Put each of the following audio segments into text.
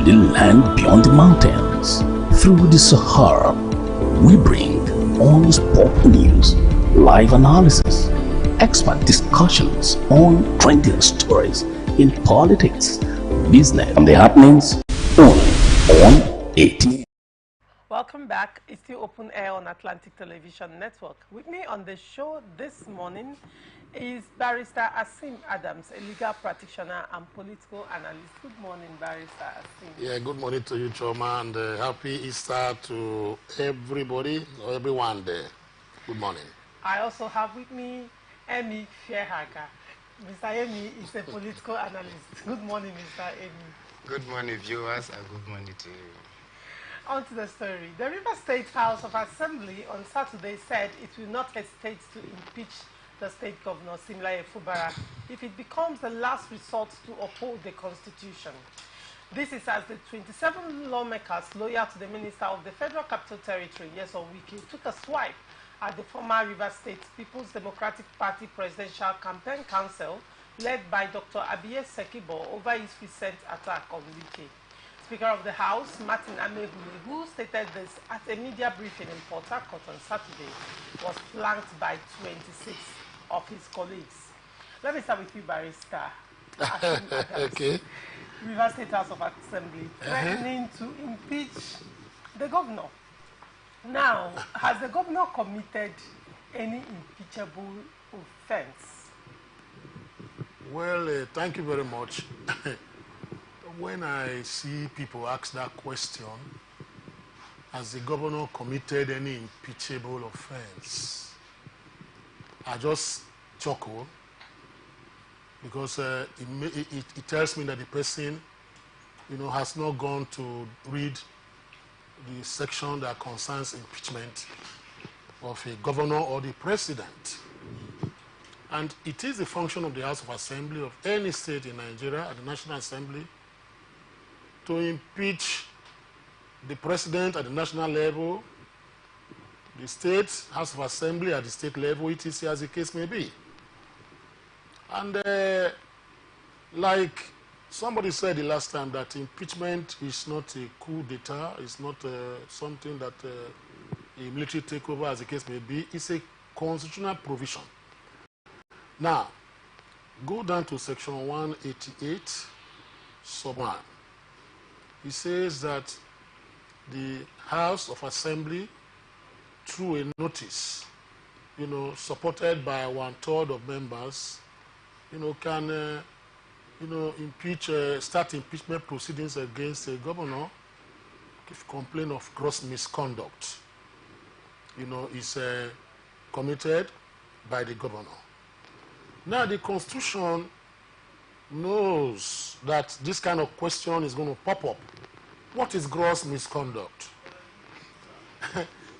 to the land beyond the mountains. Through the Sahara, we bring on-spot news, live analysis, expert discussions on trending stories in politics, business, and the happenings only on 18. Welcome back. It's still open air on Atlantic Television Network. With me on the show this morning is Barrister Asim Adams, a legal practitioner and political analyst. Good morning, Barrister Asim. Yeah, good morning to you, Choma, and happy Easter to everybody, or everyone there. Good morning. I also have with me Emi Fiehaga. Mr. Emi is a political analyst. Good morning, Mr. Emi. Good morning, viewers, and good morning to you. On to the story. The River State House of Assembly on Saturday said it will not hesitate to impeach the state governor, Simlaye Fubara, if it becomes the last resort to uphold the constitution. This is as the 27 lawmakers loyal to the Minister of the Federal Capital Territory, Nyesom Wike, took a swipe at the former River State People's Democratic Party Presidential Campaign Council led by Dr. Abiye Sekibo over his recent attack on Wike. Speaker of the House, Martin Amehule, who stated this at a media briefing in Port Harcourt on Saturday, was flanked by 26 of his colleagues. Let me start with you, Barrister. Okay. River State House of Assembly threatening to impeach the governor. Now, has the governor committed any impeachable offense? Well, thank you very much. When I see people ask that question, has the governor committed any impeachable offense? I just chuckle because it tells me that the person, has not gone to read the section that concerns impeachment of a governor or the president. And it is the function of the House of Assembly of any state in Nigeria at the National Assembly to impeach the president at the national level, the state House of Assembly at the state level, etc., as the case may be. And like somebody said the last time, that impeachment is not a coup d'etat, it's not something that a military takeover, as the case may be, it's a constitutional provision. Now, go down to section 188, sub 1. It says that the House of Assembly, through a notice, supported by 1/3 of members, can, start impeachment proceedings against a governor if complaint of gross misconduct, is committed by the governor. Now, the Constitution knows that this kind of question is going to pop up. What is gross misconduct?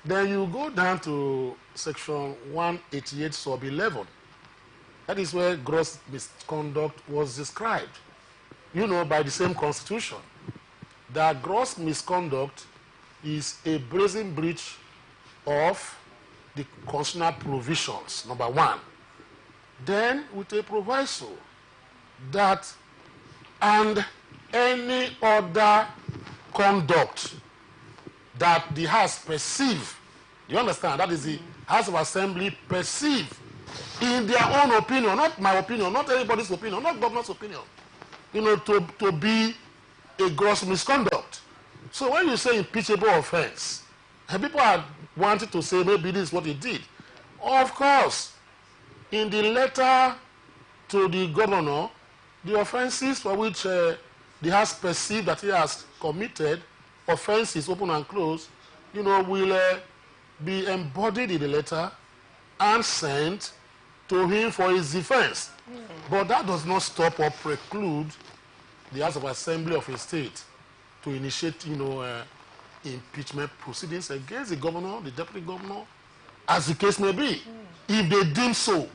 Then you go down to section 188 sub 11. That is where gross misconduct was described, by the same Constitution. That gross misconduct is a brazen breach of the constitutional provisions, number 1. Then with a proviso that and any other conduct that the House perceive, you understand, that is the House of Assembly perceive in their own opinion, not my opinion, not anybody's opinion, not governor's opinion, to be a gross misconduct. So when you say impeachable offense, people are wanting to say maybe this is what he did. Of course, in the letter to the governor, the offenses for which the House perceived that he has committed, offenses, open and closed, will be embodied in the letter and sent to him for his defense. But that does not stop or preclude the House of Assembly of a state to initiate, impeachment proceedings against the governor, the deputy governor, as the case may be, if they deem so.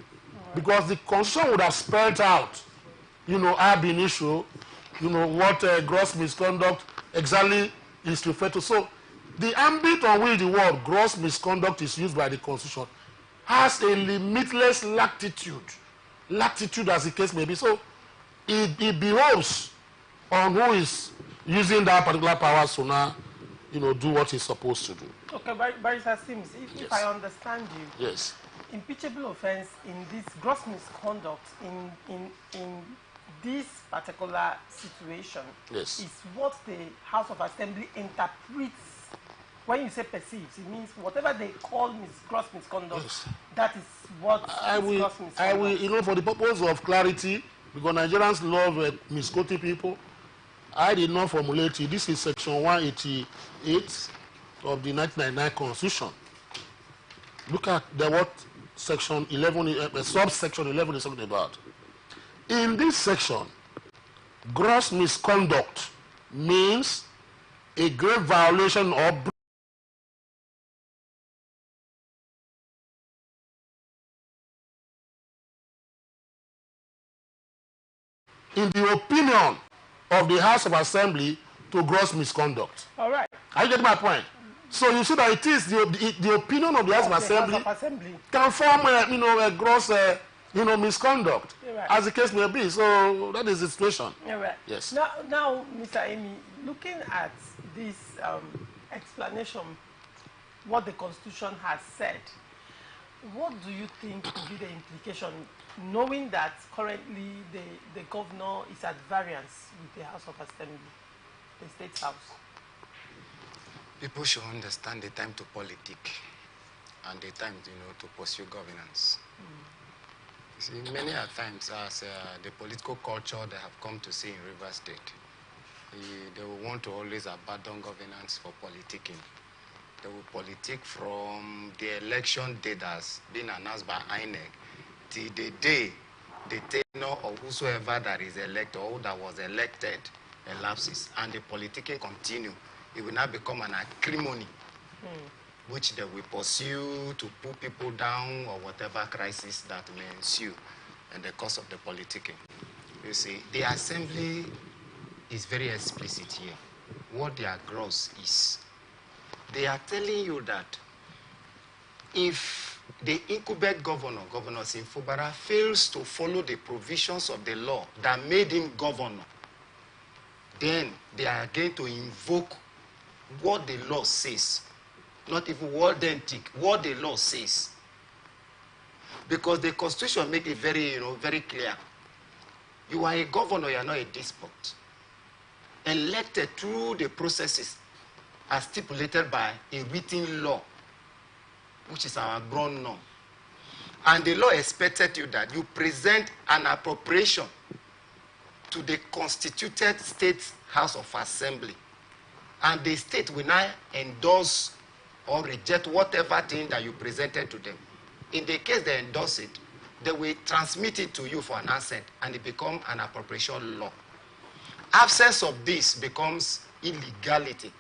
Because the Constitution would have spelled out, ab initio, what gross misconduct exactly is referred to. So the ambit on which the word gross misconduct is used by the Constitution has a limitless latitude as the case may be. So it behoves on who is using that particular power to now, do what he's supposed to do. Okay, Barrister Sims, if I understand you, Yes. impeachable offense in this gross misconduct in this particular situation Yes. is what the House of Assembly interprets. When you say perceives, it means whatever they call gross misconduct, Yes. that is what is gross misconduct. I will, for the purpose of clarity, because Nigerians love misquoting people, I did not formulate it. This is section 188 of the 1999 Constitution. Look at what section 11, subsection 11 is talking about. In this section, gross misconduct means a grave violation or in the opinion of the House of Assembly to gross misconduct. All right. Are you getting my point? So you see that it is the opinion of the House of Assembly can form a gross misconduct, right, as the case may be. So that is the situation. Right. Yes. Now, Mr. Amy, looking at this explanation, what the Constitution has said, what do you think would be the implication, knowing that currently the governor is at variance with the House of Assembly, the State House? People should understand the time to politic and the time, to pursue governance. You see, many a times as the political culture they have come to see in Rivers State, they will want to always abandon governance for politicking. They will politic from the election date that's been announced by INEC till the day the tenure of whosoever that is elected or that was elected elapses, and the politicking continue. It will now become an acrimony, which they will pursue to put people down or whatever crisis that may ensue in the course of the politicking. You see, the assembly is very explicit here. What their gross is. They are telling you that if the incumbent governor, Governor Simfubara, fails to follow the provisions of the law that made him governor, then they are going to invoke what the law says, not even what the law says. Because the Constitution makes it very clear. You are a governor, you are not a despot. Elected through the processes as stipulated by a written law, which is our ground norm. And the law expected you that you present an appropriation to the constituted State House of Assembly. And the state will now endorse or reject whatever thing that you presented to them. In the case they endorse it, they will transmit it to you for an assent, and it becomes an appropriation law. Absence of this becomes illegality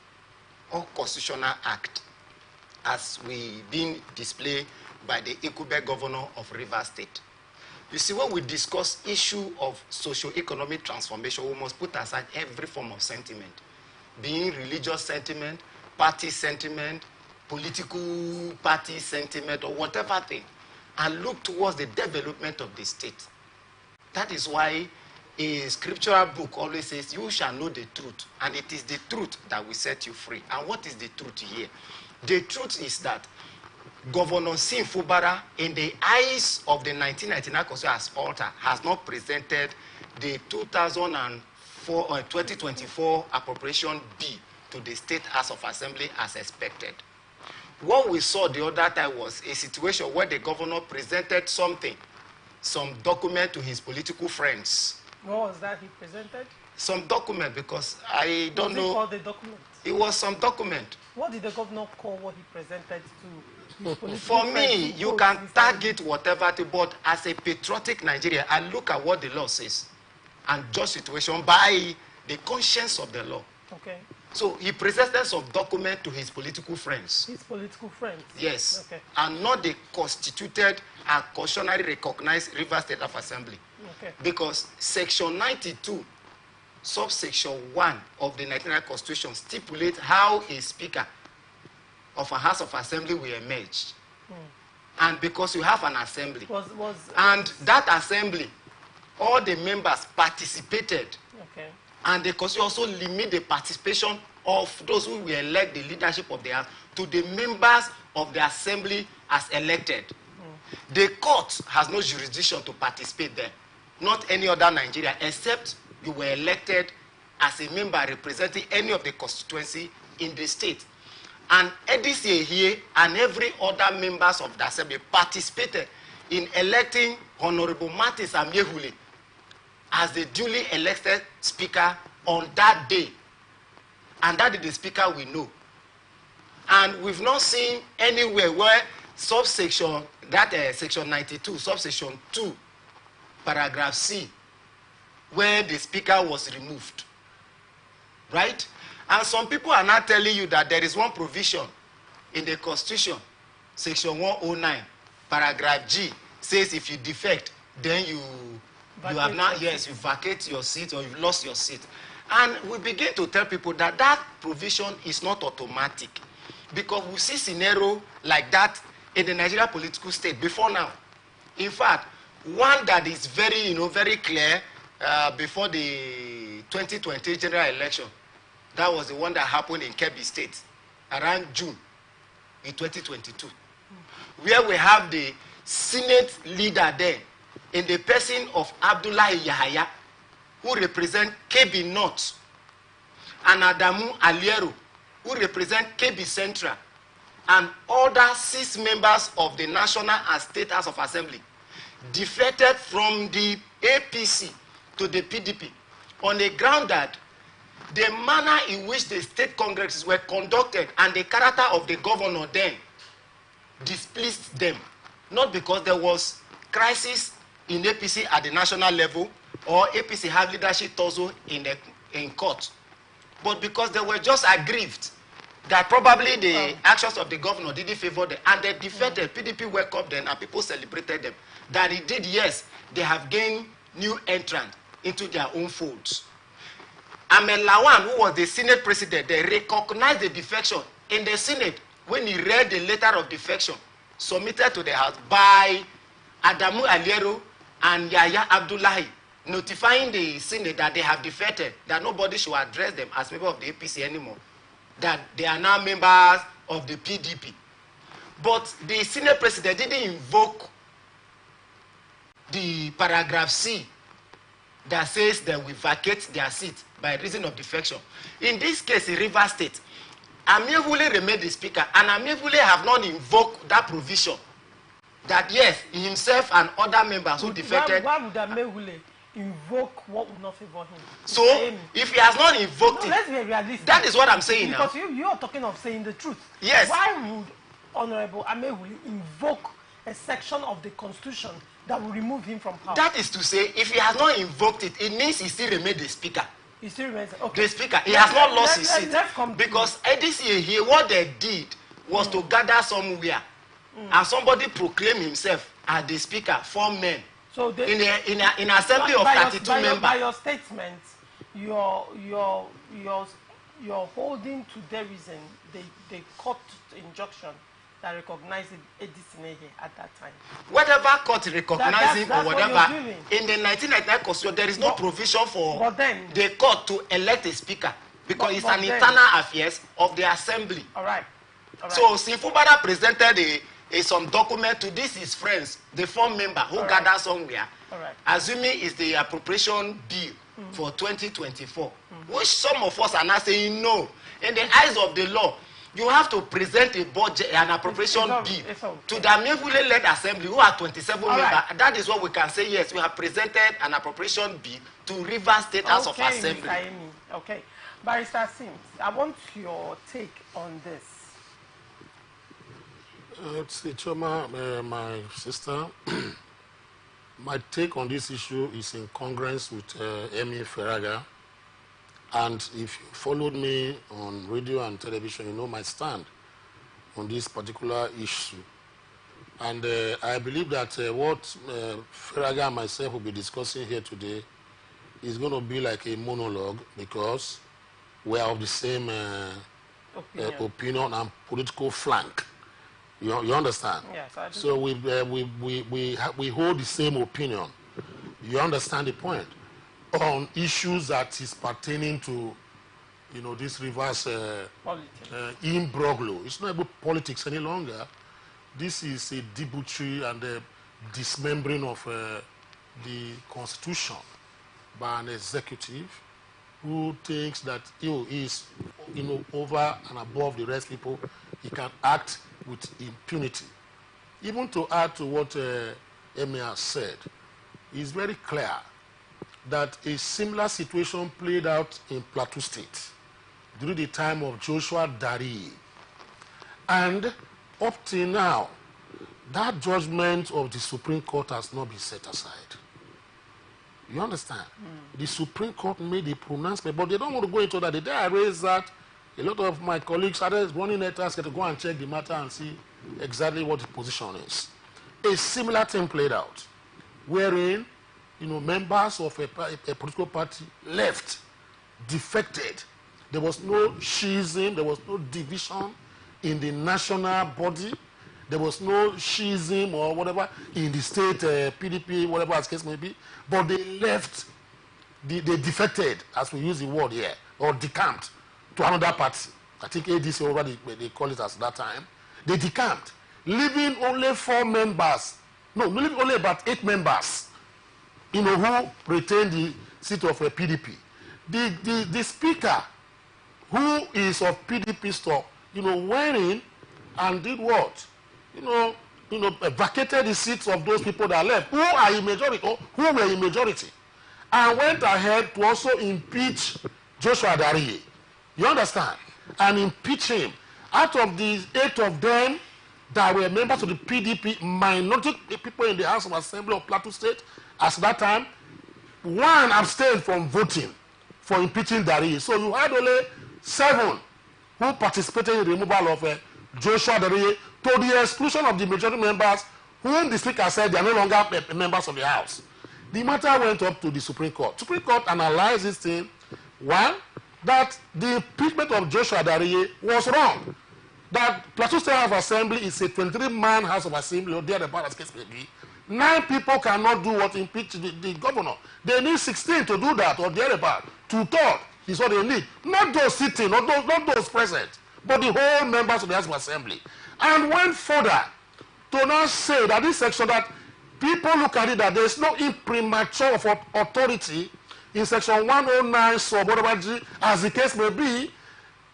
or constitutional act, as we been displayed by the incumbent governor of Rivers State. You see, when we discuss issue of socio-economic transformation, we must put aside every form of sentiment, being religious sentiment, party sentiment, political party sentiment, or whatever thing, and look towards the development of the state. That is why a scriptural book always says, you shall know the truth, and it is the truth that will set you free. And what is the truth here? The truth is that Governor Simfubara, in the eyes of the 1999 Constitution as altar, has not presented the 2024 appropriation bill to the State House of Assembly as expected. What we saw the other time was a situation where the governor presented some document to his political friends. What was that he presented? Some document, because I don't know. What did he call the document? It was some document. What did the governor call what he presented to his political For me, friends? you can target whatever, but as a patriotic Nigerian, I look at what the law says and judge situation by the conscience of the law. Okay. So he presented some document to his political friends. His political friends? Yes. Okay. And not the constituted and constitutionally recognized Rivers State of Assembly. Okay. Because Section 92, subsection 1 of the 1999 Constitution stipulates how a speaker of a House of Assembly will emerge. And because you have an assembly, and that assembly, all the members participated. Okay. And the Constitution also limit the participation of those who will elect the leadership of the House to the members of the Assembly as elected. The court has no jurisdiction to participate there, not any other Nigeria, except you were elected as a member representing any of the constituency in the state. And EDCA here and every other members of the Assembly participated in electing Honorable Martins Amiehule as the duly elected speaker on that day. And that is the speaker we know. And we've not seen anywhere where subsection, section 92, subsection 2, paragraph C, where the speaker was removed. Right? And some people are now telling you that there is one provision in the Constitution, section 109, paragraph G, says if you defect, then you have not, yes, you vacate your seat or you've lost your seat. And we begin to tell people that that provision is not automatic, because we see scenario like that in the Nigeria political state before now. In fact, one that is very, very clear before the 2020 general election, that was the one that happened in Kebbi State around June in 2022, where we have the Senate leader there in the person of Abdullahi Yahaya, who represent Kebbi North, and Adamu Aliero, who represent Kebbi Central, and other 6 members of the National and State House of Assembly defected from the APC to the PDP on the ground that the manner in which the state congresses were conducted and the character of the governor then displeased them. Not because there was crisis in APC at the national level or APC had leadership also in court, but because they were just aggrieved that probably the actions of the governor didn't favor them, and they defected. PDP welcomed them and people celebrated them. That indeed, yes, they have gained new entrant into their own folds. Ahmed Lawan, who was the Senate president, they recognized the defection in the Senate when he read the letter of defection submitted to the House by Adamu Aliero and Yahya Abdullahi, notifying the Senate that they have defected, that nobody should address them as members of the APC anymore, that they are now members of the PDP. But the Senate president didn't invoke the paragraph C that says that we vacate their seat by reason of defection. In this case, in Rivers State, Amiehule remained the speaker, and Amiehule have not invoked that provision that yes, himself and other members who defected. Why would Amiehule invoke what would not favor him? So, if he has not invoked it, let's be realistic. that is what I'm saying because now. Because you are talking of saying the truth. Yes. Why would Honorable Amiehule invoke a section of the Constitution that will remove him from power? That is to say, if he has not invoked it, it means he still remains the speaker. He still remains, okay. The speaker. He has not lost his seat. Because EDCA here, what they did was to gather somewhere, and somebody proclaim himself as the speaker, 4 men. So they, in an assembly of 32 members. By your statement, you're holding to derision the court injunction that recognized Edison at that time. Whatever court recognizing or whatever, in the 1999 Constitution, there is no provision for the court to elect a speaker, because it's an internal affairs of the assembly. All right. So Sinfubara presented some document to his friends, the 4 member who gathered somewhere, assuming it's the appropriation bill for 2024, which some of us are now saying no. In the eyes of the law, you have to present a budget, an appropriation bill to the Amiehule-led assembly, who are 27 members. That is what we can say, yes, we have presented an appropriation bill to Rivers State House of Assembly. Okay. Barrister Sims, I want your take on this. Choma, my sister, my take on this issue is in congruence with Emi Ferraga. And if you followed me on radio and television, you know my stand on this particular issue. And I believe that what Ferraga and myself will be discussing here today is going to be like a monologue, because we are of the same opinion and political flank. You understand? Yes, I do. So we hold the same opinion. You understand the point? on issues that is pertaining to, this reverse imbroglio. It's not about politics any longer. This is a debauchery and a dismembering of the Constitution by an executive who thinks that he is, over and above the rest people. He can act with impunity. Even to add to what Emir said, it's very clear that a similar situation played out in Plateau State during the time of Joshua Dari. And up till now, that judgment of the Supreme Court has not been set aside. You understand? The Supreme Court made a pronouncement, but they don't want to go into that. The day I raised that, a lot of my colleagues started running letters to go and check the matter and see exactly what the position is. A similar thing played out, wherein members of a political party left, defected. There was no schism, there was no division in the national body. There was no schism or whatever in the state PDP, whatever as case may be. But they left, they defected, as we use the word here, or decamped to another party. I think ADC, or whatever they call it at that time. They decamped, leaving only 4 members. No, leaving only about 8 members, who retained the seat of a PDP. The speaker, who is of PDP stock, went in and did what? Vacated the seats of those people that left, who are in majority, or who were in majority, and went ahead to also impeach Joshua Dariye. You understand? And impeach him. Out of the 8 of them that were members of the PDP, minority people in the House of Assembly of Plateau State, at that time, 1 abstained from voting for impeaching Dariye. So you had only 7 who participated in the removal of Joshua Dariye, to the exclusion of the majority members whom the speaker said they are no longer members of the House. The matter went up to the Supreme Court. Supreme Court analyzed this thing. 1, that the impeachment of Joshua Dariye was wrong. That Plateau State House of Assembly is a 23-man House of Assembly, or thereabout as case may be. 9 people cannot do what impeach the governor. They need 16 to do that, or thereabout. 2/3 is what they need. Not those sitting, not those present, but the whole members of the House of Assembly. And went further to now say that this section, that people look at it that there is no imprimatur of authority in section 109 sub whatever G, as the case may be,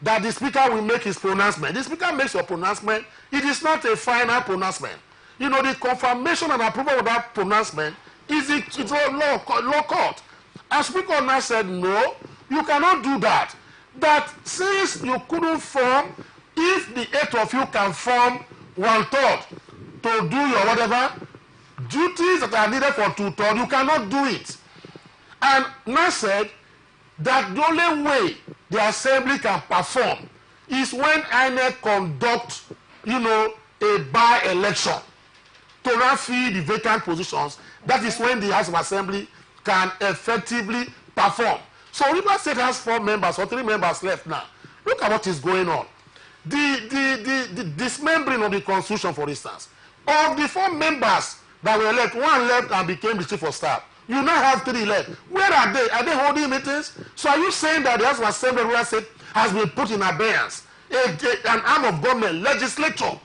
that the speaker will make his pronouncement. The speaker makes your pronouncement. It is not a final pronouncement. The confirmation and approval of that pronouncement it's a law court. And Supreme Court now said, no, you cannot do that. That since you couldn't form, if the 8 of you can form 1/3 to do your whatever duties that are needed for 2/3, you cannot do it. And now said that the only way the assembly can perform is when INEC conduct, a by-election to now fill the vacant positions. That is when the House of Assembly can effectively perform. So Rivers State has 4 members or 3 members left now. Look at what is going on. The dismembering of the Constitution, for instance, of the 4 members that were left, 1 left and became the chief of staff. You now have 3 left. Where are they? Are they holding meetings? So are you saying that the House of Assembly has been put in abeyance? An arm of government, legislature.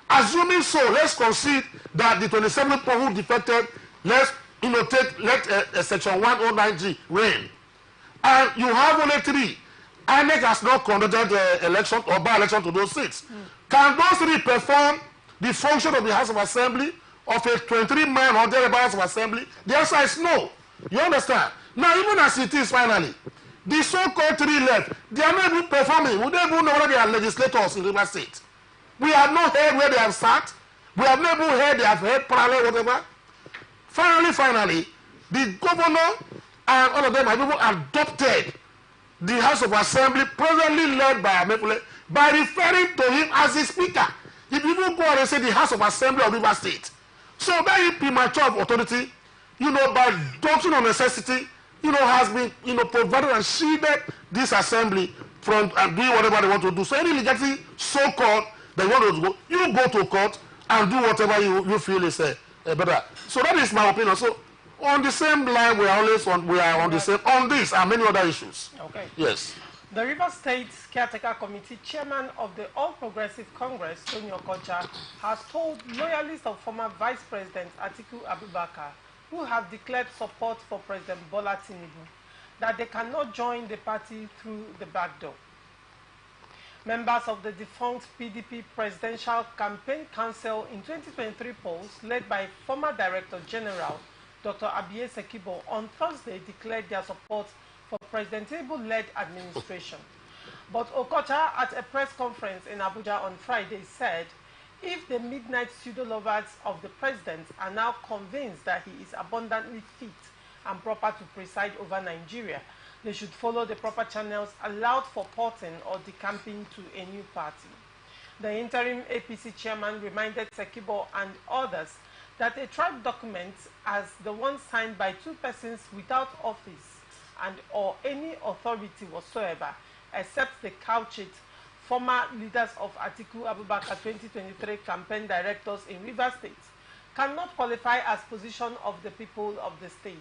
Assuming so, let's concede that the 27 people who defected, let section 109G reign. And you have only 3. INEC has not conducted election or by-election to those seats. Can those 3 perform the function of the House of Assembly, of a 23-man or thereabouts House of Assembly? The answer is no. You understand? Now, even as it is finally, the so-called 3 left, they are not even performing. We don't even know whether they are legislators in Rivers State. We have not heard where they have sat. We have never heard they have heard parallel, whatever. Finally, the governor and all of them have even adopted the House of Assembly, presently led by Amepule, by referring to him as the speaker. If you go and say the House of Assembly of Rivers State. So that imprimatur of authority, by doctrine of necessity, has been, provided and shielded this assembly from doing whatever they want to do. So any legality so-called they want to go, you go to court and do whatever you feel is better. So that is my opinion. So On the same line, we are always on. We are on the same on this and many other issues. Okay. Yes. The River State Caretaker Committee chairman of the All Progressive Congress, Tony Okocha, has told loyalists of former Vice President Atiku Abubakar, who have declared support for President Bola Tinubu, that they cannot join the party through the back door. Members of the defunct PDP Presidential Campaign Council in 2023 polls, led by former Director General Dr. Abiye Sekibo, on Thursday declared their support for President Tinubu-led administration. But Okocha, at a press conference in Abuja on Friday, said if the midnight pseudo-lovers of the president are now convinced that he is abundantly fit and proper to preside over Nigeria, they should follow the proper channels allowed for porting or decamping to a new party. The interim APC chairman reminded Sekibo and others that a tribe document, as the one signed by two persons without office and or any authority whatsoever, except the couch-it former leaders of Atiku Abubakar 2023 campaign directors in Rivers State, cannot qualify as position of the people of the state.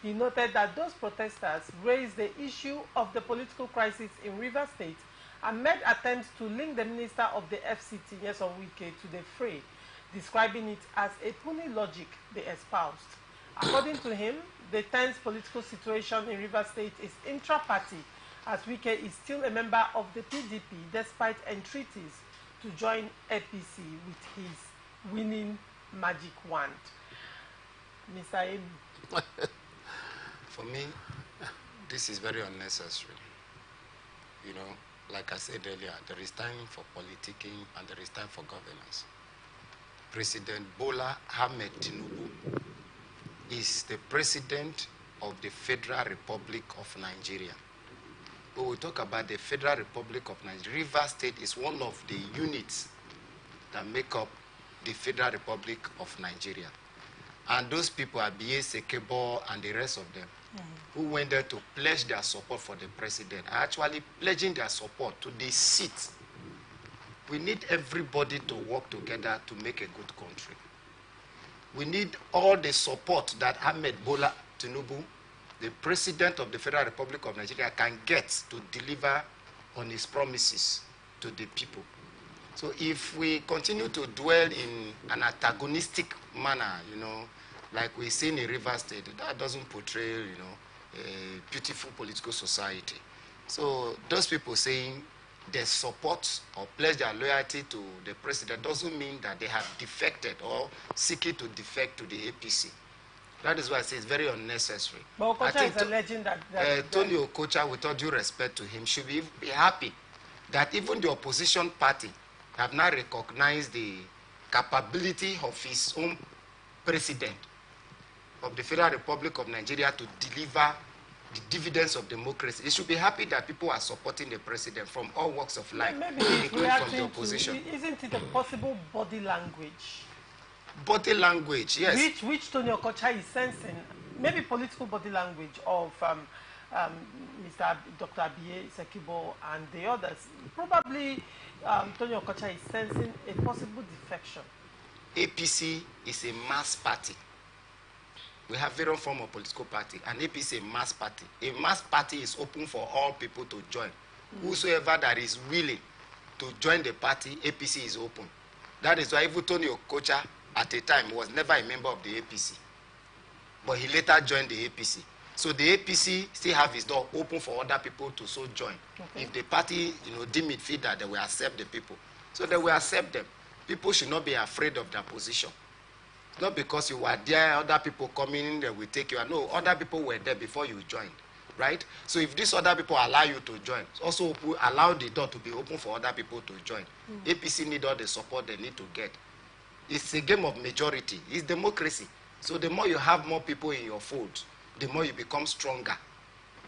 He noted that those protesters raised the issue of the political crisis in Rivers State and made attempts to link the minister of the FCT, Nyesom Wike, to the fray, describing it as a puny logic they espoused. According to him, the tense political situation in Rivers State is intra-party, as Wike is still a member of the PDP despite entreaties to join APC with his winning magic wand. Mr. Amy. For me, this is very unnecessary. You know, like I said earlier, there is time for politicking and there is time for governance. President Bola Ahmed Tinubu is the president of the Federal Republic of Nigeria. When we talk about the Federal Republic of Nigeria, Rivers State is one of the units that make up the Federal Republic of Nigeria. And those people are Abiye Sekebo and the rest of them, who went there to pledge their support for the president, are actually pledging their support to the seat. We need everybody to work together to make a good country. We need all the support that Ahmed Bola Tinubu, the president of the Federal Republic of Nigeria, can get to deliver on his promises to the people. So if we continue to dwell in an antagonistic manner, you know, like we see in a Rivers State, that doesn't portray, you know, a beautiful political society. So those people saying they support or pledge their loyalty to the president doesn't mean that they have defected or seeking to defect to the APC. That is why I say it's very unnecessary. But Okocha is alleging that Tony Okocha, with all due respect to him, should be happy that even the opposition party have now recognized the capability of his own president of the Federal Republic of Nigeria to deliver the dividends of democracy. He should be happy that people are supporting the president from all walks of life, including from the opposition. Isn't it a possible body language? Body language, yes. Which Tony Okocha is sensing, maybe political body language of Mr. Dr. Abiye Sekibo and the others. Probably Tony Okocha is sensing a possible defection. APC is a mass party. We have various forms of political party, and APC is a mass party. A mass party is open for all people to join. Whosoever that is willing to join the party, APC is open. That is why even Tony Okocha, at a time, was never a member of the APC. But he later joined the APC. So the APC still have its door open for other people to so join. Okay. If the party, you know, deem it fit that they will accept the people. So they will accept them. People should not be afraid of their position. It's not because you were there, other people coming in, they will take you. No, other people were there before you joined, right? So if these other people allow you to join, also allow the door to be open for other people to join. APC need all the support they need to get. It's a game of majority. It's democracy. So the more you have more people in your fold, the more you become stronger,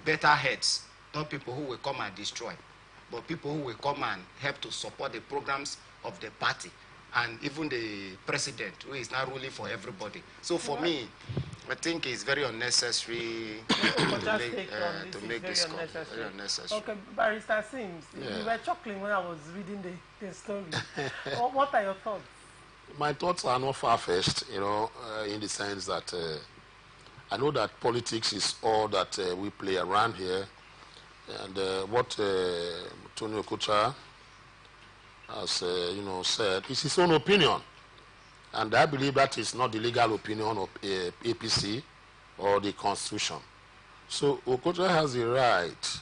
better heads, not people who will come and destroy, but people who will come and help to support the programs of the party and even the president, who is now ruling for everybody. So for me, I think it's very unnecessary to make this call. Very unnecessary. Okay, Barrister Sims, you were chuckling when I was reading the story. What are your thoughts? My thoughts are not far-fetched, you know, in the sense that I know that politics is all that we play around here, and what Tony Okocha has, said is his own opinion, and I believe that is not the legal opinion of APC or the Constitution. So Okocha has the right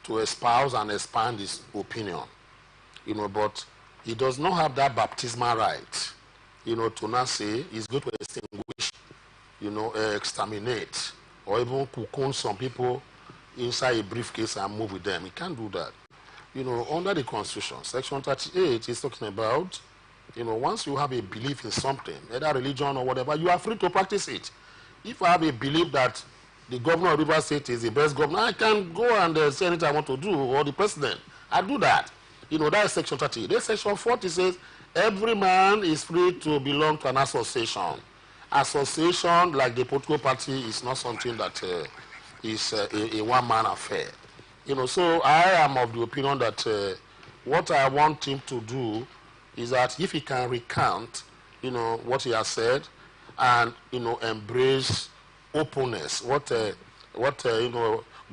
to espouse and expand his opinion, but he does not have that baptismal right, to not say he's going to extinguish, exterminate, or even cocoon some people inside a briefcase and move with them. He can't do that. Under the Constitution, Section 38 is talking about, once you have a belief in something, whether religion or whatever, you are free to practice it. If I have a belief that the governor of Rivers State is the best governor, I can go and say anything I want to do, or the president. I do that. That is Section 38. Then Section 40 says, every man is free to belong to an association. Association, like the political party, is not something that is a one-man affair. So I am of the opinion that what I want him to do is that if he can recount, what he has said, and embrace openness, what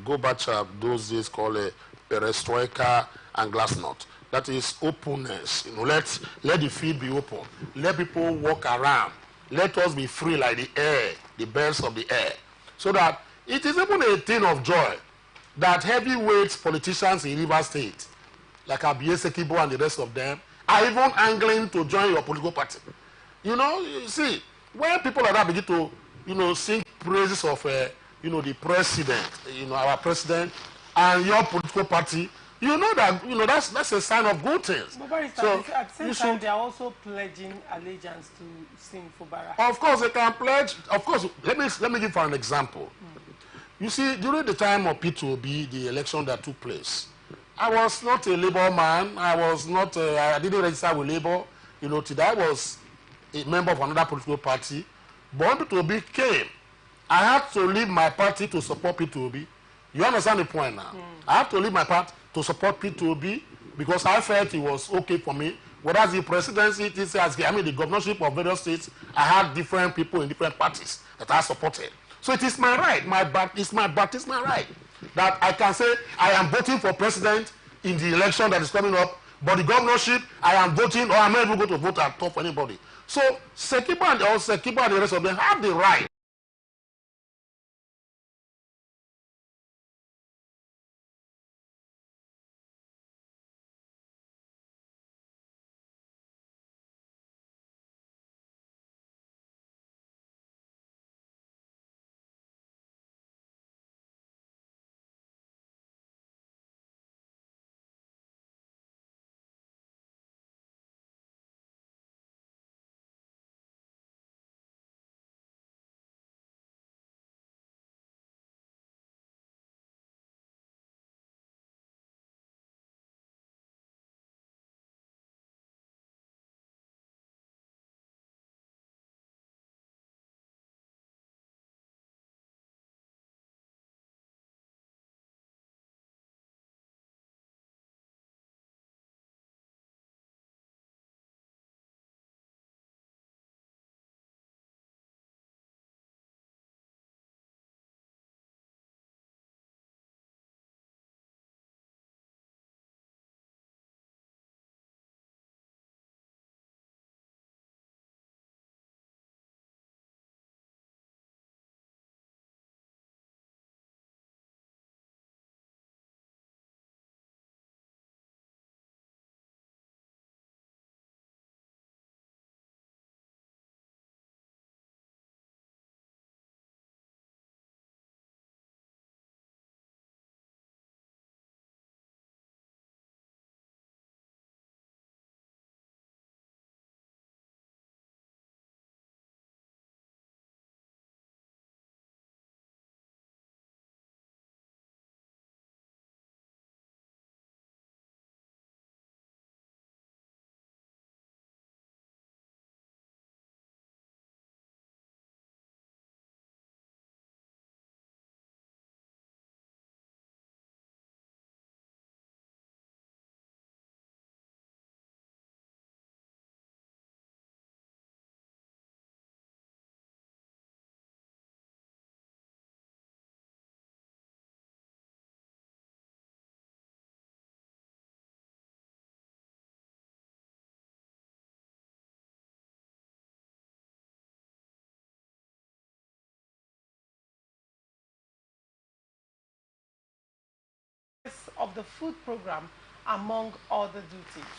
Gorbachev those days call a perestroika and glasnost. That is openness. Let the field be open. Let people walk around. Let us be free like the air, the birds of the air, so that it is even a thing of joy that heavyweight politicians in Rivers State, like Abiye Sekibo and the rest of them, are even angling to join your political party. You see, when people like that begin to, sing praises of, the president, our president, and your political party, that's a sign of good things. But so at the same time, they are also pledging allegiance to Sim Fubara. Of course, they can pledge. Of course, let me give for an example. You see, during the time of P2B, the election that took place, I was not a Labour man. I was not. I didn't register with Labour. Today I was a member of another political party. But when P2B came, I had to leave my party to support P2B. You understand the point now? I have to leave my party to support P2B because I felt it was okay for me. Whereas the presidency, the governorship of various states, I had different people in different parties that I supported. So it is my right, it's my baptismal right, that I can say I am voting for president in the election that is coming up, but the governorship, I am voting, or I'm not even going to vote at all for anybody. So Sekibo and the rest of them have the right of the food program, among other duties.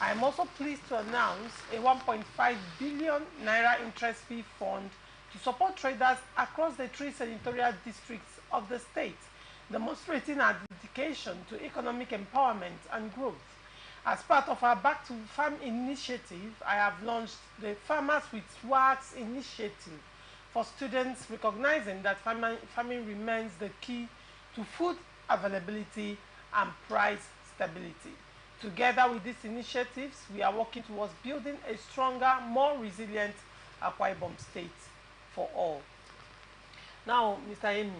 I am also pleased to announce a 1.5 billion naira interest-free fund to support traders across the 3 senatorial districts of the state, demonstrating our dedication to economic empowerment and growth. As part of our Back to Farm initiative, I have launched the Farmers with Swags initiative for students, recognizing that farming remains the key to food availability and price stability. Together with these initiatives, we are working towards building a stronger, more resilient Akwa Ibom state for all. Now, Mr. Amy,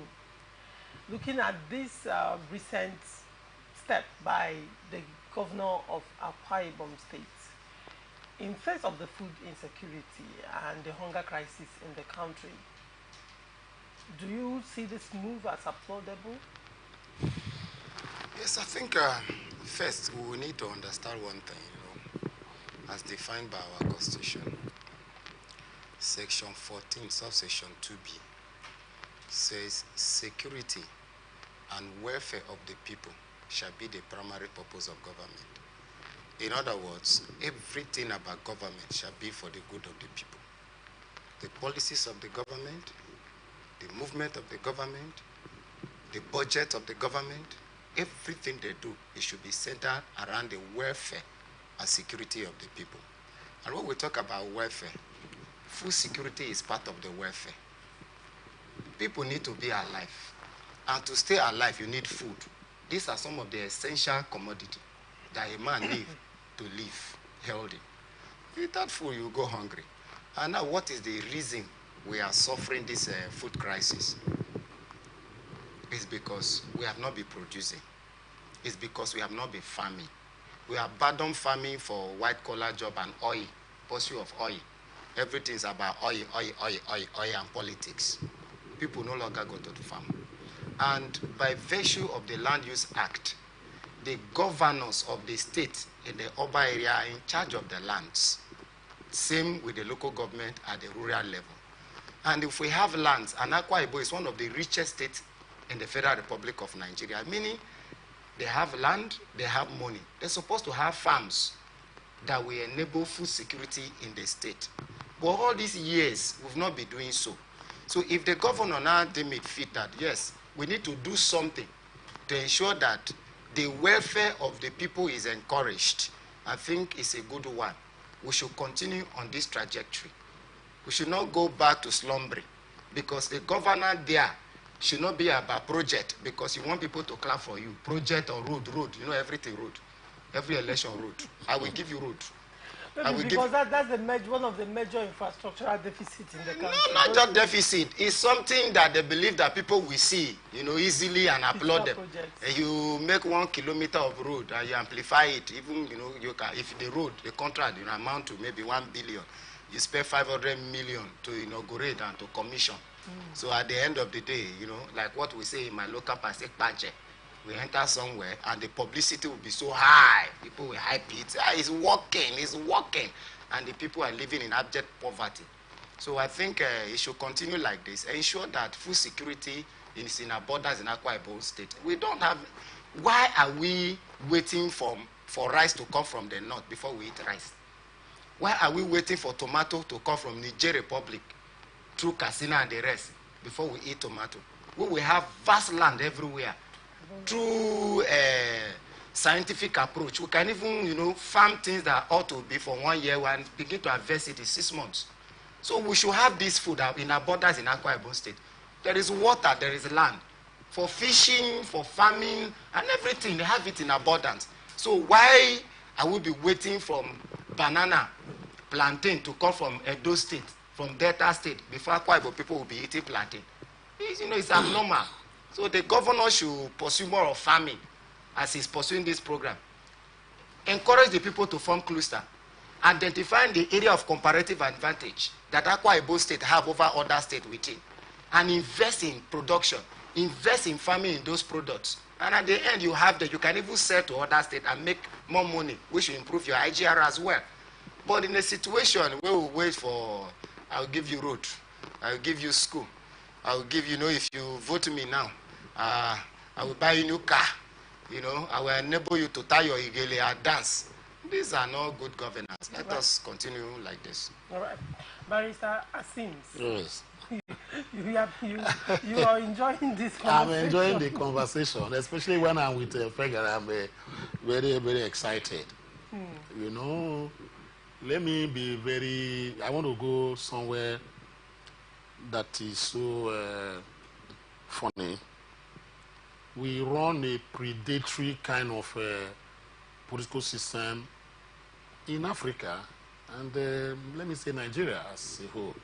looking at this recent step by the governor of Akwa Ibom State, in face of the food insecurity and the hunger crisis in the country, do you see this move as applaudable? Yes, I think first we need to understand one thing, as defined by our Constitution. Section 14, subsection 2b says security and welfare of the people shall be the primary purpose of government. In other words, everything about government shall be for the good of the people. The policies of the government, the movement of the government, the budget of the government, everything they do, it should be centered around the welfare and security of the people. And when we talk about welfare, food security is part of the welfare. People need to be alive. And to stay alive, you need food. These are some of the essential commodities that a man needs to live healthy. Without food, you go hungry. And now, what is the reason we are suffering this food crisis? It's because we have not been producing. It's because we have not been farming. We abandoned farming for white-collar job and oil, pursuit of oil. Everything is about oil, and politics. People no longer go to the farm. And by virtue of the Land Use Act, the governors of the state in the urban area are in charge of the lands. Same with the local government at the rural level. And if we have lands, and Akwa Ibom is one of the richest states in the Federal Republic of Nigeria, meaning they have land, they have money. They're supposed to have farms that will enable food security in the state. But all these years, we've not been doing so. So if the governor now deems it fit that, yes, we need to do something to ensure that the welfare of the people is encouraged, I think it's a good one. We should continue on this trajectory. We should not go back to slumbering, because the governor there should not be about project, because you want people to clap for you. Project or road, everything road. Every election road. I will give you road. Maybe because that's one of the major infrastructural deficits in the country. No, not just deficit. It's something that they believe that people will see, easily and applaud them. You make 1 kilometer of road and you amplify it. Even, you can, if the road, the contract, amount to maybe 1 billion, you spend 500 million to inaugurate and to commission. So at the end of the day, like what we say in my local pasek pache, we enter somewhere and the publicity will be so high. People will hype it. It's working. And the people are living in abject poverty. So I think it should continue like this. Ensure that food security is in our borders in Akwa Ibom State. We don't have... Why are we waiting for rice to come from the north before we eat rice? Why are we waiting for tomato to come from Niger Republic through Katsina and the rest before we eat tomato? We have vast land everywhere. Through scientific approach, we can even, farm things that ought to be for 1 year and begin to harvest it in 6 months. So we should have this food in our borders in Akwa Ibom State. There is water, there is land. For fishing, for farming, and everything, they have it in abundance. So why are we be waiting from banana, plantain to come from Edo State, from Delta State, before Akwa Ibom people will be eating plantain? It's abnormal. So the governor should pursue more of farming as he's pursuing this program. Encourage the people to form cluster, identifying the area of comparative advantage that Akwa Ibom State have over other states within, and invest in production, invest in farming in those products. And at the end, you can even sell to other states and make more money, which will improve your IGR as well. But in a situation where we wait for, I'll give you road, I'll give you school, I'll give you, if you vote me now, I will buy you a new car. You know, I will enable you to tie your igele and dance. These are not good governance. Let us continue like this. All right. Barrister Asims. Yes. you are enjoying this conversation. I'm enjoying the conversation, especially when I'm with Fegar. I'm very, very excited. You know, let me be very, I want to go somewhere that is so funny. We run a predatory kind of political system in Africa, and let me say Nigeria as a whole.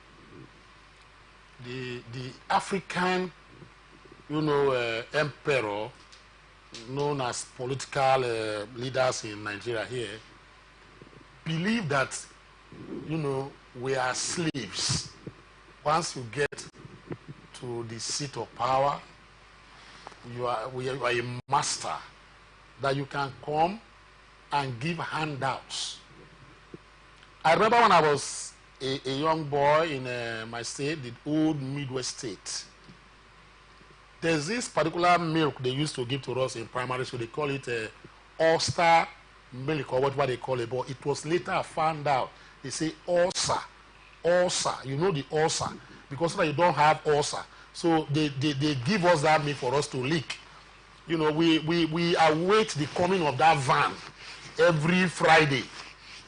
The African, you know, emperor, known as political leaders in Nigeria here, believe that, you know, we are slaves. Once you get to the seat of power, you are a master, that you can come and give handouts. I remember when I was a young boy in my state, the old Midwest state. There's this particular milk they used to give to us in primary school. They call it Ulster milk, or whatever they call it. But it was later found out. They say ulcer. Ulcer. You know the ulcer. Because so that you don't have ulcer. So they give us that milk for us to lick. You know, we await the coming of that van every Friday.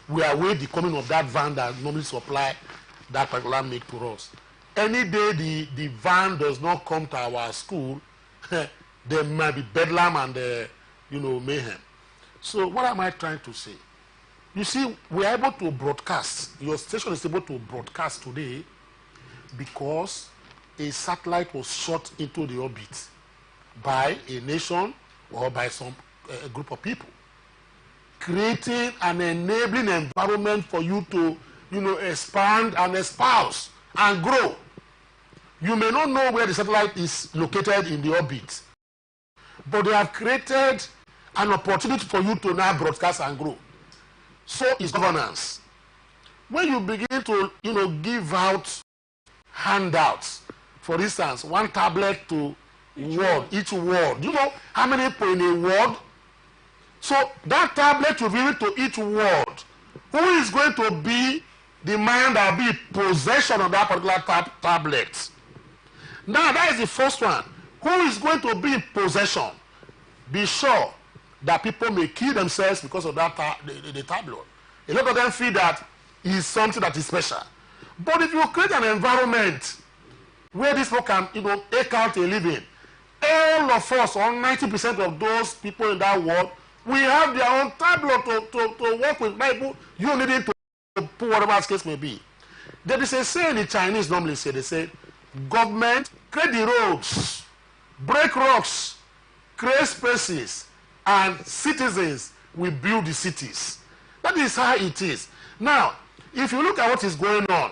We await the coming of that van that normally supply that particular milk to us. Any day the van does not come to our school, there might be bedlam and you know, mayhem. So what am I trying to say? You see, we are able to broadcast. Your station is able to broadcast today because a satellite was shot into the orbit by a nation or by some a group of people, creating an enabling environment for you to, you know, expand and espouse and grow. You may not know where the satellite is located in the orbit, but they have created an opportunity for you to now broadcast and grow. So is governance. When you begin to, you know, give out handouts, for instance, one tablet to each ward. You know how many people in a ward? So that tablet will be given to each ward. Who is going to be the man that will be in possession of that particular tablet? Now that is the first one. Who is going to be in possession? Be sure that people may kill themselves because of that the tablet. A lot of them feel that it is something that is special. But if you create an environment where these people can, you know, take out a living, all of us, or 90% of those people in that world, we have their own tablet to work with. People, you need it to put whatever the case may be. There is a saying the Chinese normally say, they say, government, create the roads, break rocks, create spaces, and citizens will build the cities. That is how it is. Now, if you look at what is going on,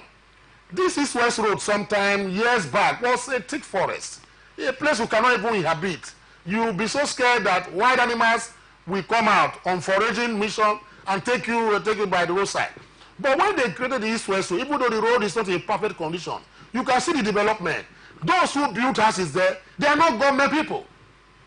this East West Road sometime years back was a thick forest, a place you cannot even inhabit. You will be so scared that wild animals will come out on foraging mission and take you by the roadside. But when they created the East West Road, even though the road is not in perfect condition, you can see the development. Those who built houses there, they are not government people,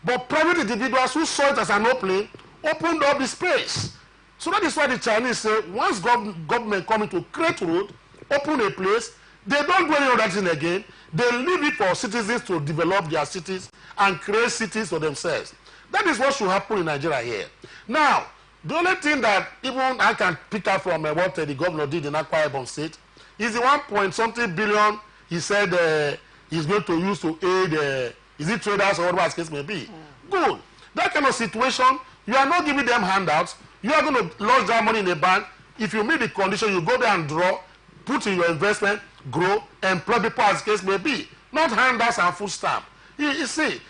but private individuals who saw it as an opening, opened up the space. So that is why the Chinese say, once government coming to create road, open a place, they don't do any other thing again. They leave it for citizens to develop their cities and create cities for themselves. That is what should happen in Nigeria here. Now, the only thing that even I can pick up from what the governor did in Akwa Ibom State is the 1.something billion he said he's going to use to aid, is it traders or whatever the case may be. Good. That kind of situation, you are not giving them handouts. You are going to lodge that money in a bank. If you meet the condition, you go there and draw, put in your investment, grow, employ people as the case may be. Not handouts and food stamp. You see,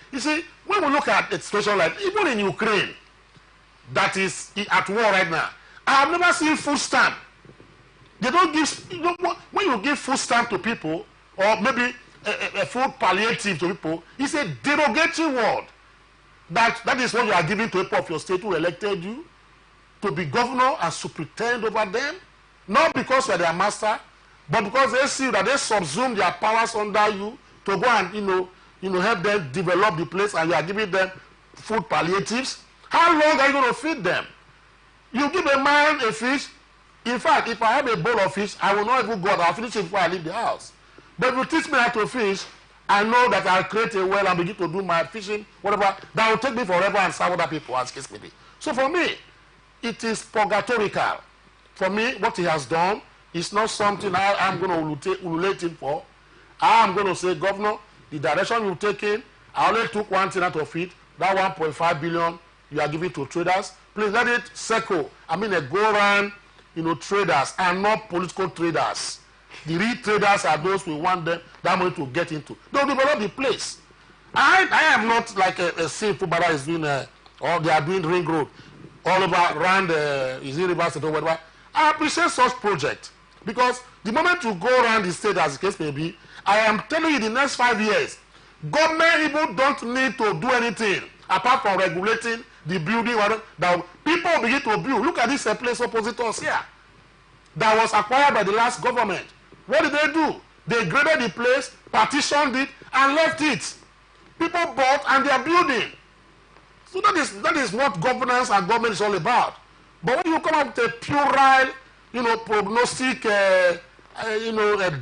when we look at a situation like, even in Ukraine, that is at war right now, I have never seen food stamp. They don't give, you know, when you give food stamp to people, or maybe a food palliative to people, it's a derogatory word. That is what you are giving to people of your state who elected you to be governor and superintend over them, not because you are their master, but because they see that they subsume their powers under you to go and, you know, help them develop the place, and you are giving them food palliatives. How long are you going to feed them? You give a man a fish. In fact, if I have a bowl of fish, I will not even go out. I'll finish it before I leave the house. But if you teach me how to fish, I know that I'll create a well and begin to do my fishing, whatever. That will take me forever and serve other people as case may be. So for me, it is purgatorical. For me, what he has done is not something I'm going to ululate him for. I'm going to say, Governor, the direction you've taken, I only took one thing out of it, that 1.5 billion you are giving to traders. Please let it circle. I mean, a go-around, traders and not political traders. The real traders are those we want them that money to get into. They'll develop the place. I am not like a sinful brother is doing, or they are doing ring road all over around is it River State or whatever. I appreciate such project because the moment you go around the state as the case may be, I am telling you the next 5 years, government even don't need to do anything apart from regulating the building that people begin to build. Look at this place opposite us here that was acquired by the last government. What did they do? They graded the place, partitioned it, and left it. People bought and they are building. So that is what governance and government is all about. But when you come up with a puerile, prognostic,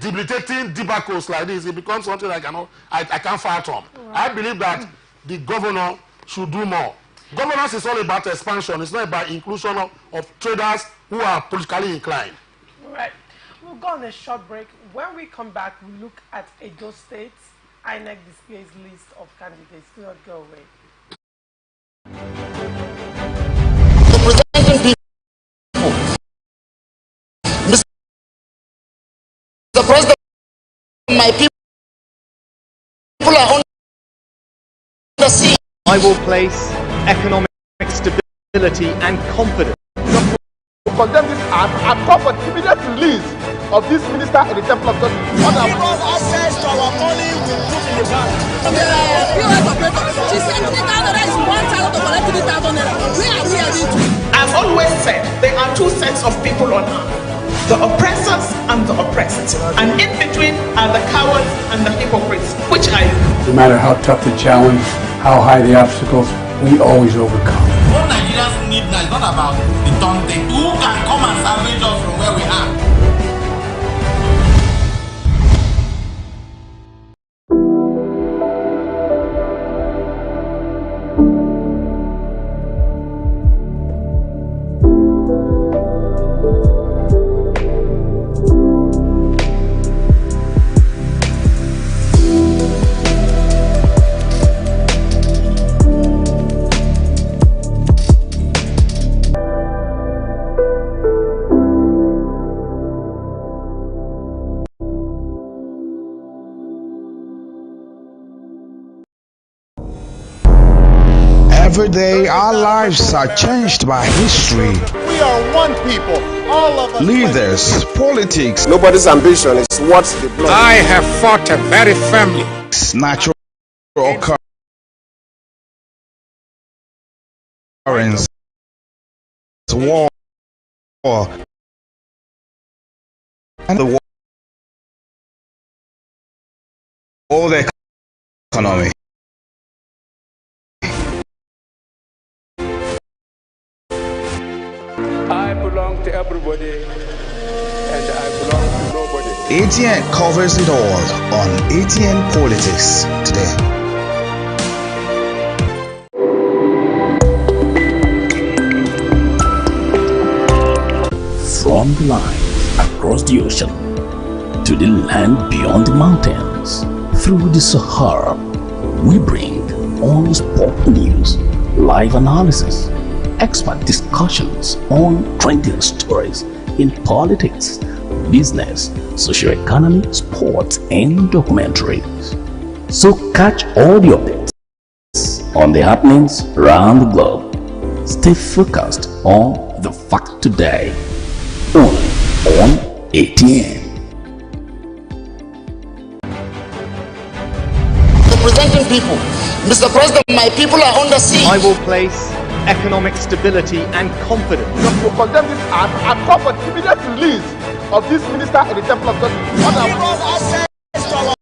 debilitating debacles like this, it becomes something I can't fathom. I believe that the governor should do more. Governance is all about expansion. It's not about inclusion of traders who are politically inclined. All right. We'll go on a short break. When we come back, we'll look at Edo State. INEC displays list of candidates. Do not go away. Representing people. Mr. President, my people are on the sea. I will place economic stability and confidence. To condemn this act and call for the immediate release of this minister in the Temple of God. Give us access to our money we put in the bank. POS operator, she said 3,000 naira is 1,000 to collect 3,000 naira. Where are we heading to? I've always said there are two sets of people on earth, the oppressors and the oppressed. And in between are the cowards and the hypocrites. Which are you? No matter how tough the challenge, how high the obstacles, we always overcome. What Nigerians need now is not about the daunting. Who can come and salvage us from where we are? Every day, our lives are changed by history. We are one people, all of us. Leaders, politics. Nobody's ambition is what's the blood. I have fought very firmly. Natural occurrence, war, and the world economy. I belong to everybody and I belong to nobody. ATN covers it all on ATN Politics today. From the line across the ocean to the land beyond the mountains, through the Sahara, we bring on-spot news, live analysis, expert discussions on trending stories in politics, business, socio-economy, sports, and documentaries. So catch all the updates on the happenings around the globe. Stay focused on the fact today, only on ATN. Representing people. Mr. President, my people are on the sea. I will place economic stability and confidence. To condemn this act and call for the immediate release of this minister in the Temple of God. Give us access to our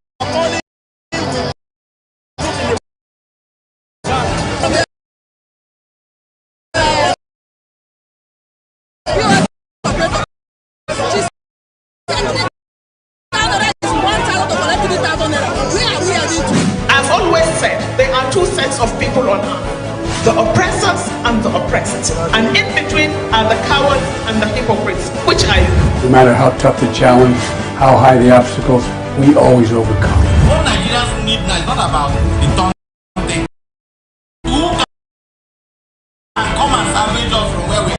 oppressed. And in between are the cowards and the hypocrites, which are you? No matter how tough the challenge, how high the obstacles, we always overcome. What Nigerians need now is not about the thing. Who can come and salvage us from where we are?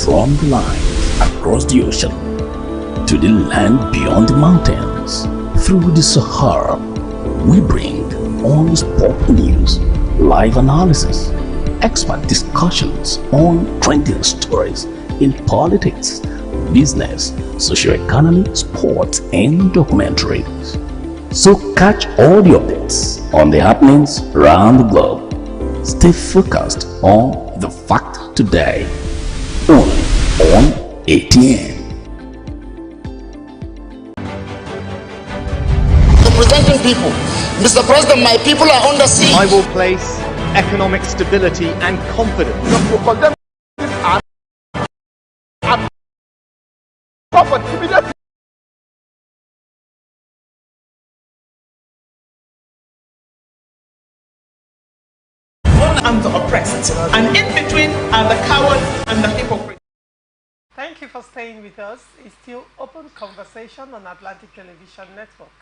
From the line across the ocean to the land beyond the mountains, through the Sahara, we bring honest pop news, live analysis, expert discussions on trending stories in politics, business, socio-economy, sports, and documentaries. So catch all the updates on the happenings around the globe. Stay focused on the fact today. Only on ATN. Representing people. Mr. President, my people are under siege. I will place economic stability and confidence. To condemn this act and call for immediate and the oppressed. And in between are the cowards and the hypocrites. Thank you for staying with us. It's still open conversation on Atlantic Television Network.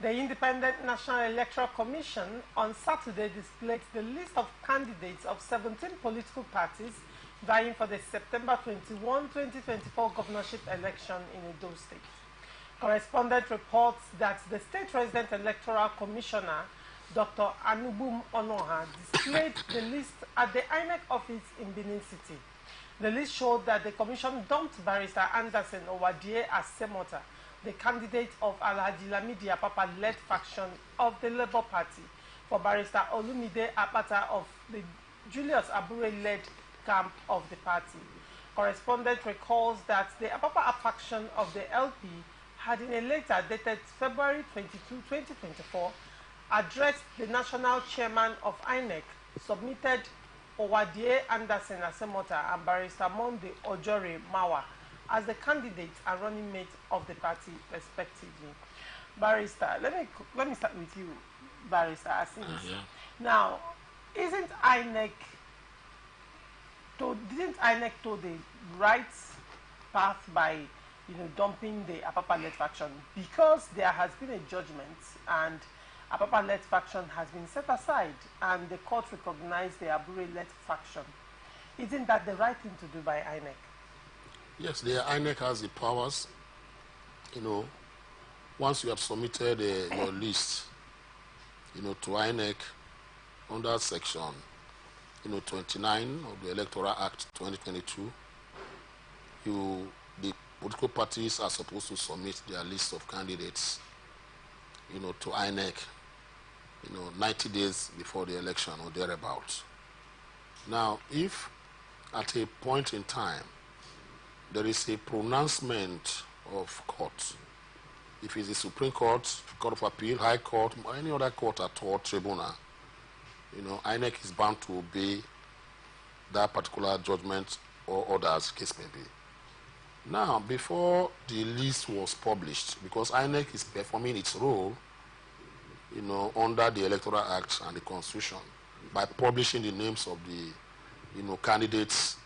The Independent National Electoral Commission on Saturday displayed the list of candidates of 17 political parties vying for the September 21, 2024 governorship election in Edo State. Correspondent reports that the State Resident Electoral Commissioner, Dr. Anubum Onoha, displayed the list at the INEC office in Benin City. The list showed that the commission dumped Barrister Anderson Owadie as Semota, the candidate of Alhaji Lamidi Apapa-led faction of the Labour Party, for Barrister Olumide Apata of the Julius Abure-led camp of the party. Correspondent recalls that the Apapa faction of the LP had in a letter dated February 22, 2024, addressed the national chairman of INEC, submitted Owadie Anderson Asemota and Barrister Monde Ojore Mawa as the candidates and running mates of the party, respectively. Barrister, let me start with you, Barrister Asins. Now, didn't INEC told the right path by dumping the Apapa-led faction, because there has been a judgment and Apapa-led faction has been set aside and the court recognized the Abure-led faction? Isn't that the right thing to do by INEC? Yes, the INEC has the powers. Once you have submitted your list, to INEC under section, 29 of the Electoral Act 2022, the political parties are supposed to submit their list of candidates, to INEC, 90 days before the election or thereabouts. Now, if at a point in time there is a pronouncement of court, if it's the Supreme Court, Court of Appeal, High Court, or any other court at all, tribunal, INEC is bound to obey that particular judgment or order as the case may be. Now, before the list was published, because INEC is performing its role, under the Electoral Act and the Constitution, by publishing the names of the, candidates,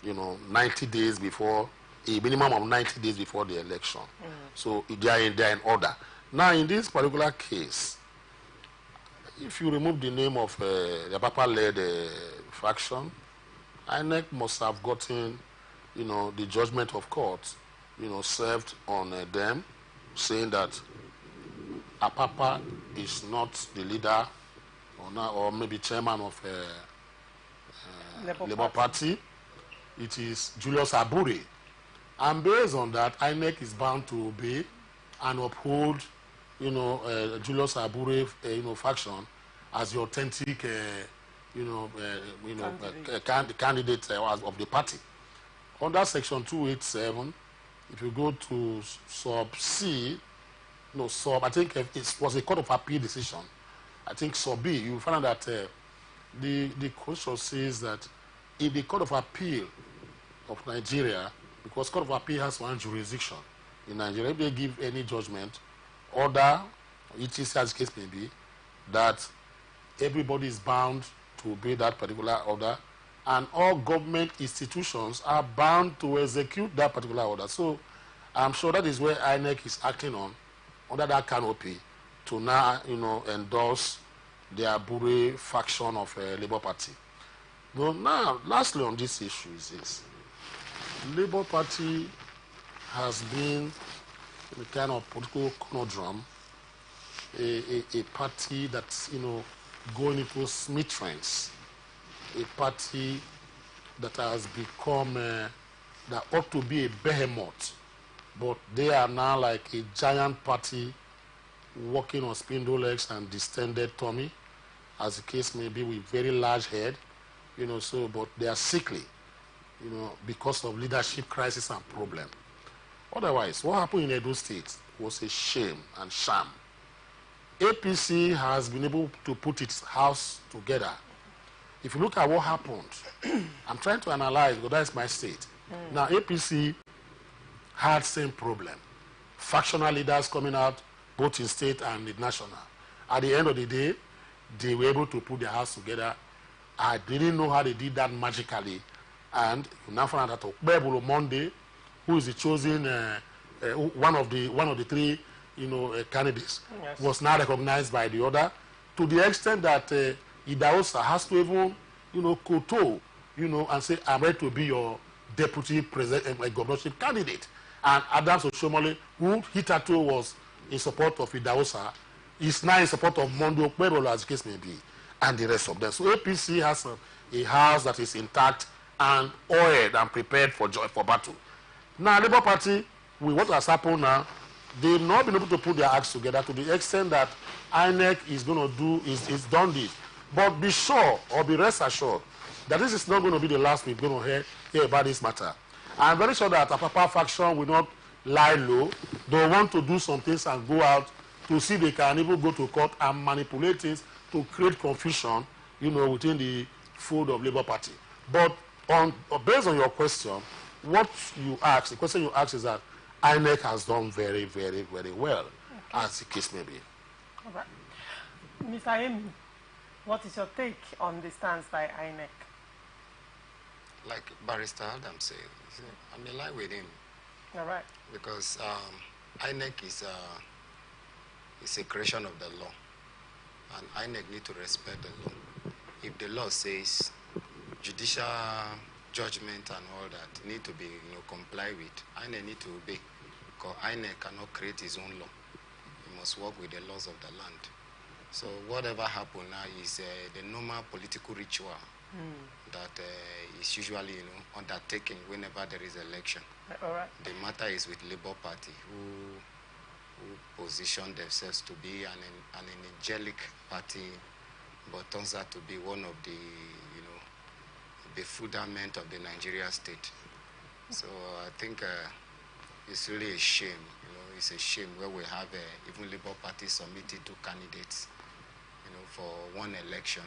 90 days before, a minimum of 90 days before the election. So they are in order. Now, in this particular case, if you remove the name of the Papa-led faction, INEC must have gotten, the judgment of court, served on them, saying that Apapa is not the leader or maybe chairman of Labour Party. It is Julius Abure. And based on that, INEC is bound to obey and uphold, Julius Abure, faction as the authentic, candidate of the party. Under Section 287, if you go to sub C, I think it was a Court of Appeal decision. I think sub B, you find out that the Constitution says that if the Court of Appeal of Nigeria, because Court of Appeal has one jurisdiction in Nigeria, if they give any judgment, order, etc. as the case may be, that everybody is bound to obey that particular order, and all government institutions are bound to execute that particular order. So I'm sure that is where INEC is acting on, under that canopy, to now, endorse the Abure faction of Labour Party. But now, lastly on this issue is this. Labour Party has been a kind of political conundrum, a party that's, going into smithereens, a party that has become, that ought to be a behemoth, but they are now like a giant party walking on spindle legs and distended tummy, as the case may be, with very large head, but they are sickly, because of leadership crisis and problem. Otherwise, what happened in Edo State was a shame and sham. APC has been able to put its house together. If you look at what happened, I'm trying to analyze, because that's my state. Now, APC had same problem. Factional leaders coming out, both in state and in national. At the end of the day, they were able to put their house together. I didn't know how they did that magically. And you now find out that Okpebolo Monday, who is the chosen one of the three, candidates, yes, was now recognized by the other, to the extent that Idahosa has to even, kowtow, and say, I'm ready to be your deputy president, governorship candidate. And Adams Oshomole, who hitherto was in support of Idahosa, is now in support of Mondo Okpebolo, as the case may be, and the rest of them. So APC has a house that is intact and oiled and prepared for battle. Now, Labour Party, with what has happened now, they've not been able to put their acts together to the extent that INEC is going to do, is done this. But be sure, or be rest assured, that this is not going to be the last we're going to hear about this matter. I'm very sure that Apapa faction will not lie low. They want to do some things and go out to see if they can even go to court and manipulate things to create confusion, within the fold of Labour Party. But based on your question, what you ask, the question you ask is that INEC has done very, very, very well, okay, as the case may be. All right. Ms. Ayemi, what is your take on the stance by INEC? Like Barrister Adam said, I'm in line with him. All right. Because INEC is a creation of the law, and INEC need to respect the law. If the law says judicial judgment and all that need to be complied with, INEC need to obey, because INEC cannot create his own law. He must work with the laws of the land. So whatever happens now is the normal political ritual that is usually undertaken whenever there is election. All right. The matter is with Labour Party, who position themselves to be an angelic party, but turns out to be one of the befuddlement of the Nigeria state. So I think it's really a shame. It's a shame where we have even Labour Party submitted 2 candidates, for one election.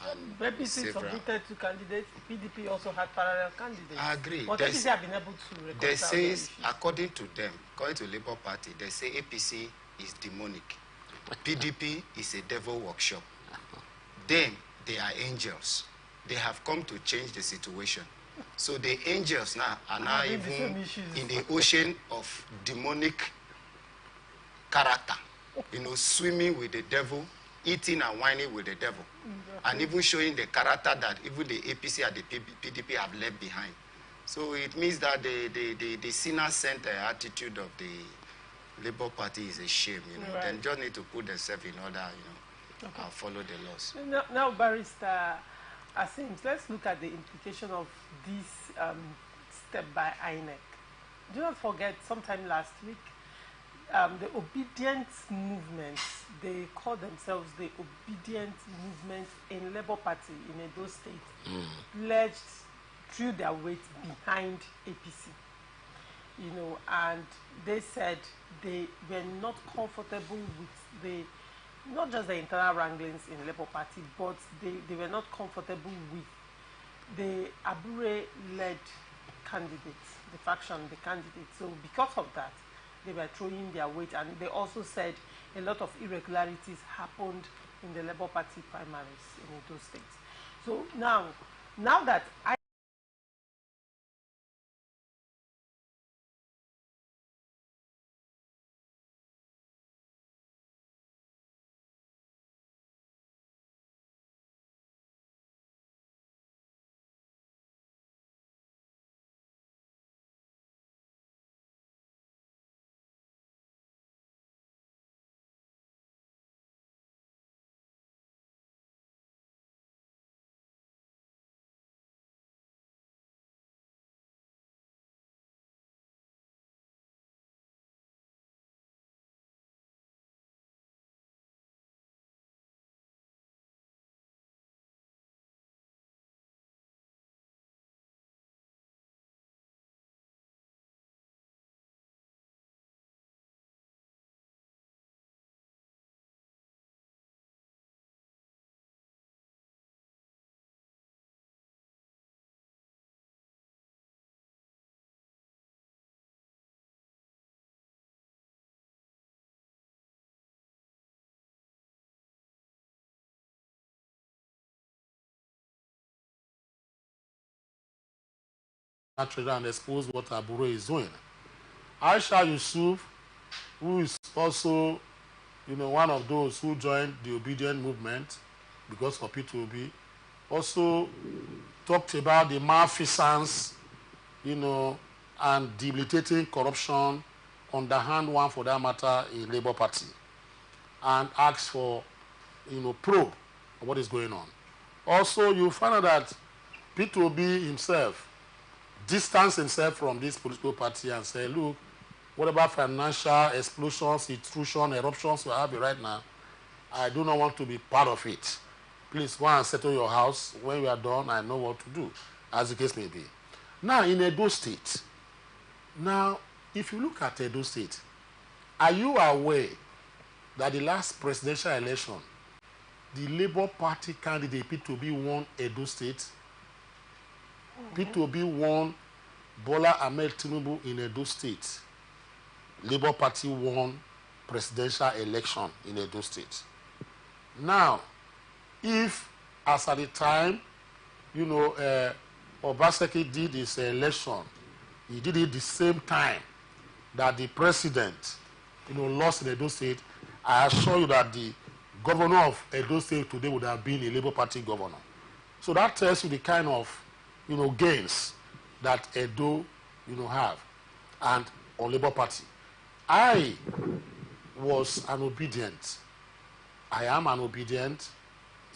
And APC submitted 2 candidates. PDP also had parallel candidates. I agree. But APC have been able to reconcile. They say, according to them, according to Labour Party, they say APC is demonic. PDP is a devil workshop. Them, they are angels. They have come to change the situation. So the angels now are now even in the ocean of demonic character, swimming with the devil, eating and whining with the devil, and even showing the character that even the APC and the PDP have left behind. So it means that the sinner-centered attitude of the Labour Party is a shame, you know. Right. They just need to put themselves in order, you know, and follow the laws. Now, Barrister Asims, let's look at the implication of this step by INEC. Do not forget, sometime last week, the obedience movement, they call themselves the obedient movement in Labour Party in Edo State, pledged, threw their weight behind APC. You know, and they said they were not comfortable with not just the internal wranglings in Labour Party, but they were not comfortable with the Abure-led candidates, the faction, the candidates. So because of that, they were throwing their weight, and they also said a lot of irregularities happened in the Labour Party primaries in Edo State. So now that and expose what Abure is doing. Aisha Yusuf, who is also, you know, one of those who joined the obedient movement because of P2B, also talked about the malfeasance, you know, and debilitating corruption, underhand one for that matter, in Labour Party, and asked for, you know, probe of what is going on. Also, you find out that P2B himself distance himself from this political party and say, look, whatever financial explosions, intrusion, eruptions we have right now, I do not want to be part of it. Please go and settle your house. When we are done, I know what to do, as the case may be. Now, in Edo State, now, if you look at Edo State, are you aware that the last presidential election, the Labour Party candidate P2B won Edo State? P2B won Bola Ahmed Tinubu in Edo State. Labour Party won presidential election in Edo State. Now, if, as at the time, you know, Obaseki did his election, he did it the same time that the president, you know, lost in Edo State, I assure you that the governor of Edo State today would have been a Labour Party governor. So that tells you the kind of, you know, gains that Edo, you know, have, and on Labour Party. I was an obedient. I am an obedient.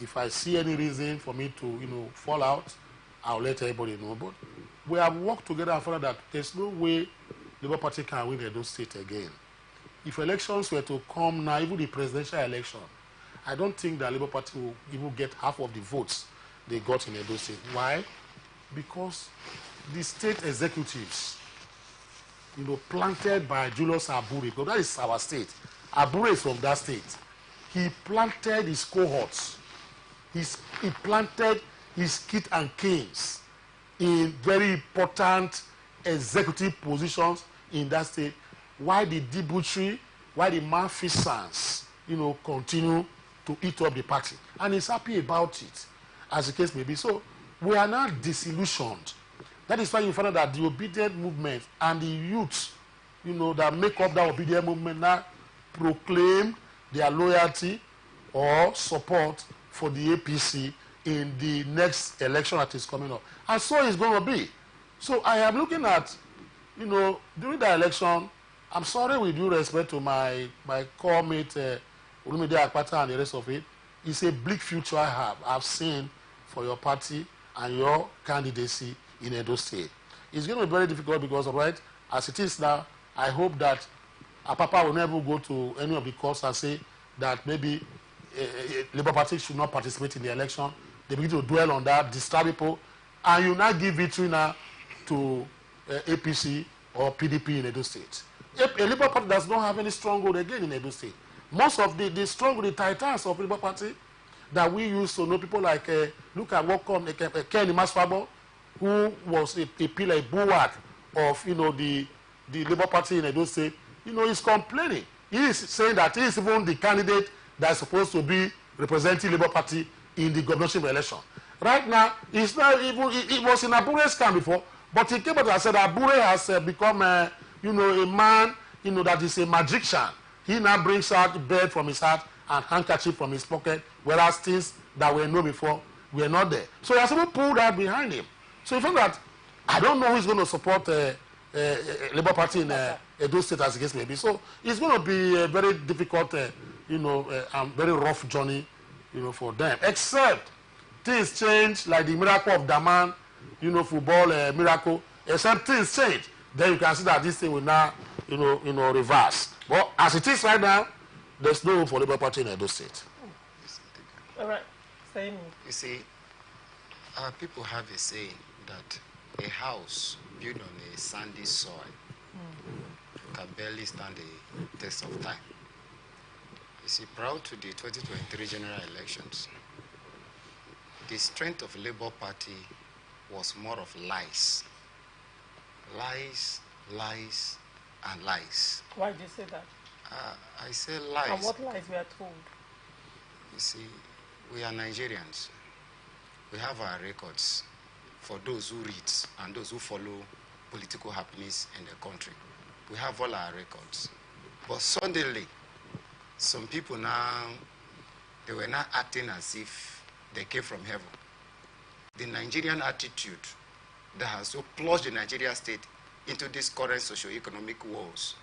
If I see any reason for me to, you know, fall out, I'll let everybody know. But we have worked together and found that there's no way Labour Party can win Edo State again. If elections were to come now, even the presidential election, I don't think that Labour Party will even get half of the votes they got in Edo State. Why? Because the state executives, you know, planted by Julius Abure, because that is our state. Abure is from that state. He planted his cohorts. He planted his kit and canes in very important executive positions in that state. Why the debauchery, why the malfeasance, you know, continue to eat up the party. And he's happy about it, as the case may be. So we are now disillusioned. That is why you find out that the obedient movement and the youth, you know, that make up that obedient movement now proclaim their loyalty or support for the APC in the next election that is coming up. And so it's going to be. So I am looking at, you know, during the election, I'm sorry, with due respect to my core mate, Olumide Akpata and the rest of it. It's a bleak future I've seen for your party and your candidacy in Edo State. It's going to be very difficult because, right, as it is now, I hope that Apapa will never go to any of the courts and say that maybe Labour Party should not participate in the election. They begin to dwell on that, disturb people, and you now give victory now to APC or PDP in Edo State. A Labour Party does not have any stronghold again in Edo State. Most of the stronghold, the titans of Labour Party that we used to know, people like, look at what come, Ken Masfabo, who was a pillar, a bulwark of, the Labour Party in Edo State, he's complaining. He is saying that he is even the candidate that is supposed to be representing Labour Party in the governorship election. Right now, he's not even, he was in Abure's camp before, but he came out and said Abure has become, a man, that is a magician. He now brings out bird from his hat and handkerchief from his pocket, whereas things that were known before were not there. So he has even pulled that behind him. So you find that I don't know who's going to support Labour Party in Edo State as the case may be. So it's going to be a very difficult, and very rough journey, for them. Except things change, like the miracle of Daman, football miracle. Except things change, then you can see that this thing will now, reverse. But as it is right now, there's no hope for Labour Party in Edo State. All right, same. You see, people have a saying that a house built on a sandy soil can barely stand the test of time. You see, prior to the 2023 general elections, the strength of Labour Party was more of lies. Lies, lies, and lies. Why do you say that? I say lies. And what lies we are told? You see, we are Nigerians. We have our records for those who read and those who follow political happenings in the country. We have all our records. But suddenly, some people now, they were not acting as if they came from heaven. The Nigerian attitude that has so plunged the Nigerian state into this current socio-economic woes,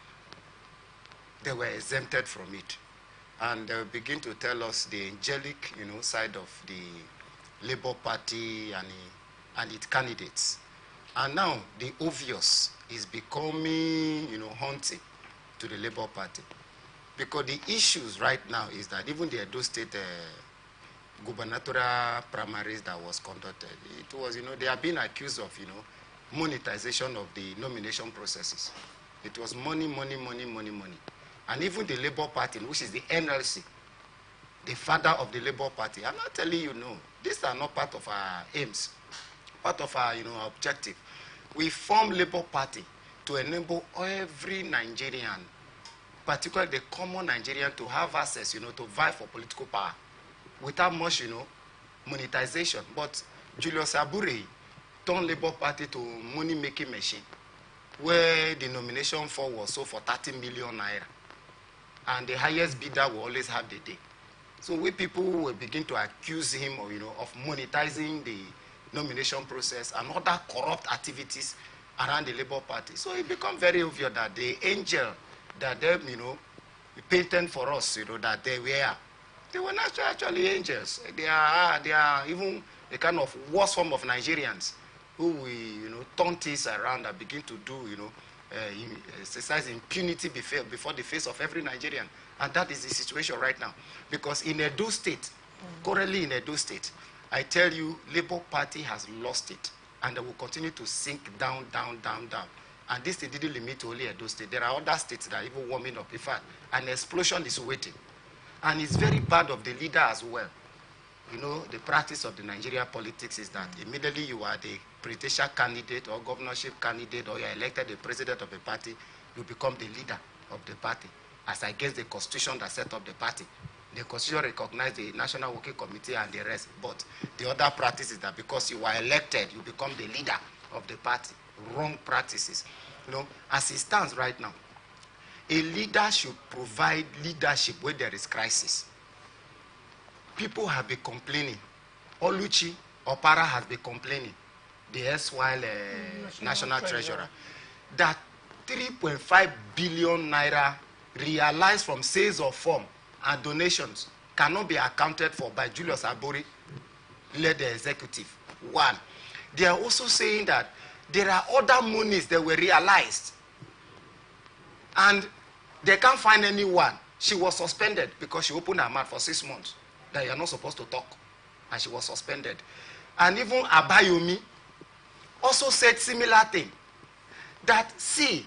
they were exempted from it. And they begin to tell us the angelic, side of the Labour Party and its candidates. And now the obvious is becoming, haunting to the Labour Party. Because the issues right now is that even the Edo State gubernatorial primaries that was conducted, it was, they are being accused of, monetization of the nomination processes. It was money, money, money, money, money. And even the Labour Party, which is the NLC, the father of the Labour Party, I'm not telling you no. These are not part of our aims, part of our, objective. We formed Labour Party to enable every Nigerian, particularly the common Nigerian, to have access, to vie for political power without much, monetization. But Julius Abure turned Labour Party to money-making machine, where the nomination for was sold for 30 million naira. And the highest bidder will always have the day. So we people will begin to accuse him of, of monetizing the nomination process and other corrupt activities around the Labour Party. So it becomes very obvious that the angel that they, painted for us, that they were not actually angels. They are even a kind of worst form of Nigerians who we, turn things around and begin to do, exercise impunity before the face of every Nigerian. And that is the situation right now. Because in Edo State, currently in Edo State, I tell you, Labour Party has lost it. And they will continue to sink down, down, down, down. And this didn't limit to only Edo State. There are other states that are even warming up. In fact, an explosion is waiting. And it's very bad of the leader as well. The practice of the Nigerian politics is that immediately you are the presidential candidate or governorship candidate, or you are elected the president of a party, you become the leader of the party, as against the constitution that set up the party. The constitution recognizes the National Working Committee and the rest, but the other practice is that because you are elected, you become the leader of the party. Wrong practices. As it stands right now, a leader should provide leadership where there is crisis. People have been complaining. Oluchi Opara has been complaining, the erstwhile National Treasurer, that 3.5 billion naira realized from sales of form and donations cannot be accounted for by Julius Abori-led executive. One, they are also saying that there are other monies that were realized and they can't find anyone. She was suspended because she opened her mouth for 6 months that you are not supposed to talk, and she was suspended. And even Abayomi also said similar thing, that see,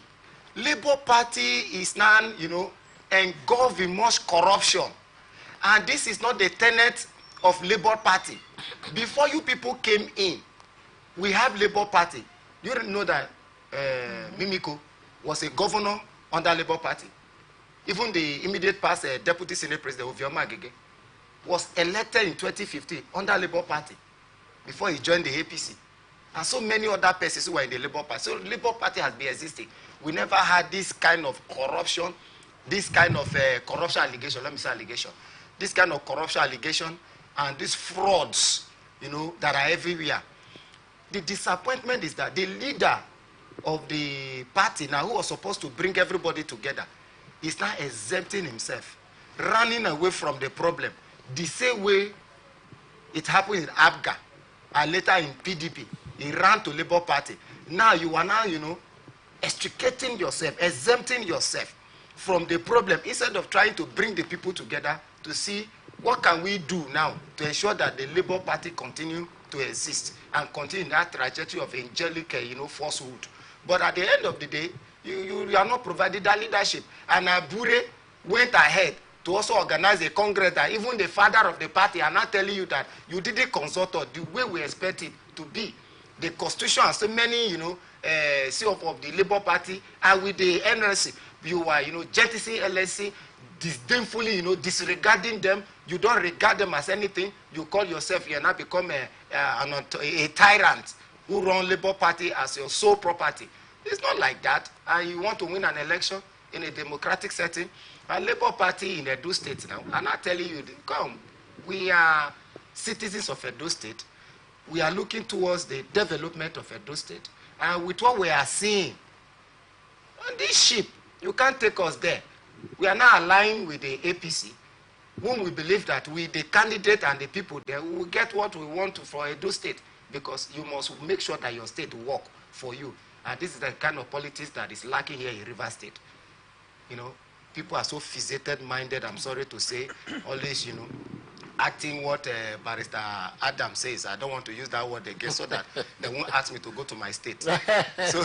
Labour Party is now, engulfed in much corruption, and this is not the tenet of Labour Party. Before you people came in, we have Labour Party. You didn't know that Mimiko was a governor under Labour Party. Even the immediate past Deputy Senate President, Ovioma Agege, was elected in 2015 under Labour Party before he joined the APC. And so many other persons who were in the Labour Party. So Labour Party has been existing. We never had this kind of corruption, this kind of corruption allegation, let me say allegation, this kind of corruption allegation and these frauds, that are everywhere. The disappointment is that the leader of the party now, who was supposed to bring everybody together, is now exempting himself, running away from the problem. The same way it happened in ABGA and later in PDP. He ran to Labour Party. Now you are now, extricating yourself, exempting yourself from the problem instead of trying to bring the people together to see what can we do now to ensure that the Labour Party continue to exist and continue that trajectory of angelic, falsehood. But at the end of the day, you are not providing that leadership. And Abure went ahead to also organize a congress that even the father of the party are not telling you that you didn't consult us the way we expect it to be. The constitution has so many, COP of the Labour Party, and with the NLC, you are, jettisoning LSC, disdainfully, disregarding them. You don't regard them as anything. You call yourself, you now become a tyrant who run Labour Party as your sole property. It's not like that. And you want to win an election in a democratic setting. A Labour Party in Edo State now, I'm not telling you, come, we are citizens of Edo State. We are looking towards the development of Edo State. And with what we are seeing, on this ship, you can't take us there. We are now aligned with the APC, whom we believe that we, the candidate and the people there, will get what we want for Edo State, because you must make sure that your state will work for you. And this is the kind of politics that is lacking here in River State. People are so fixated-minded, I'm sorry to say, always, acting what Barrister Adam says. I don't want to use that word again so that they won't ask me to go to my state. So,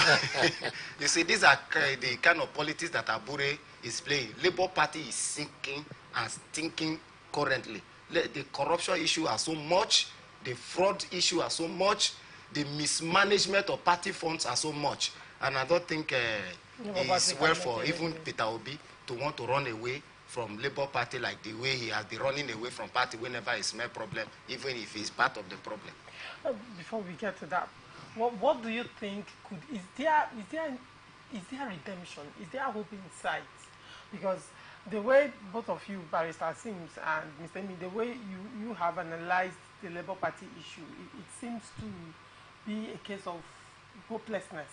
you see, these are the kind of politics that Abure is playing. Labour Party is sinking and stinking currently. The corruption issue are so much, the fraud issue are so much, the mismanagement of party funds are so much. And I don't think it's well for even Peter Obi to want to run away from Labour Party like the way he has been running away from party whenever he smells problem, even if he's part of the problem. Before we get to that, what do you think is there redemption? Is there hope in sight? Because the way both of you, Barrister Sims and Mr. Emi, the way you have analyzed the Labour Party issue, it seems to be a case of hopelessness.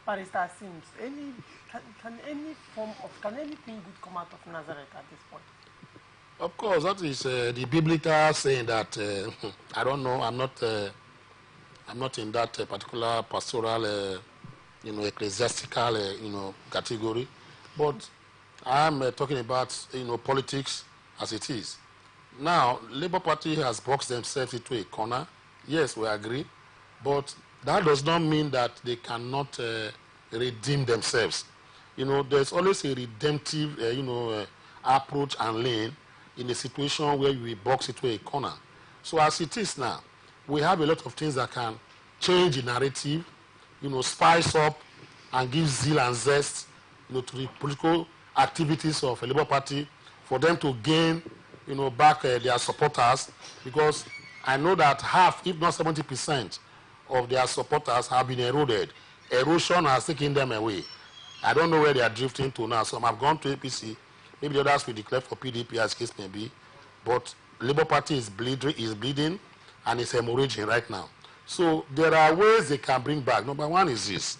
Barrister Sims, can anything good come out of Nazareth at this point? Of course, that is the biblical saying that I don't know. I'm not in that particular pastoral, ecclesiastical, category, but I'm talking about politics as it is. Now, Labour Party has boxed themselves into a corner. Yes, we agree, but that does not mean that they cannot redeem themselves. There's always a redemptive, approach and lane in a situation where we box into a corner. So as it is now, we have a lot of things that can change the narrative, spice up and give zeal and zest, to the political activities of a Labour Party for them to gain, back their supporters, because I know that half, if not 70%, of their supporters have been eroded. Erosion has taken them away. I don't know where they are drifting to now. Some have gone to APC. Maybe the others will declare for PDP, as case may be. But Labour Party is bleeding and is hemorrhaging right now. So there are ways they can bring back. Number one is this.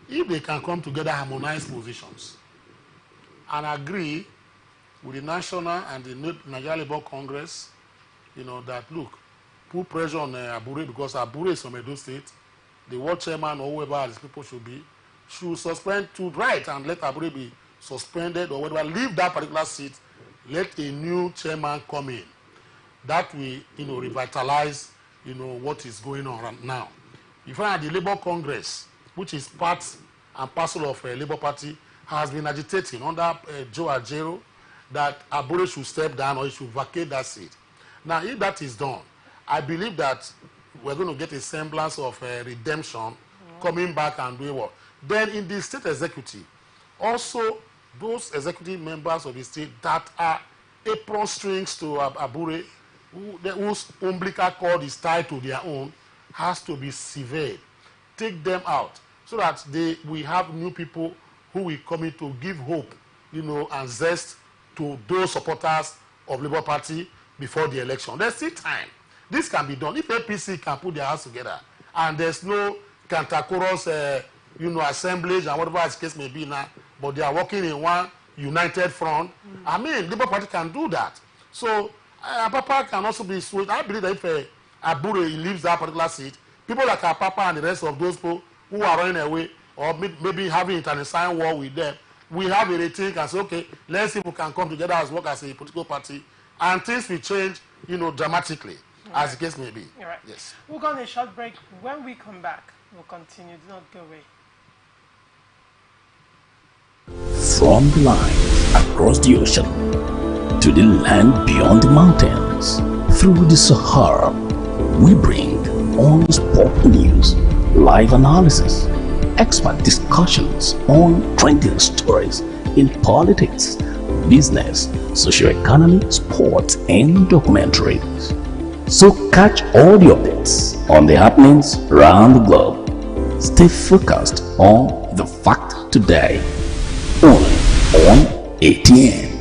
if they can come together, harmonize positions, and agree with the National and the Nigeria Labour Congress, that look, put pressure on Abure, because Abure is from Edo State, the world chairman or whoever these people should suspend to right and let Abure be suspended or whatever, leave that particular seat, let a new chairman come in. That will, revitalize, what is going on right now. You find the Labour Congress, which is part and parcel of Labour Party, has been agitating under Joe Ajero that Abure should step down or he should vacate that seat. Now, if that is done, I believe that we're going to get a semblance of redemption, coming back and doing what. Then in the state executive, also those executive members of the state that are apron strings to Abure, whose umbilical cord is tied to their own, has to be severed. Take them out so that we have new people who will come in to give hope, and zest to those supporters of Labour Party before the election. There's still time. This can be done. If APC can put their house together and there's no cantankerous, assemblage and whatever the case may be now, but they are working in one united front, I mean, Labour Party can do that. So, Papa can also be swayed. I believe that if Abure leaves that particular seat, people like Papa and the rest of those people who are running away or maybe having internecine war with them, we have a rethink and say, okay, let's see if we can come together as work as a political party, and things will change, dramatically, as the case may be. Right. Yes. We'll go on a short break. When we come back, we'll continue. Do not go away. From the line across the ocean to the land beyond the mountains, through the Sahara, we bring honest pop news, live analysis, expert discussions on trending stories in politics, business, socio-economy, sports, and documentaries. So catch all the updates on the happenings around the globe. Stay focused on the fact today, only on ATN.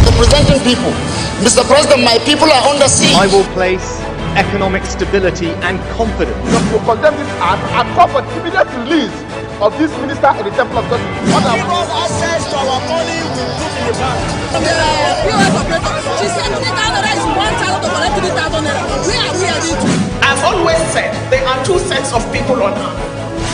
Representing people. Mr. President, my people are under siege. I will place economic stability and confidence. To condemn this and call for immediate release of this minister in the Temple of God. Give us access to our money we put in the bank. The POS operator, she said 3,000 naira is 1,000 to collect 3,000 naira. Where are we heading to? I've always said there are two sets of people on earth,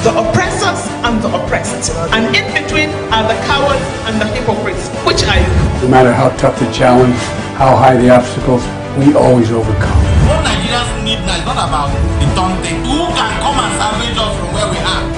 the oppressors and the oppressed. And in between are the cowards and the hypocrites, which are you? No matter how tough the challenge, how high the obstacles, we always overcome. What Nigerians need now is not about the taunting. Who can come and salvage us from where we are?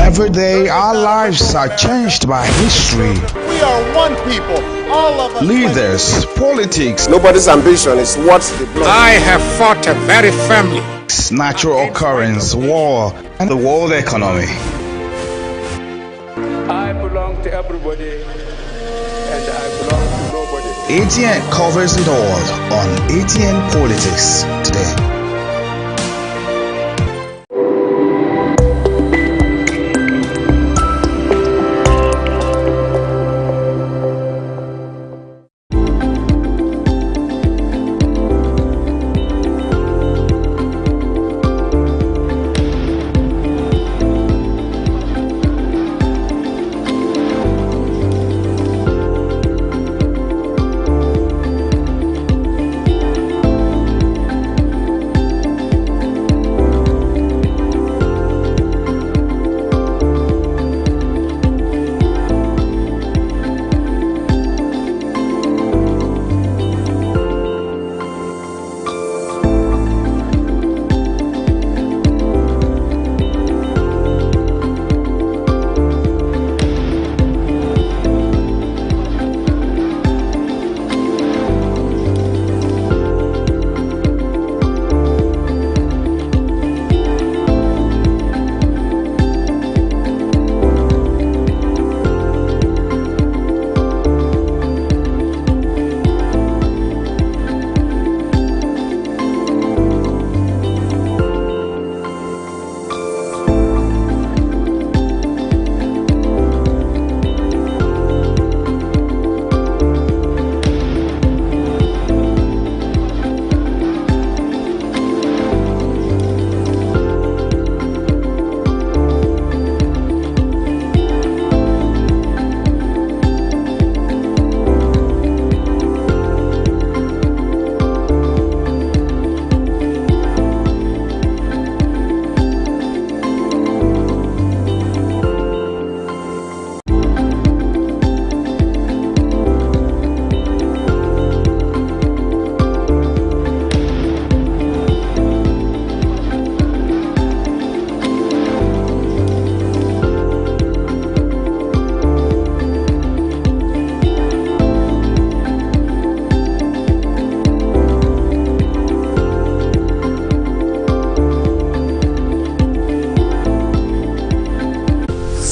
Every day, our lives are changed by history. We are one people, all of us. Leaders, politics, Nobody's ambition is what the blood. I have fought very firmly. natural occurrence, war, and the world economy. I belong to everybody, and I belong to nobody. ATN covers it all on ATN Politics today.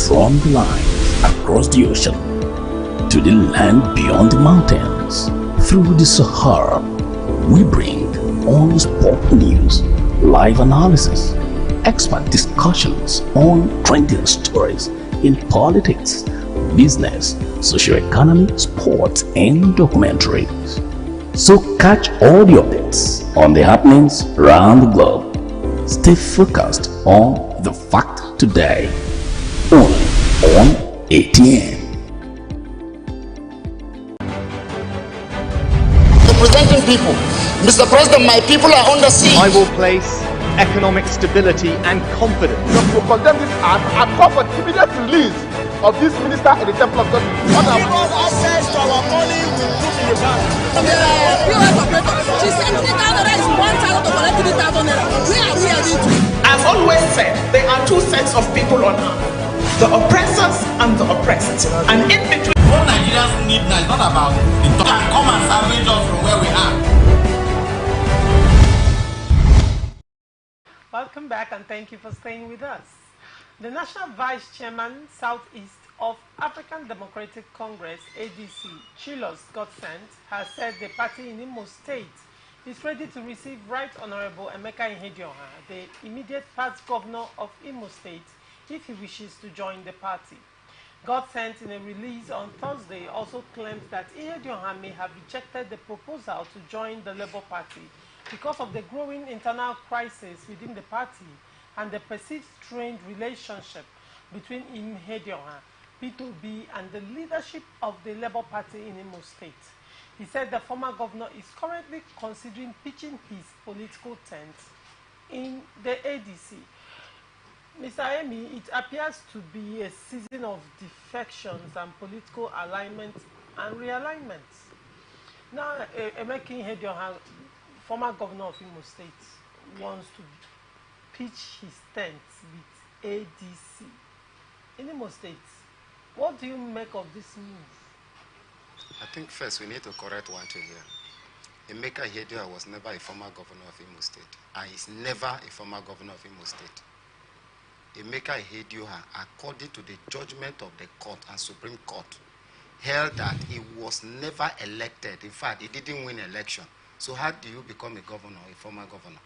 From the lines across the ocean to the land beyond the mountains, through the Sahara, we bring on-spot news, live analysis, expert discussions on trending stories in politics, business, socio-economy, sports, and documentaries. So catch all the updates on the happenings around the globe. Stay focused on the fact today, only on ATN. Representing people. Mr. President, my people are under siege. I will place economic stability and confidence. To condemn this act and call for the immediate release of this minister in the temple of God. Give us access to our money we put in the bank. The POS operator, she said 3,000 naira is 1,000 to collect 3,000 naira. Where are we heading to? I've always said there are two sets of people on earth, the oppressors and the oppressed. And in between, what Nigerians need now is not about the talk and come and salvage us from where we are. Welcome back and thank you for staying with us. The National Vice Chairman, Southeast of African Democratic Congress, ADC, Chilos Godsent, has said the party in Imo State is ready to receive Right Honorable Emeka Ihedioha, the immediate past governor of Imo State, if he wishes to join the party. Godsent, in a release on Thursday, also claims that Ihedioha may have rejected the proposal to join the Labour Party because of the growing internal crisis within the party and the perceived strained relationship between Ihedioha, P2B, and the leadership of the Labour Party in Imo State. He said the former governor is currently considering pitching his political tent in the ADC. Mr. Emi, it appears to be a season of defections and political alignments and realignments. Now, Emeka Ihedioha, former governor of Imo State, wants to pitch his tent with ADC in Imo State. What do you make of this move? I think first we need to correct one thing here. Emeka Ihedioha was never a former governor of Imo State, and is never a former governor of Imo State. Emeka Ihedioha, according to the judgment of the court and Supreme Court, held that he was never elected. In fact, he didn't win election. So how do you become a governor, a former governor?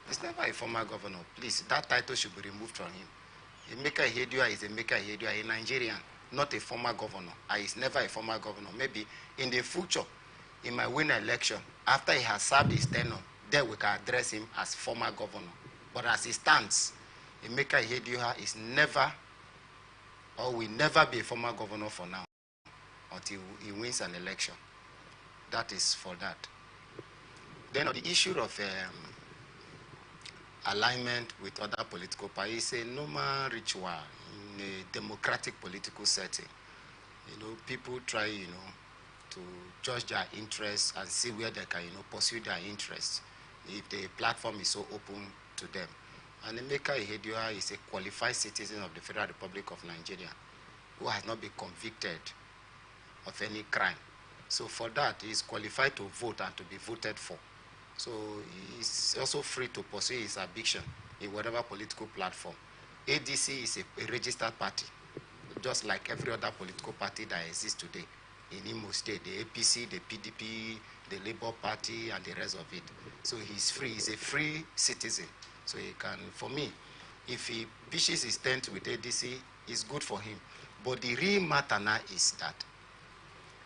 He's never a former governor. Please, that title should be removed from him. Emeka Ihedioha is Emeka Ihedioha, a Nigerian, not a former governor. And he's never a former governor. Maybe in the future, he might win an election. After he has served his tenure, then we can address him as former governor. But as he stands, Emeka Ihedioha is never, or will never be a former governor for now, until he wins an election. That is for that. Then on the issue of alignment with other political parties, is a normal ritual in a democratic political setting. You know, people try, to judge their interests and see where they can, pursue their interests if the platform is so open to them. And Emeka Ihedioha is a qualified citizen of the Federal Republic of Nigeria who has not been convicted of any crime. So for that, he is qualified to vote and to be voted for. So he is also free to pursue his ambition in whatever political platform. ADC is a registered party, just like every other political party that exists today in Imo State, the APC, the PDP, the Labour Party, and the rest of it. So he's free, he's a free citizen. So he can, for me, if he pitches his tent with ADC, it's good for him. But the real matter now is that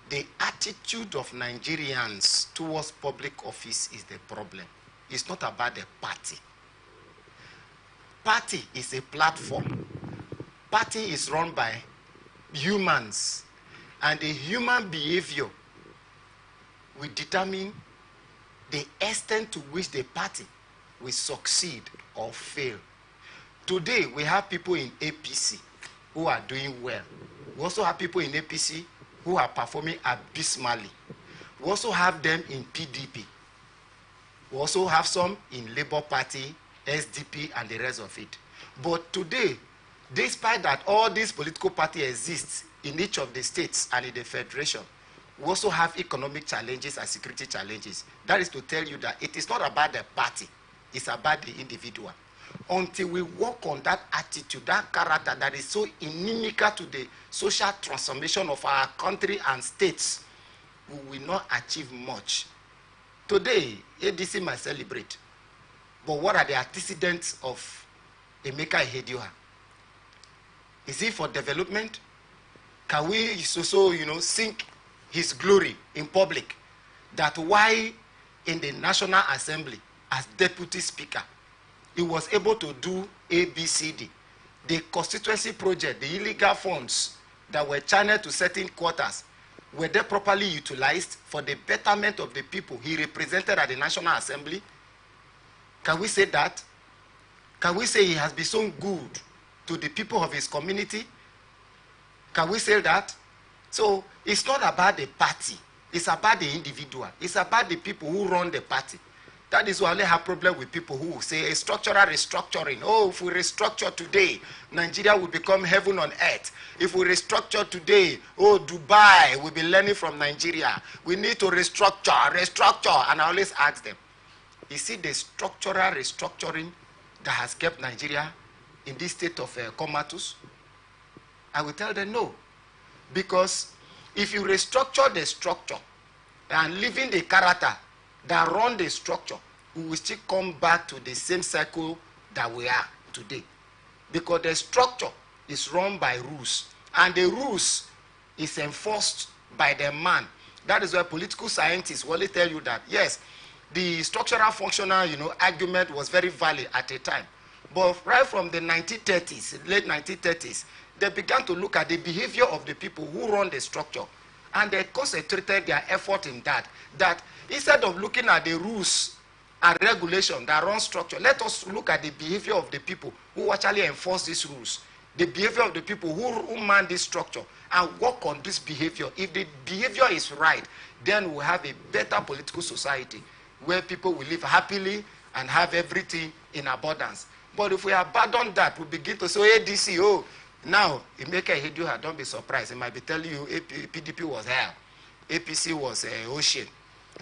the attitude of Nigerians towards public office is the problem. It's not about the party. Party is a platform. Party is run by humans. And the human behavior will determine the extent to which the party will succeed or fail. Today, we have people in APC who are doing well. We also have people in APC who are performing abysmally. We also have them in PDP. We also have some in Labour Party, SDP, and the rest of it. But today, despite that all these political parties exist in each of the states and in the federation, we also have economic challenges and security challenges. That is to tell you that it is not about the party, it's about the individual. until we work on that attitude, that character that is so inimical to the social transformation of our country and states, we will not achieve much. Today, ADC might celebrate, but what are the antecedents of Emeka Ihedioha? Is it for development? Can we also, sink his glory in public? That why in the National Assembly, as Deputy Speaker, he was able to do ABCD. The constituency project, the illegal funds that were channeled to certain quarters, were they properly utilized for the betterment of the people he represented at the National Assembly? Can we say that? Can we say he has been so good to the people of his community? Can we say that? So it's not about the party. It's about the individual. It's about the people who run the party. That is why I have problem with people who say a structural restructuring. Oh, if we restructure today, Nigeria will become heaven on earth. If we restructure today, oh, Dubai will be learning from Nigeria. We need to restructure. And I always ask them, is it the structural restructuring that has kept Nigeria in this state of comatose? I will tell them no. Because if you restructure the structure and leaving the character that run the structure, we will still come back to the same cycle that we are today. Because the structure is run by rules, and the rules is enforced by the man. That is why political scientists will tell you that, yes, the structural functional, argument was very valid at a time. But right from the 1930s, late 1930s, they began to look at the behavior of the people who run the structure, and they concentrated their effort in that instead of looking at the rules and regulation that run structure, let us look at the behavior of the people who actually enforce these rules, the behavior of the people who man this structure, and work on this behavior. If the behavior is right, then we'll have a better political society where people will live happily and have everything in abundance. But if we abandon that, we begin to say, ADC, oh, now, Emeka Ihedioha, don't be surprised. He might be telling you PDP was hell, APC was ocean,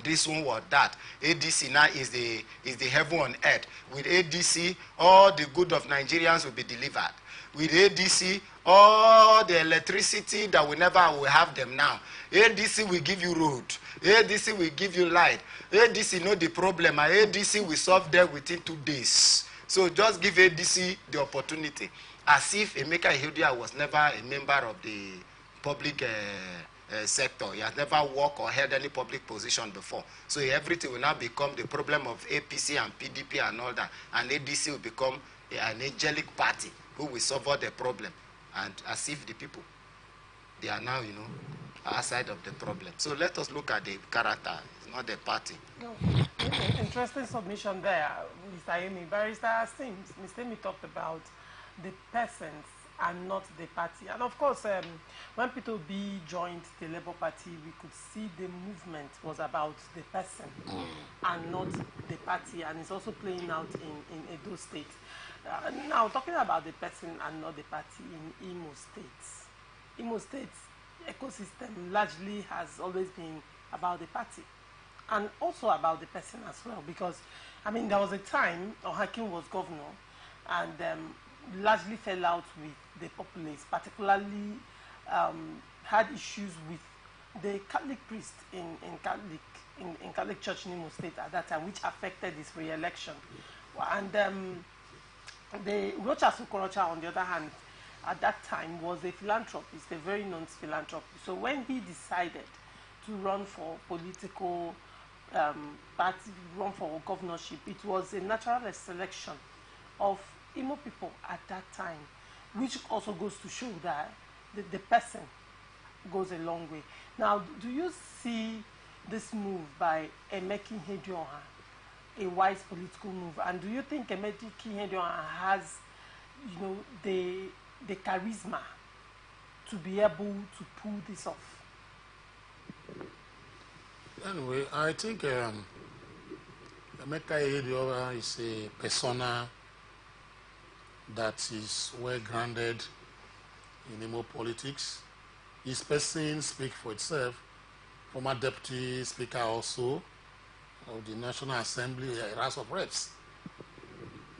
this one was that. ADC now is the heaven on earth. With ADC, all the good of Nigerians will be delivered. With ADC, all the electricity that we never will have them now. ADC will give you road. ADC will give you light. ADC know the problem, and ADC will solve them within 2 days. So just give ADC the opportunity. As if Emeka Ihedioha was never a member of the public sector. He has never worked or held any public position before. So everything will now become the problem of APC and PDP and all that. And ADC will become an angelic party who will solve all the problem. And as if the people, they are now, outside of the problem. So let us look at the character, it's not the party. No. Interesting submission there, Mr. Amy. Barrister StarTimes, Mr. Amy talked about the persons and not the party. And of course, when Peter Obi joined the Labour Party, we could see the movement was about the person and not the party. And it's also playing out in Edo State. Now, talking about the person and not the party in Imo State. Imo State's ecosystem largely has always been about the party and also about the person as well. Because, there was a time Hakim was governor and largely fell out with the populace, particularly had issues with the Catholic priest in Catholic Church in Imo State at that time, which affected his re-election. And the Rochas Okorocha, on the other hand, at that time was a philanthropist, a very known philanthropist. So when he decided to run for political party, run for governorship, it was a natural selection of Imo people at that time, which also goes to show that the person goes a long way. Now, do you see this move by Emeka Ihedioha a wise political move? And do you think Emeka Ihedioha has, the charisma to be able to pull this off? Anyway, I think Emeka Ihedioha is a persona that is well grounded in Imo politics. His person speaks for itself. Former deputy speaker also of the National Assembly, House of Reps.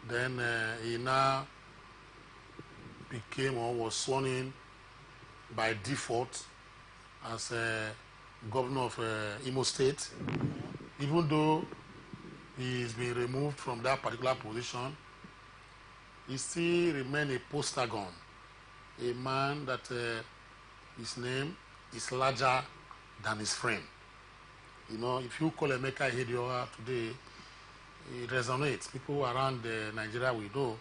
Then he now became or was sworn in by default as governor of Imo State. Even though he's been removed from that particular position, he still remains a poster gun, a man that his name is larger than his frame. You know, if you call Emeka Ihedioha today, it resonates. People around Nigeria will know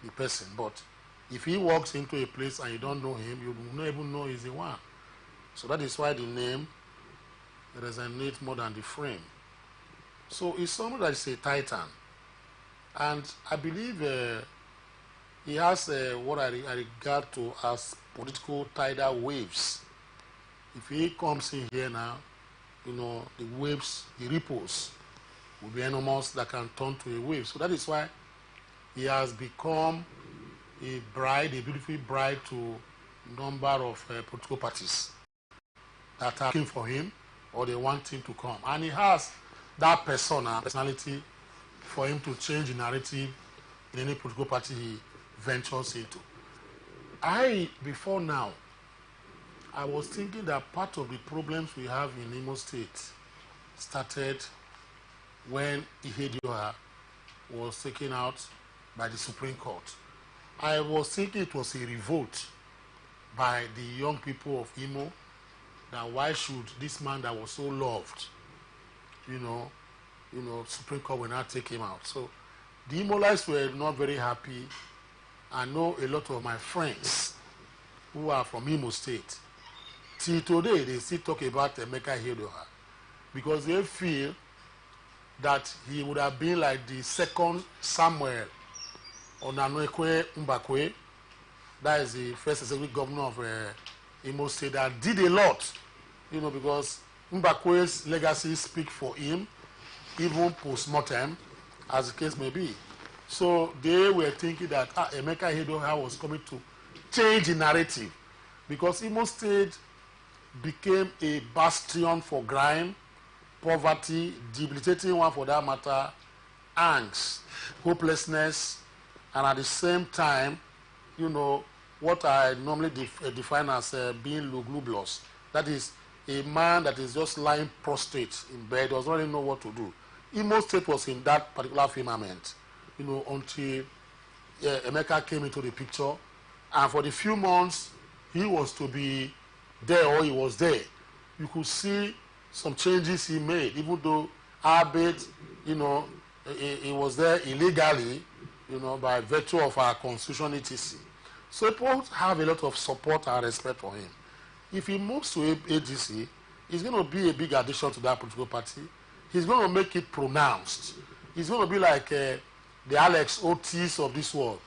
the person, but if he walks into a place and you don't know him, you will not even know he's the one. So that is why the name resonates more than the frame. So it's somebody that is a titan. And I believe he has what I regard to as political tidal waves. If he comes in here now, you know, the waves, the ripples will be enormous that can turn to a wave. So that is why he has become a bride, a beautiful bride to a number of political parties that are looking for him or they want him to come. And he has that personality for him to change the narrative in any political party he ventures into. Before now, I was thinking that part of the problems we have in Imo State started when Ihedioha was taken out by the Supreme Court. I was thinking it was a revolt by the young people of Imo, that why should this man that was so loved, you know, Supreme Court will not take him out. So the Imolites were not very happy. I know a lot of my friends who are from Imo State. Till today, they still talk about Emeka Ihedioha because they feel that he would have been like the second Samuel Onanwekwe Mbakwe, that is the first executive governor of Imo State, that did a lot, you know, because Mbakwe's legacy speaks for him, even post-mortem, as the case may be. So they were thinking that Emeka Ihedioha was coming to change the narrative because Imo State became a bastion for crime, poverty, debilitating one for that matter, angst, hopelessness, and at the same time, you know, what I normally define as being lugubrious. That is a man that is just lying prostrate in bed, does not even know what to do. Imo State was in that particular firmament, you know, until Emeka came into the picture, and for the few months he was to be there or he was there, you could see some changes he made, even though albeit, you know, he was there illegally, you know, by virtue of our constitution, etc. So people have a lot of support and respect for him. If he moves to ADC, it's going to be a big addition to that political party. He's going to make it pronounced. He's going to be like the Alex Otis of this world,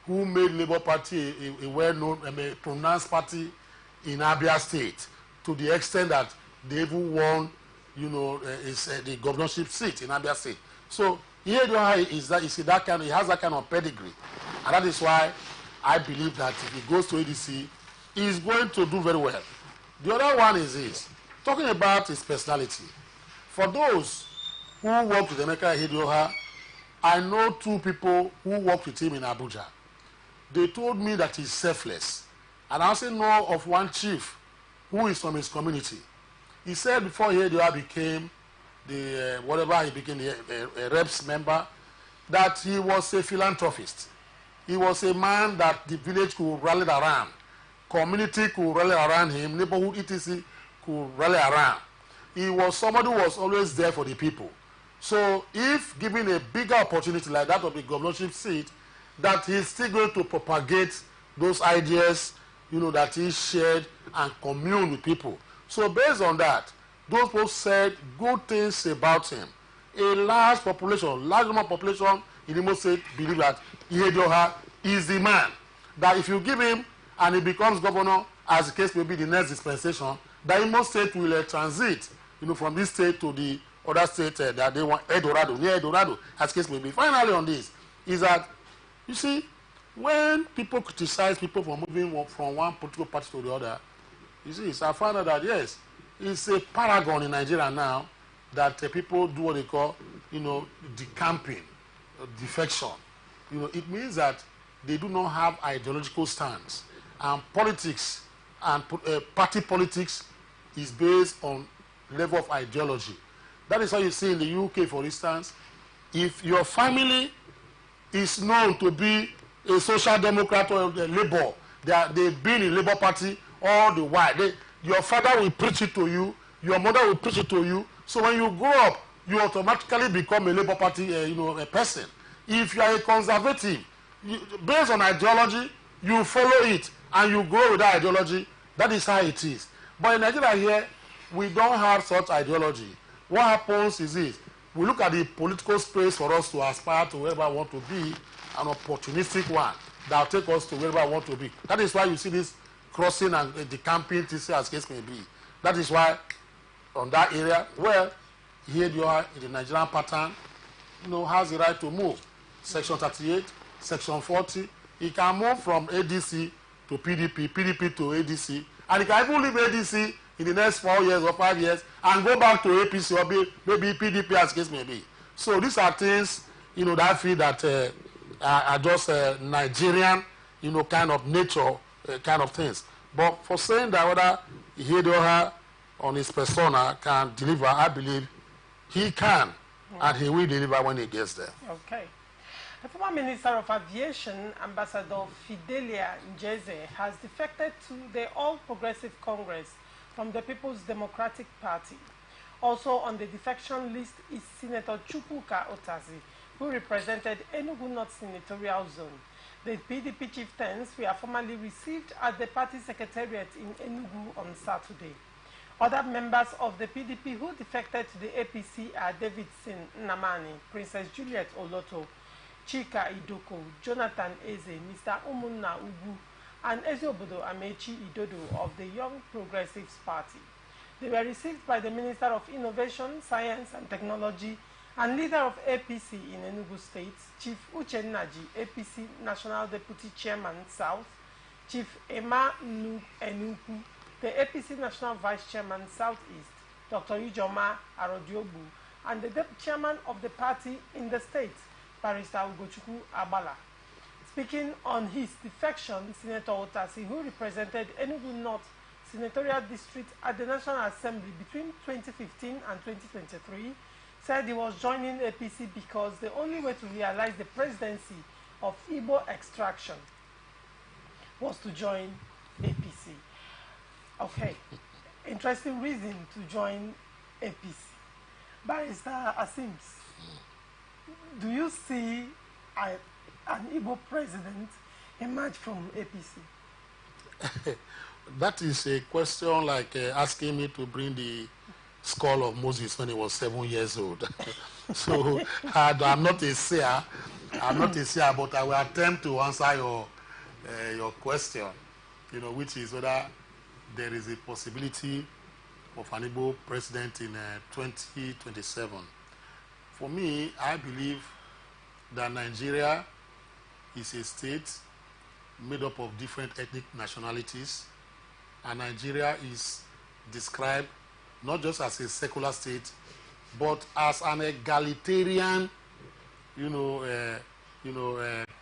who made Labour Party a well-known, a pronounced party in Abia State, to the extent that they even won, you know, the governorship seat in Abia State. So Ihedioha he has that kind of pedigree, and that is why I believe that if he goes to ADC, he is going to do very well. The other one is this, talking about his personality. For those who work with Emeka Ihedioha, I know two people who worked with him in Abuja. They told me that he's selfless. And I also know of one chief who is from his community. He said before Ihedioha became whatever he became, a reps member, that he was a philanthropist. He was a man that the village could rally around, community could rally around him, neighborhood etc. could rally around. He was somebody who was always there for the people. So if given a bigger opportunity like that of the governorship seat, that he's still going to propagate those ideas, you know, that he shared and commune with people. So based on that, those people said good things about him. A large number of population in Imo State believe that Ihedioha is the man. That if you give him and he becomes governor, as the case may be the next dispensation, that Imo State will transit, you know, from this state to the other state that they want, near Eldorado, as the case may be. Finally on this, is that, you see, when people criticize people for moving from one political party to the other, you see, it's I found out that, yes, it's a paragon in Nigeria now that people do what they call, you know, decamping, defection. it means that they do not have ideological stance. And politics and party politics is based on level of ideology. That is why you see in the UK, for instance, if your family is known to be a social democrat or a Labour, they've been in Labour Party all the while. Your father will preach it to you, your mother will preach it to you. So when you grow up, you automatically become a Labour Party, a person. If you are a conservative, based on ideology, you follow it and you grow with that ideology. That is how it is. But in Nigeria here, we don't have such ideology. What happens is this: we look at the political space for us to aspire to wherever I want to be, an opportunistic one that will take us to wherever I want to be. That is why you see this crossing and the camping, as case may be. That is why on that area, well, here you are in the Nigerian pattern, has the right to move. Section 38, Section 40, he can move from ADC to PDP, PDP to ADC, and he can even leave ADC in the next 4 years or 5 years and go back to APC or maybe PDP, as case may be. So these are things, that I feel that are just Nigerian, kind of nature, kind of things. But for saying that whether Ihedioha on his persona can deliver, I believe he can, and he will deliver when he gets there. Okay. The former Minister of Aviation, Ambassador Fidelia Njeze, has defected to the All Progressive Congress from the People's Democratic Party. Also on the defection list is Senator Chukwuka Otazi, who represented Enugu North Senatorial Zone. The PDP chieftains were formally received at the party secretariat in Enugu on Saturday. Other members of the PDP who defected to the APC are David Sin Namani, Princess Juliet Oloto, Chika Idoko, Jonathan Eze, Mr. Umunna Ubu, and Eziobodo Amechi Idodo of the Young Progressives Party. They were received by the Minister of Innovation, Science and Technology and leader of APC in Enugu State, Chief Uche Naji, APC National Deputy Chairman South, Chief Emma Enuku, the APC National Vice Chairman Southeast, Dr. Ijoma Arodiobu, and the Deputy Chairman of the party in the state, Barrister Ugochukwu Abala. Speaking on his defection, Senator Otasi, who represented Enugu North Senatorial District at the National Assembly between 2015 and 2023, said he was joining APC because the only way to realize the presidency of Igbo extraction was to join APC. Okay, interesting reason to join APC. Barrister Asims, do you see an Igbo president emerge from APC? That is a question like asking me to bring the skull of Moses when he was 7 years old. So I'm not a seer. But I will attempt to answer your question, which is whether there is a possibility of an Igbo president in 2027. For me, I believe that Nigeria is a state made up of different ethnic nationalities, and Nigeria is described not just as a secular state, but as an egalitarian,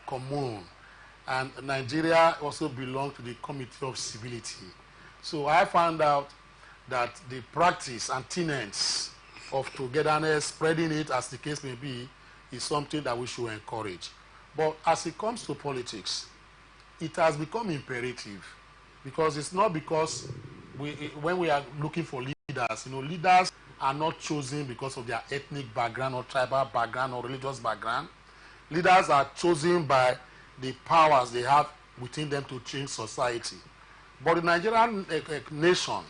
commune. And Nigeria also belongs to the Committee of Civility. So I found out that the practice and tenets of togetherness, spreading it as the case may be, is something that we should encourage. But as it comes to politics, it has become imperative, because it's not because when we are looking for leaders, leaders are not chosen because of their ethnic background or tribal background or religious background. Leaders are chosen by the powers they have within them to change society. But the Nigerian nation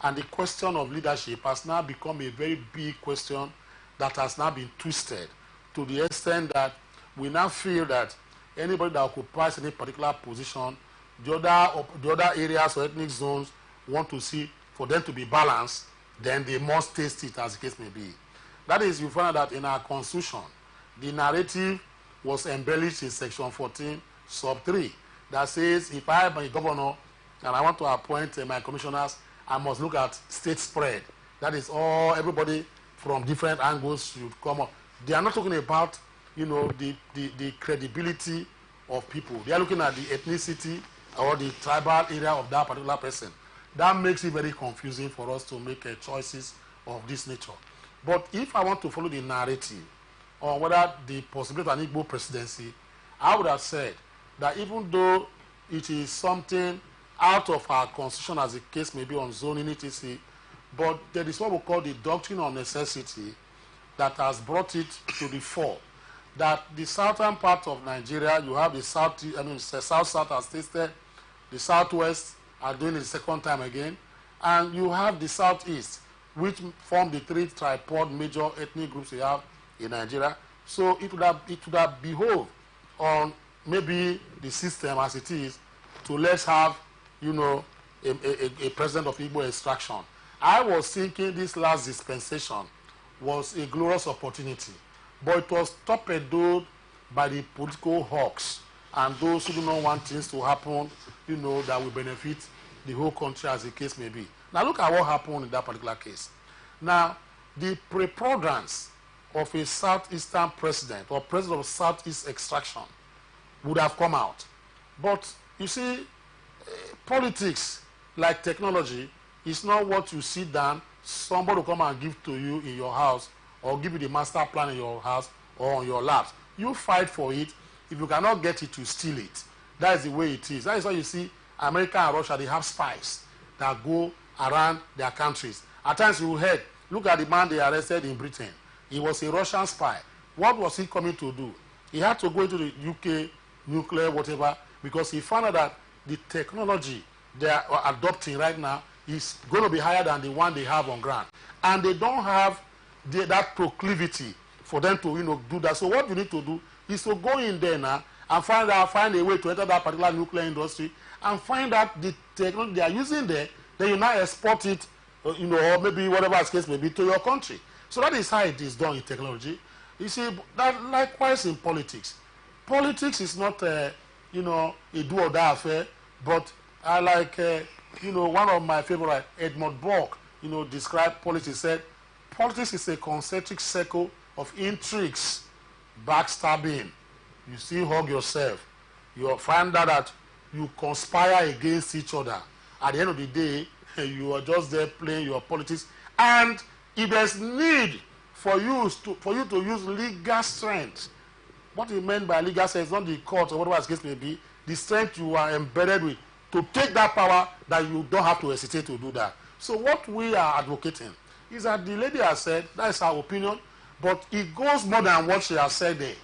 and the question of leadership has now become a very big question that has now been twisted to the extent that we now feel that anybody that occupies any particular position, the other areas or ethnic zones want to see for them to be balanced, then they must taste it, as the case may be. That is, you find out that in our constitution, the narrative was embellished in section 14, sub 3, that says if I am a governor and I want to appoint my commissioners, I must look at state spread. That is, everybody from different angles should come up. They are not talking about the credibility of people. They are looking at the ethnicity or the tribal area of that particular person. That makes it very confusing for us to make choices of this nature. But if I want to follow the narrative on whether the possibility of an Igbo presidency, I would have said that even though it is something out of our constitution, as the case may be on zoning, etc., but there is what we call the doctrine of necessity that has brought it to the fore. That the southern part of Nigeria, you have the south has tasted, the southwest are doing it the second time again, and you have the southeast, which form the three tripod major ethnic groups we have in Nigeria. So it would have behoved on maybe the system as it is to let's have, a president of Igbo extraction. I was thinking this last dispensation was a glorious opportunity, but it was torpedoed by the political hawks and those who do not want things to happen, that will benefit the whole country, as the case may be. Now look at what happened in that particular case. Now, the preponderance of a southeastern president or president of southeast extraction would have come out. But you see, politics, like technology, is not what you sit down, somebody will come and give to you in your house or give you the master plan in your house or on your laps. You fight for it. If you cannot get it, you steal it. That is the way it is. That is why you see America and Russia, they have spies that go around their countries. At times you heard, look at the man they arrested in Britain. He was a Russian spy. What was he coming to do? He had to go into the UK, nuclear, whatever, because he found out that the technology they are adopting right now is going to be higher than the one they have on ground. And they don't have that proclivity for them to do that. So what you need to do is to go in there now and find a way to enter that particular nuclear industry and find out the technology they are using there. Then you now export it, or maybe whatever the case may be, to your country. So that is how it is done in technology. You see, that likewise in politics. Politics is not a do or die affair, but I like one of my favorite, Edmund Burke, described politics. Said politics is a concentric circle of intrigues, backstabbing. You still hug yourself. You find out that you conspire against each other. At the end of the day, you are just there playing your politics. And if there's need for you to use legal strength, what he meant by legal strength is not the court or whatever the case may be, the strength you are embedded with to take that power, that you don't have to hesitate to do that. So what we are advocating is that the lady has said, that is her opinion, but it goes more than what she has said there.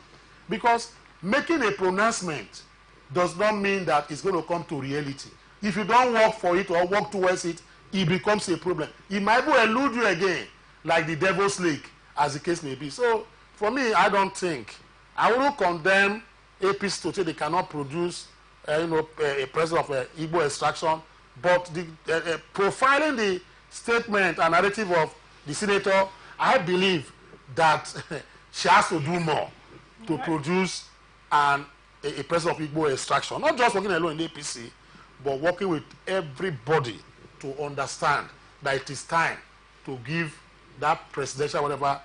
Because making a pronouncement does not mean that it's going to come to reality. If you don't work for it or work towards it, it becomes a problem. It might even elude you again, like the devil's lake, as the case may be. So for me, I don't think, I wouldn't condemn APC to say they cannot produce a president of Igbo extraction, but profiling the statement and narrative of the senator, I believe that she has to do more to produce a president of Igbo extraction. Not just working alone in the APC, but working with everybody to understand that it is time to give that presidential whatever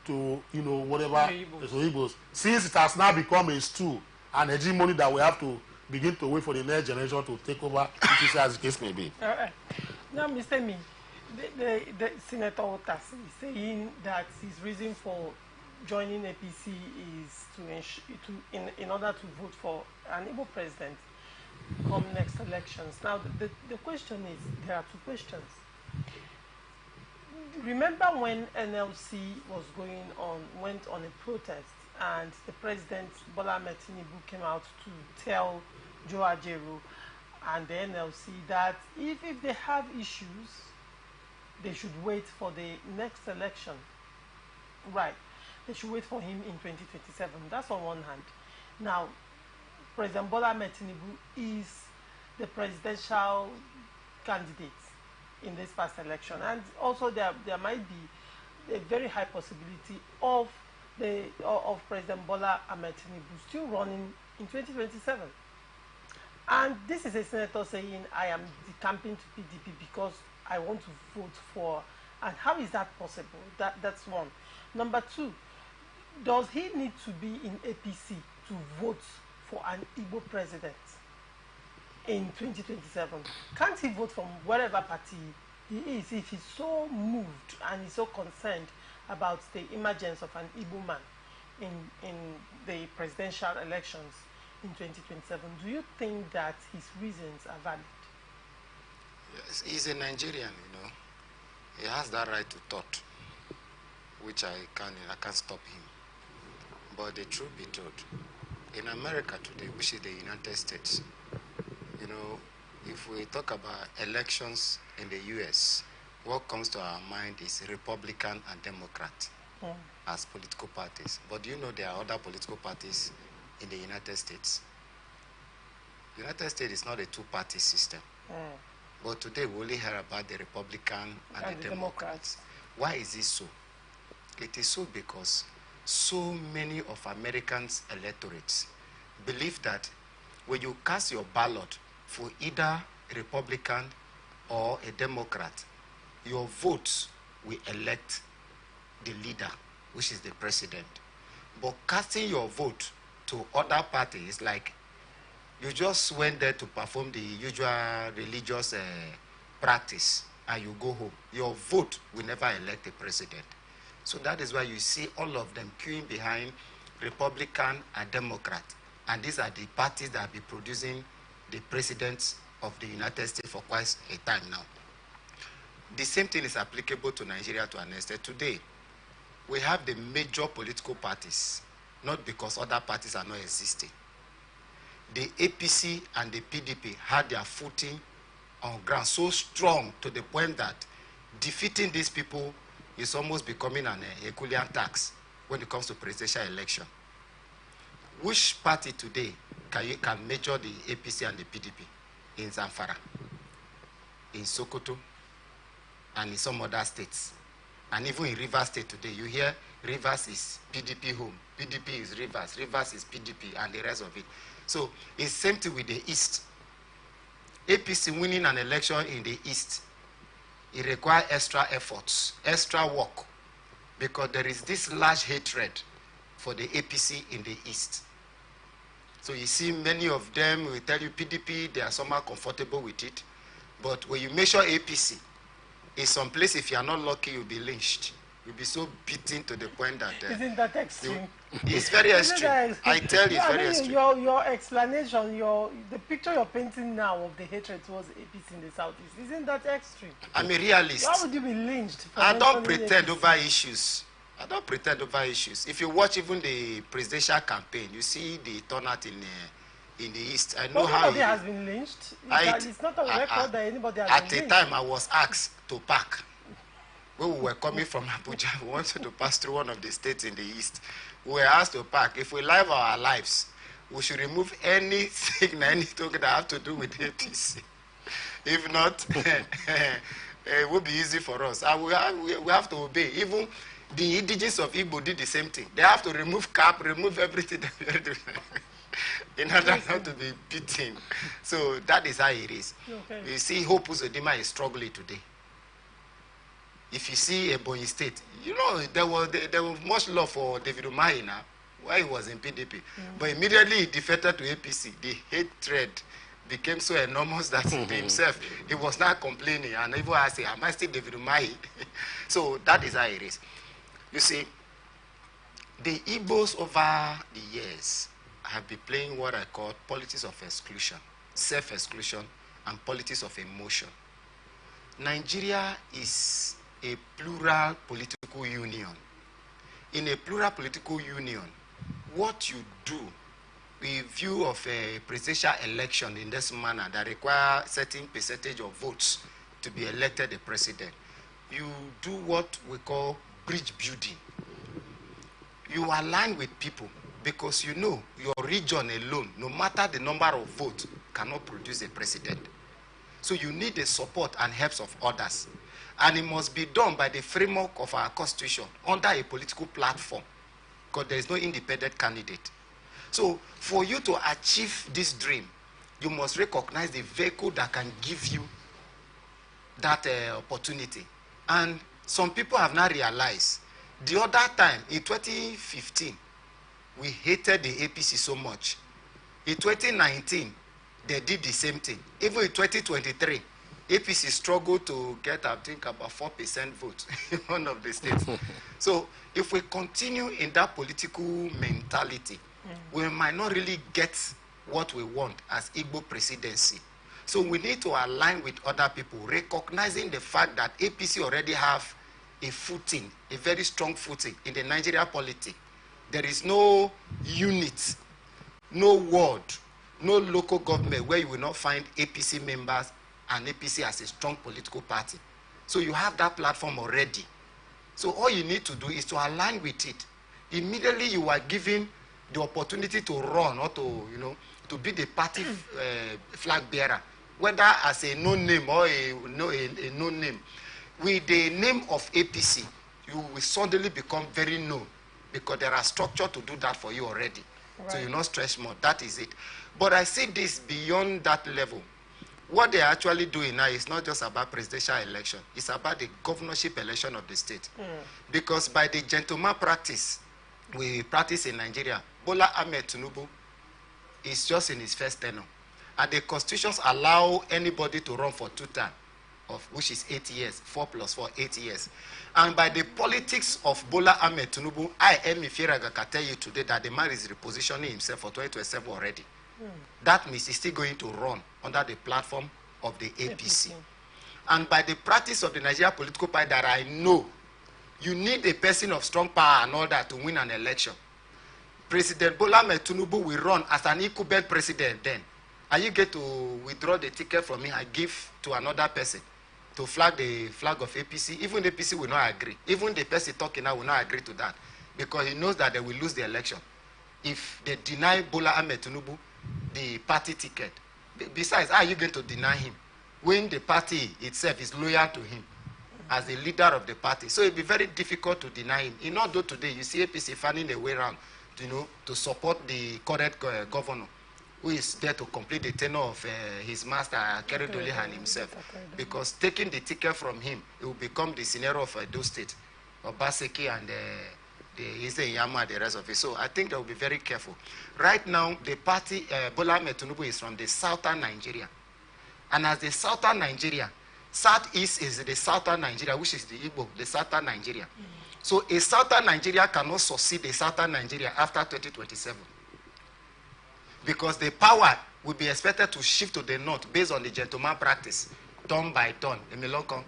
to whatever to Igbos. Since it has now become a stool and hegemony that we have to begin to wait for the next generation to take over, as the case may be. Now, Mr. Mi, the Senator Otas is saying that his reason for joining APC is in order to vote for an Igbo president come next elections. Now, the question is, there are two questions. Remember when NLC went on a protest, and the president, Bola Ahmed Tinubu, came out to tell Joe Ajaero and the NLC that if they have issues, they should wait for the next election. Right. They should wait for him in 2027. That's on one hand. Now, President Bola Ahmed Tinubu is the presidential candidate in this past election, and also there might be a very high possibility of President Bola Ahmed Tinubu still running in 2027. And this is a senator saying, I am decamping to PDP because I want to vote for. And how is that possible? That's one. Number two, does he need to be in APC to vote for an Igbo president in 2027? Can't he vote from whatever party he is if he's so moved and he's so concerned about the emergence of an Igbo man in the presidential elections in 2027? Do you think that his reasons are valid? Yes, he's a Nigerian, He has that right to thought, which I can't stop him. But the truth be told, in America today, which is the United States, if we talk about elections in the U.S., what comes to our mind is Republican and Democrat as political parties. But there are other political parties in the United States. The United States is not a two-party system. But today we only hear about the Republican and the Democrats. Why is this so? It is so because so many of Americans' electorates believe that when you cast your ballot for either a Republican or a Democrat, your votes will elect the leader, which is the president. But casting your vote to other parties, like you just went there to perform the usual religious practice and you go home, your vote will never elect a president. So that is why you see all of them queuing behind Republican and Democrat. And these are the parties that have been producing the presidents of the United States for quite a time now. The same thing is applicable to Nigeria to an extent. Today, we have the major political parties, not because other parties are not existing. The APC and the PDP had their footing on ground so strong to the point that defeating these people is almost becoming an Herculean task when it comes to presidential election. Which party today can measure the APC and the PDP? In Zamfara, in Sokoto, and in some other states. And even in Rivers State today, you hear Rivers is PDP home, PDP is Rivers, Rivers is PDP, and the rest of it. So it's same thing with the East. APC winning an election in the East, it requires extra efforts, extra work, because there is this large hatred for the APC in the East. So you see many of them will tell you PDP, they are somehow comfortable with it. But when you measure APC, in some place, if you are not lucky, you'll be lynched. You'll be so beaten to the point that... Isn't that extreme? It's very extreme. I tell you, it's very extreme. Your explanation, the picture you're painting now of the hatred towards APC in the Southeast, isn't that extreme? I'm a realist. Why would you be lynched? I don't pretend over issues. I don't pretend over issues. If you watch even the presidential campaign, you see the turnout in the East. I know how nobody has been lynched. It's not on record that anybody has been lynched. At the time, I was asked to park. When we were coming from Abuja, we wanted to pass through one of the states in the East. We were asked to park. If we live our lives, we should remove any signal, any token that have to do with APC. If not, it will be easy for us. And we have to obey. Even the indigenous of Igbo did the same thing. They have to remove cap, remove everything that we are doing in order not to be beaten. So that is how it is. Okay. You see, Hope Uzodinma is struggling today. If you see Ebonyi State, there was much love for David Umahi now, while he was in PDP. But immediately he defected to APC. The hatred became so enormous that himself, he was not complaining. And even I say, am I still David Umahi? So that is how it is. You see, the Igbos over the years have been playing what I call politics of exclusion, self-exclusion, and politics of emotion. Nigeria is a plural political union. In a plural political union, what you do in view of a presidential election in this manner that require a certain percentage of votes to be elected the president, you do what we call bridge building. You align with people because you know your region alone, no matter the number of votes, cannot produce a president. So you need the support and help of others. And it must be done by the framework of our constitution under a political platform, because there is no independent candidate. So for you to achieve this dream, you must recognize the vehicle that can give you that opportunity. And some people have not realized The other time, in 2015, we hated the APC so much. In 2019, they did the same thing. Even in 2023, APC struggled to get, I think, about 4% vote in one of the states. So if we continue in that political mentality, we might not really get what we want as Igbo presidency. So we need to align with other people, recognizing the fact that APC already have a footing, a very strong footing in the Nigeria politics. There is no unit, no ward, no local government where you will not find APC members and APC as a strong political party. So you have that platform already. So all you need to do is to align with it. Immediately you are given the opportunity to run or to, to be the party flag bearer, whether as a no-name or a no-name. With the name of APC, you will suddenly become very known because there are structure to do that for you already. Right. So you not stress more. That is it. But I see this beyond that level. What they are actually doing now is not just about presidential election. It's about the governorship election of the state. Because by the gentleman practice we practice in Nigeria, Bola Ahmed Tinubu is just in his first tenure. And the constitutions allow anybody to run for 2 terms, which is 8 years, 4 + 4, 8 years. And by the politics of Bola Ahmed Tinubu, I, Emi Firaga, can tell you today that the man is repositioning himself for 2027 already. That means he's still going to run under the platform of the APC. And by the practice of the Nigeria political party that I know, you need a person of strong power and all that to win an election. President Bola Ahmed Tinubu will run as an incumbent president then. And you get to withdraw the ticket from him and give to another person to flag the flag of APC. Even the APC will not agree. Even the person talking now will not agree to that because he knows that they will lose the election if they deny Bola Ahmed Tinubu the party ticket. Besides, how are you going to deny him when the party itself is loyal to him as the leader of the party? So it'll be very difficult to deny him. In although today you see APC finding a way around, to support the current governor, who is there to complete the tenure of his master, Kerry Dolihan himself. Because taking the ticket from him, it will become the scenario of Edo State, Obaseki and Ise Yama and the rest of it. So I think they will be very careful. Right now, the party, Bola Ahmed Tinubu, is from the southern Nigeria. And as the southern Nigeria, southeast is the southern Nigeria, which is the Igbo, the southern Nigeria. So a southern Nigeria cannot succeed a southern Nigeria after 2027. Because the power will be expected to shift to the north based on the gentleman practice, turn by turn, in Milonko,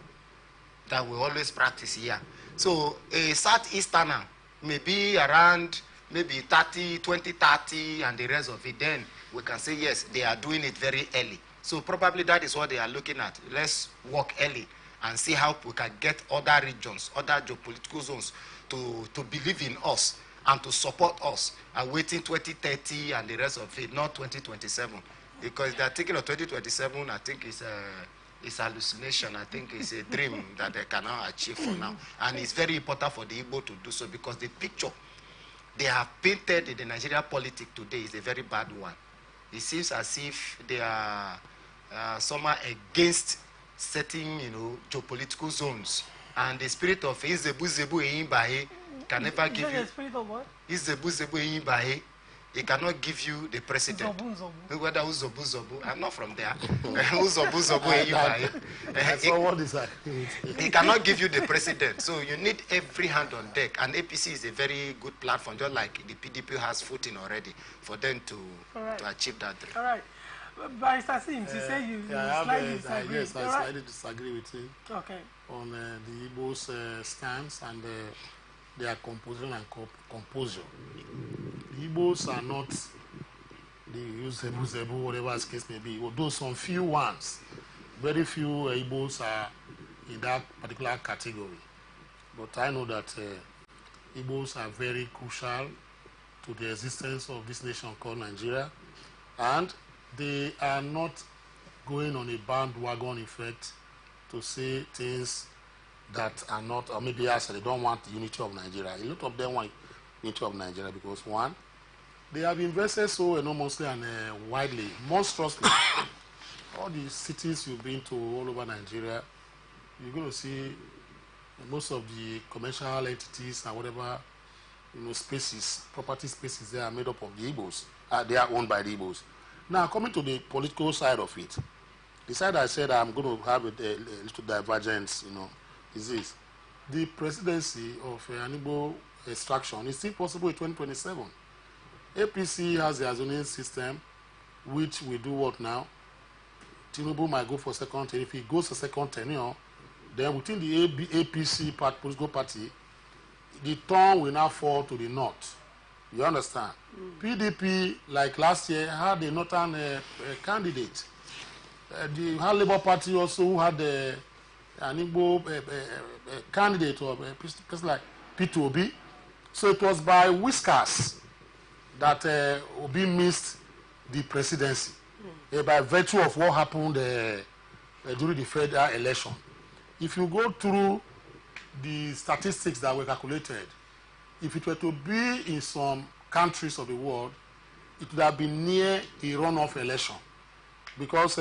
that we always practice here. So a southeasterner may be around maybe 2030 and the rest of it. Then we can say, yes, they are doing it very early. So probably that is what they are looking at. Let's work early and see how we can get other regions, other geopolitical zones to believe in us and to support us, and waiting 2030 and the rest of it, not 2027. Because they're thinking of 2027, I think it's hallucination. I think it's a dream that they cannot achieve for now. And it's very important for the Igbo to do so because the picture they have painted in the Nigeria politics today is a very bad one. It seems as if they are somehow against certain, geopolitical zones. And the spirit of Izebu Eyimbahe can never give you. The spirit of what? Izebu Eyimbahe. It cannot give you the president. Whether Uzobu, I'm not from there. Uzobu Eyimbahe. He cannot give you the president. So you need every hand on deck. And APC is a very good platform, just like the PDP has footing already for them to achieve that dream. All right. Barrister Sims, you say you slightly disagree. Yes, I slightly disagree with him on the Igbo's stance and their composition and composure. The Igbos are not the Zebu, whatever the case may be. Although some few ones, very few Igbos are in that particular category. But I know that Igbos are very crucial to the existence of this nation called Nigeria, and they are not going on a bandwagon effect to say things that are not, or maybe as they don't want the unity of Nigeria. A lot of them want unity of Nigeria because, one, they have invested so enormously and widely, monstrously. All the cities you've been to all over Nigeria, you're going to see most of the commercial entities and whatever, spaces, property spaces, they are made up of the Igbos. They are owned by the Igbos. Now, coming to the political side of it, the side I said I'm going to have a little divergence, is this. The presidency of an Igbo extraction is still possible in 2027. APC has their zoning system, which we do what now? Tinubu might go for second tenure. If he goes for second tenure, then within the APC political party, the turn will now fall to the north. You understand? PDP, like last year, had a northern candidate. The Labour Party also who had an Igbo candidate or a person like P2OB. So it was by whiskers that Obi missed the presidency by virtue of what happened during the federal election. If you go through the statistics that were calculated, if it were to be in some countries of the world, it would have been near a runoff election. Because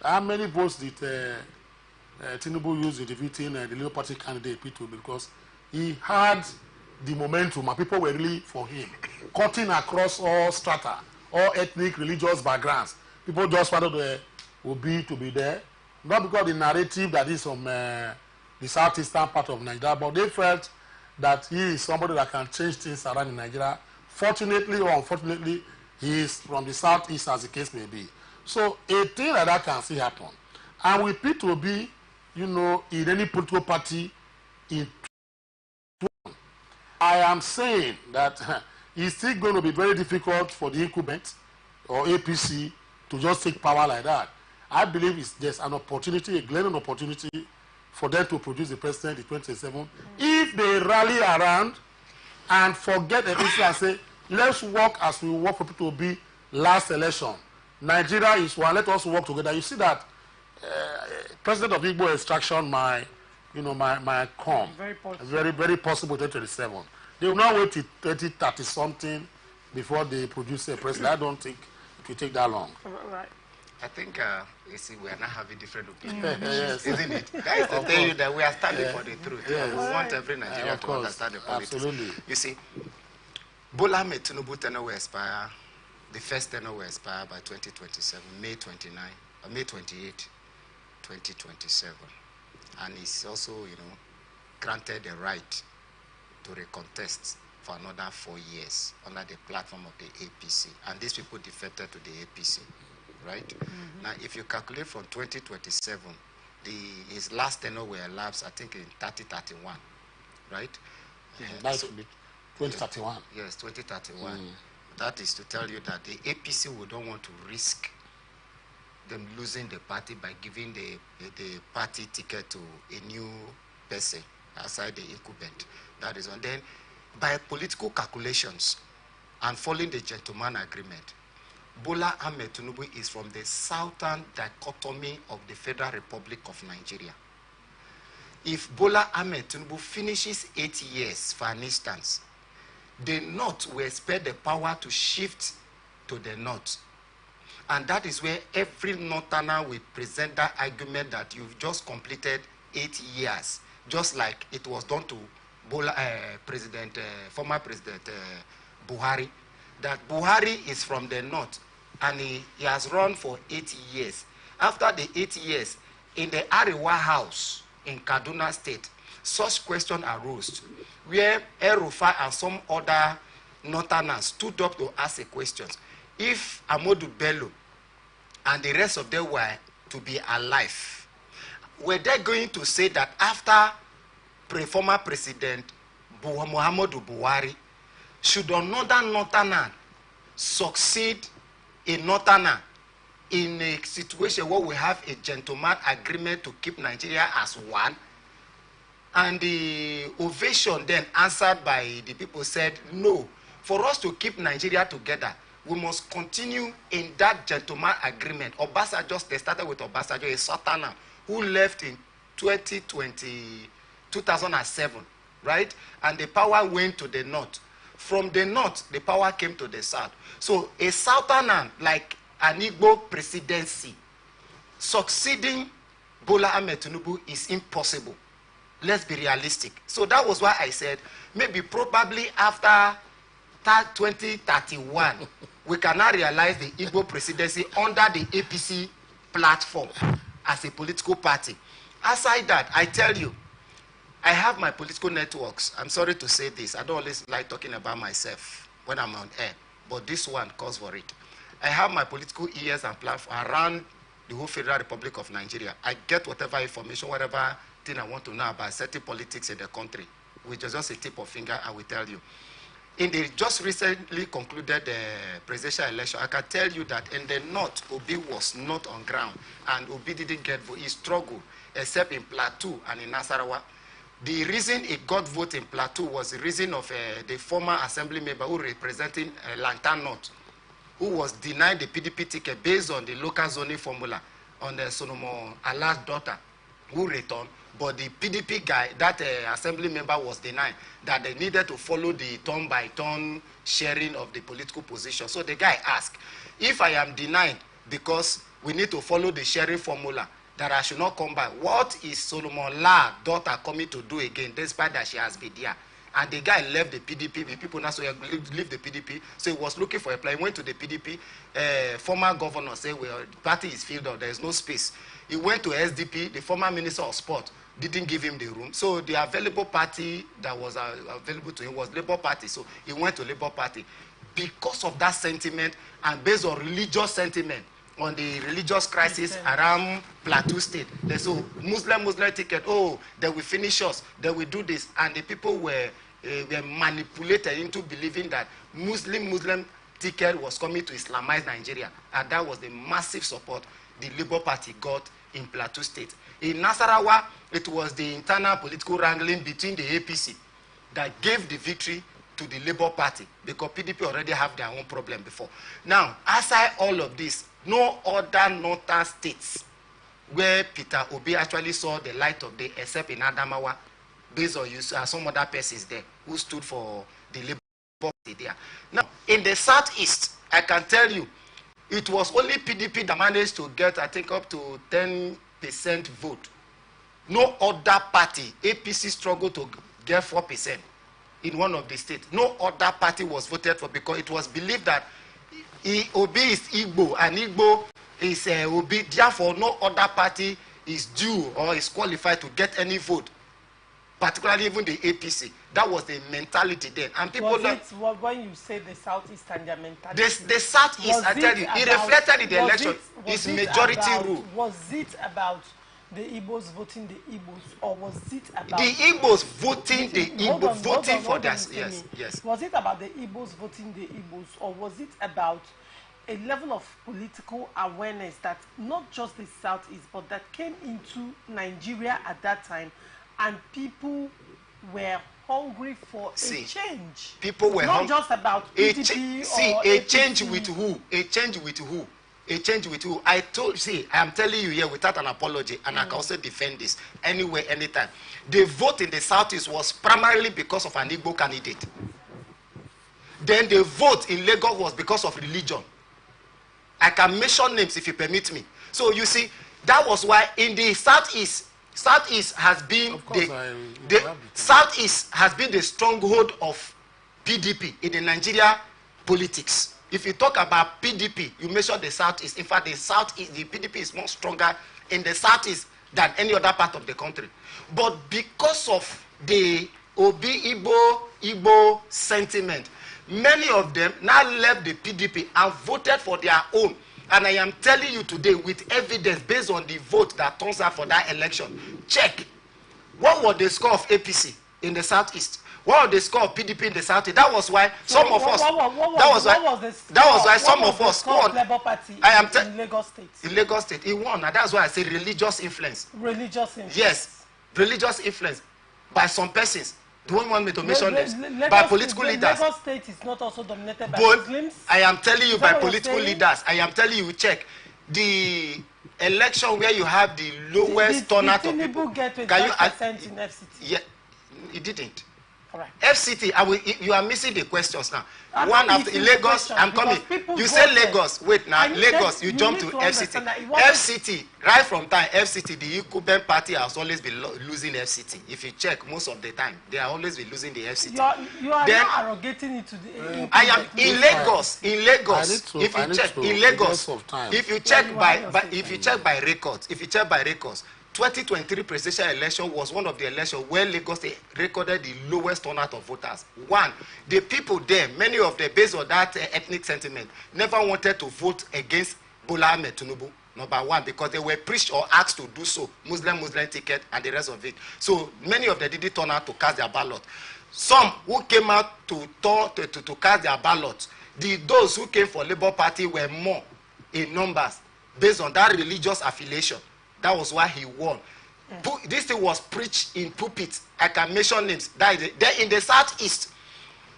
how many votes did Tinubu use in defeating the Labour Party candidate P2? Because he had the momentum and people were really for him, cutting across all strata, all ethnic, religious backgrounds. People just wanted Obi to be there, not because the narrative that is from the southeastern part of Nigeria, but they felt that he is somebody that can change things around in Nigeria. Fortunately or unfortunately, he is from the southeast, as the case may be. So a thing like that can still happen. And with P2B, in any political party, I am saying that it's still going to be very difficult for the incumbent or APC to just take power like that. I believe there's an opportunity, a glaring opportunity for them to produce the president in 2027 if they rally around and forget the issue and say, let's work as we work for people to be last election. Nigeria is one, let us work together. You see that president of Igbo extraction might come. Very possible. Very possible 2027. They will not wait till 2030 something before they produce a president. I don't think it will take that long. Right. I think, you see, we are not having different opinions, Yes. isn't it? That is to tell you that we are standing for the truth. Yes. We want every Nigerian to understand the politics. Absolutely. You see, Bola Tinubu tenure will expire, the first tenure will expire by 2027, May 28, 2027. And he's also, granted the right to recontest for another 4 years under the platform of the APC. And these people defected to the APC. Right? Now, if you calculate from 2027, his last tenure will elapse, I think, in 2031, right? That should be 2031. Yes, 2031. That is to tell you that the APC would don't want to risk them losing the party by giving the party ticket to a new person outside the incumbent. That is one. Then, by political calculations and following the gentleman agreement, Bola Ahmed Tinubu is from the southern dichotomy of the Federal Republic of Nigeria. If Bola Ahmed Tinubu finishes 8 years, for an instance, the north will expect the power to shift to the north. And that is where every northerner will present that argument that you've just completed 8 years, just like it was done to former President Buhari, that Buhari is from the north, and he has run for 8 years. After the 8 years, in the Ariwa House in Kaduna State, such question arose, where El-Rufai and some other northerners stood up to ask a question. If Amadou Bello and the rest of them were to be alive, were they going to say that after former President Muhammadu Buhari, should another northerner succeed a northerner in a situation where we have a gentleman agreement to keep Nigeria as one? And the ovation then answered by the people said, no, for us to keep Nigeria together, we must continue in that gentleman agreement. Obasanjo, they started with Obasanjo, a southerner who left in 2007, right? And the power went to the north. From the north, the power came to the south. So a southerner, like an Igbo presidency, succeeding Bola Ahmed Tinubu is impossible. Let's be realistic. So that was why I said maybe probably after 2031, we cannot realize the Igbo presidency under the APC platform as a political party. Aside that, I tell you, I have my political networks. I'm sorry to say this. I don't always like talking about myself when I'm on air, but this one calls for it. I have my political ears and platform around the whole Federal Republic of Nigeria. I get whatever information, whatever thing I want to know about certain politics in the country, which is just a tip of finger, I will tell you. In the just recently concluded presidential election, I can tell you that in the north, Obi was not on ground, and Obi didn't get vote. He struggled, except in Plateau and in Nasarawa. The reason he got vote in Plateau was the reason of the former assembly member who representing Lantan North, who was denied the PDP ticket based on the local zoning formula on the Solomon Allah's daughter, who returned. But the PDP guy, that assembly member, was denied that they needed to follow the turn-by-turn sharing of the political position. So the guy asked, if I am denied because we need to follow the sharing formula, that I should not come back, what is Solomon Lah's daughter coming to do again, despite that she has been there? And the guy left the PDP. The people now say leave the PDP. So he was looking for a plan. He went to the PDP. Former governor said, well, the party is filled up. There is no space. He went to SDP. The former minister of sport didn't give him the room. So the available party that was available to him was Labour Party. So he went to Labour Party. Because of that sentiment and based on religious sentiment, on the religious crisis around Plateau State. They said, Muslim ticket, oh, they will finish us, they will do this. And the people were manipulated into believing that Muslim ticket was coming to Islamize Nigeria. And that was the massive support the Labour Party got in Plateau State. In Nasarawa, it was the internal political wrangling between the APC that gave the victory to the Labour Party, because PDP already have their own problem before. Now, aside all of this, no other northern states where Peter Obi actually saw the light of day except in Adamawa, based on some other persons there who stood for the Labour Party there. Now, in the southeast, I can tell you, it was only PDP that managed to get, I think, up to 10% vote. No other party, APC, struggled to get 4% in one of the states. No other party was voted for because it was believed that Obi is Igbo and Igbo is Obi. Therefore, no other party is due or is qualified to get any vote, particularly even the APC. That was the mentality then. And people when you say the Southeast and their mentality? The Southeast, I tell you, it reflected in the election. It's majority rule. Was it about the Igbos voting the Igbos, or was it about the Igbos voting the Igbos, voting for their... Yes, yes. Was it about the Igbos voting the Igbos, or was it about a level of political awareness that not just the Southeast, but that came into Nigeria at that time, and people were hungry for a change? People were not just about PDP a change with who? A change with who? A change with who? I am telling you here without an apology, and I can also defend this anywhere, anytime. The vote in the Southeast was primarily because of an Igbo candidate. Then the vote in Lagos was because of religion. I can mention names if you permit me. So you see, that was why in the Southeast has been the Southeast has been the stronghold of PDP in the Nigeria politics. If you talk about PDP, you measure the Southeast. In fact, the Southeast, the PDP is more stronger in the Southeast than any other part of the country. But because of the Obi Igbo sentiment, many of them now left the PDP and voted for their own. And I am telling you today with evidence based on the vote that turns out for that election. Check. What was the score of APC in the Southeast? What was the score of PDP in the Southeast? That was why some of us. That was why some of us won. Labour Party in Lagos State. In Lagos State, he won, and that's why I say religious influence. Religious influence. Yes, religious influence by some persons. Do you want me to mention this? By political leaders. Lagos State is not also dominated by Muslims. I am telling you by political leaders. I am telling you, check the election where you have the lowest turnout of people. Get 25% in FCT. Yeah, it didn't. Right. FCT, you are missing the questions now. One after in Lagos, I'm coming. You say Lagos, wait now, Lagos, you jump to FCT. FCT, right from time, FCT, the incumbent party has always been losing FCT. If you check, most of the time, they are always been losing the FCT. You are not arrogating it to the... I am in Lagos, if you check, in Lagos, if you check by records, 2023 presidential election was one of the elections where Lagos recorded the lowest turnout of voters. One, the people there, many of them, based on that ethnic sentiment, never wanted to vote against Bola Ahmed Tinubu, number one, because they were preached or asked to do so, Muslim ticket and the rest of it. So many of them didn't turn out to cast their ballot. Some who came out to cast their ballot, those who came for Labour Party were more in numbers based on that religious affiliation. That was why he won. This thing was preached in pulpits. I can mention names. There in the southeast.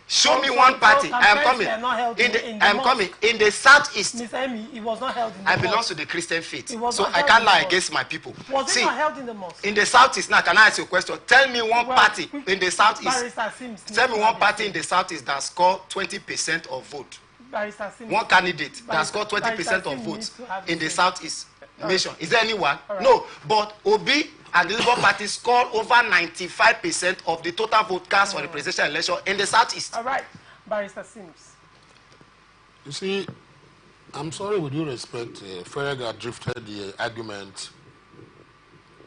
Show me one party. I am coming. In the southeast. Ms. Amy, it was not held in the I belong to the Christian faith. So I can't lie against my people. Was it not held in the mosque? In the southeast, now can I ask you a question? Tell me one party in the southeast. Tell me one party in the southeast that scored 20% of vote. One candidate that scored 20% of votes in the southeast. Nation. Is there anyone? Right. No, but Obi and the Labour Party scored over 95% of the total vote cast for the presidential election in the southeast. All right, Barrister Sims. You see, I'm sorry, with due respect, Ferega drifted the argument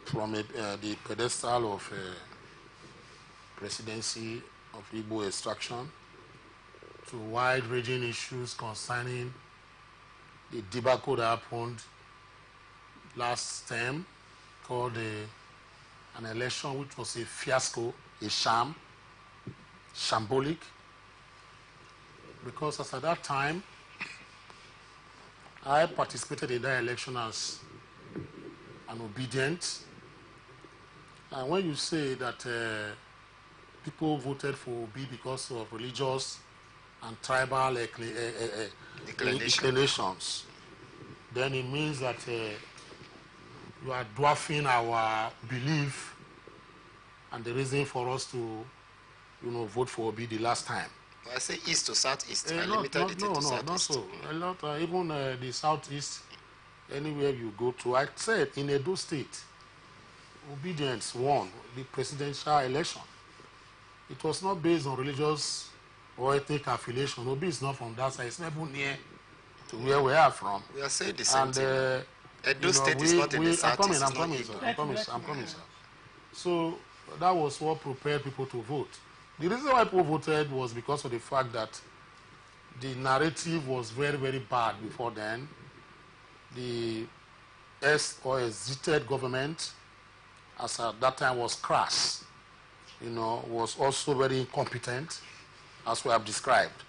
from the pedestal of presidency of Igbo extraction to wide-ranging issues concerning the debacle that happened last term, called an election which was a fiasco, a sham, shambolic, because as at that time, I participated in that election as an obedient. And when you say that people voted for Obi because of religious and tribal inclinations, then it means that you are dwarfing our belief and the reason for us to, vote for Obi the last time. I say east to southeast. I limited it to southeast. Not so. A lot, even the southeast, anywhere you go to. I said in Edo State, obedience won the presidential election. It was not based on religious or ethnic affiliation. Obi is not from that side. It's never near to where we are from. We are saying the same thing. Edo State is not in the southeast. I'm coming, sir. So that was what prepared people to vote. The reason why people voted was because of the fact that the narrative was very, very bad before then. The exited government, as at that time, was crass. Was also very incompetent, as we have described.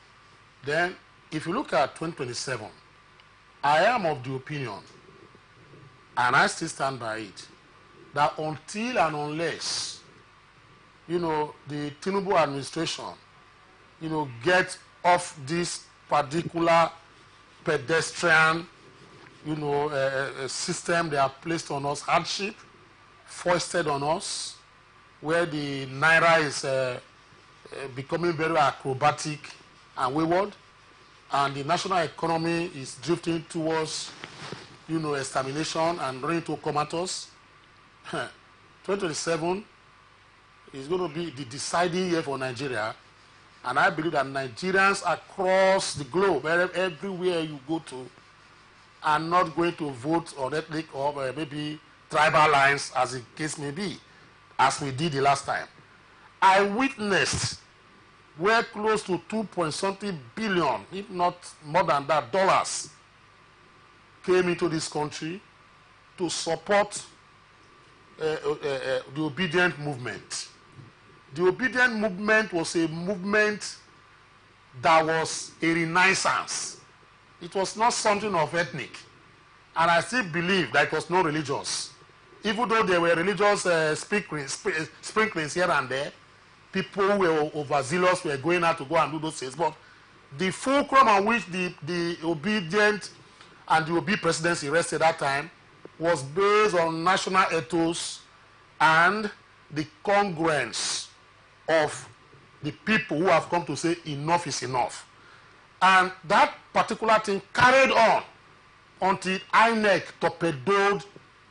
Then, if you look at 2027, I am of the opinion, and I still stand by it, that until and unless, the Tinubu administration, get off this particular pedestrian, system they have placed on us, hardship, foisted on us, where the Naira is becoming very acrobatic and wayward, and the national economy is drifting towards extermination and running to comatose. 2027 is going to be the deciding year for Nigeria, and I believe that Nigerians across the globe, everywhere you go to, are not going to vote on ethnic or maybe tribal lines, as the case may be, as we did the last time. I witnessed where close to 2.something billion, if not more than that, dollars came into this country to support the obedient movement. The obedient movement was a movement that was a renaissance. It was not something of ethnic. And I still believe that it was not religious. Even though there were religious sprinklings here and there, people who were overzealous were going out to go and do those things. But the fulcrum on which the obedient and the Obi presidency rested that time was based on national ethos and the congruence of the people who have come to say enough is enough. And that particular thing carried on until INEC torpedoed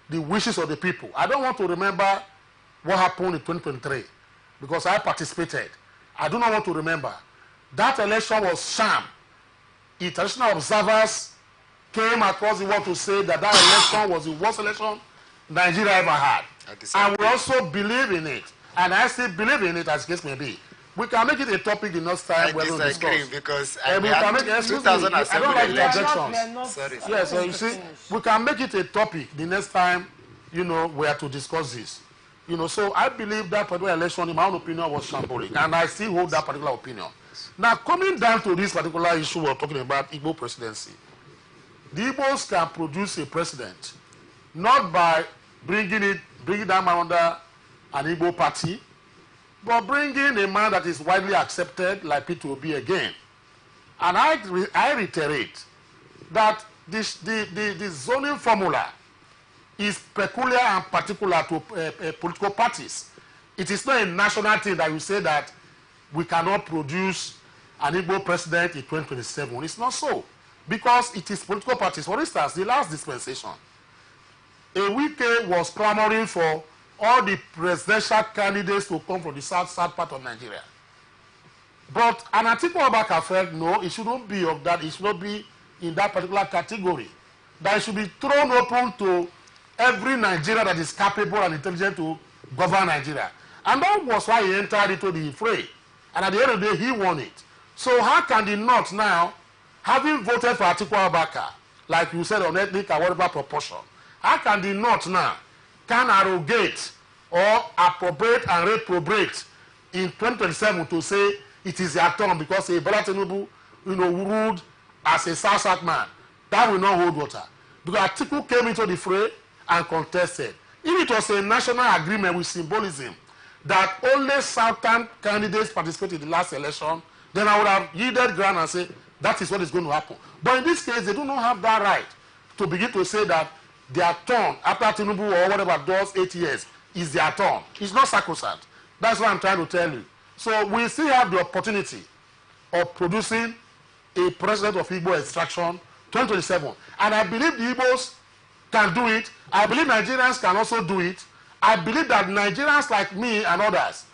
the wishes of the people. I don't want to remember what happened in 2023 because I participated. I do not want to remember. That election was sham. International observers came across the world to say that election was the worst election Nigeria ever had. And we also believe in it. And I still believe in it as case may be. We can make it a topic the next time. I disagree because I don't like interjections. Sorry. Yes, so you see, we can make it a topic the next time, we are to discuss this. So I believe that particular election, in my own opinion, was shambolic. And I still hold that particular opinion. Now, coming down to this particular issue we're talking about, Igbo presidency. The Igbos can produce a president, not by bringing that man under an Igbo party, but bringing a man that is widely accepted, like Peter Obi again. And I reiterate that the zoning formula is peculiar and particular to political parties. It is not a national thing that you say that we cannot produce an Igbo president in 2027. It's not so. Because it is political parties. For instance, the last dispensation, Ewike was clamoring for all the presidential candidates to come from the south part of Nigeria. But an Atiku Abubakar felt, no, it shouldn't be of that. It should not be in that particular category. That it should be thrown open to every Nigerian that is capable and intelligent to govern Nigeria. And that was why he entered into the fray. And at the end of the day, he won it. So how can the North now, having voted for Atiku Abubakar, like you said, on ethnic or whatever proportion, how can the North now can arrogate or appropriate and reprobate in 2027 to say it is their turn because Bola Tinubu, ruled as a South man? That will not hold water. Because Atiku came into the fray and contested. If it was a national agreement with symbolism that only Southern candidates participated in the last election, then I would have yielded ground and say, that is what is going to happen. But in this case, they do not have that right to begin to say that their turn, after Tinubu or whatever does 8 years, is their turn. It's not sacrosanct. That's what I'm trying to tell you. So we still have the opportunity of producing a president of Igbo extraction 2027. And I believe the Igbos can do it. I believe Nigerians can also do it. I believe that Nigerians like me and others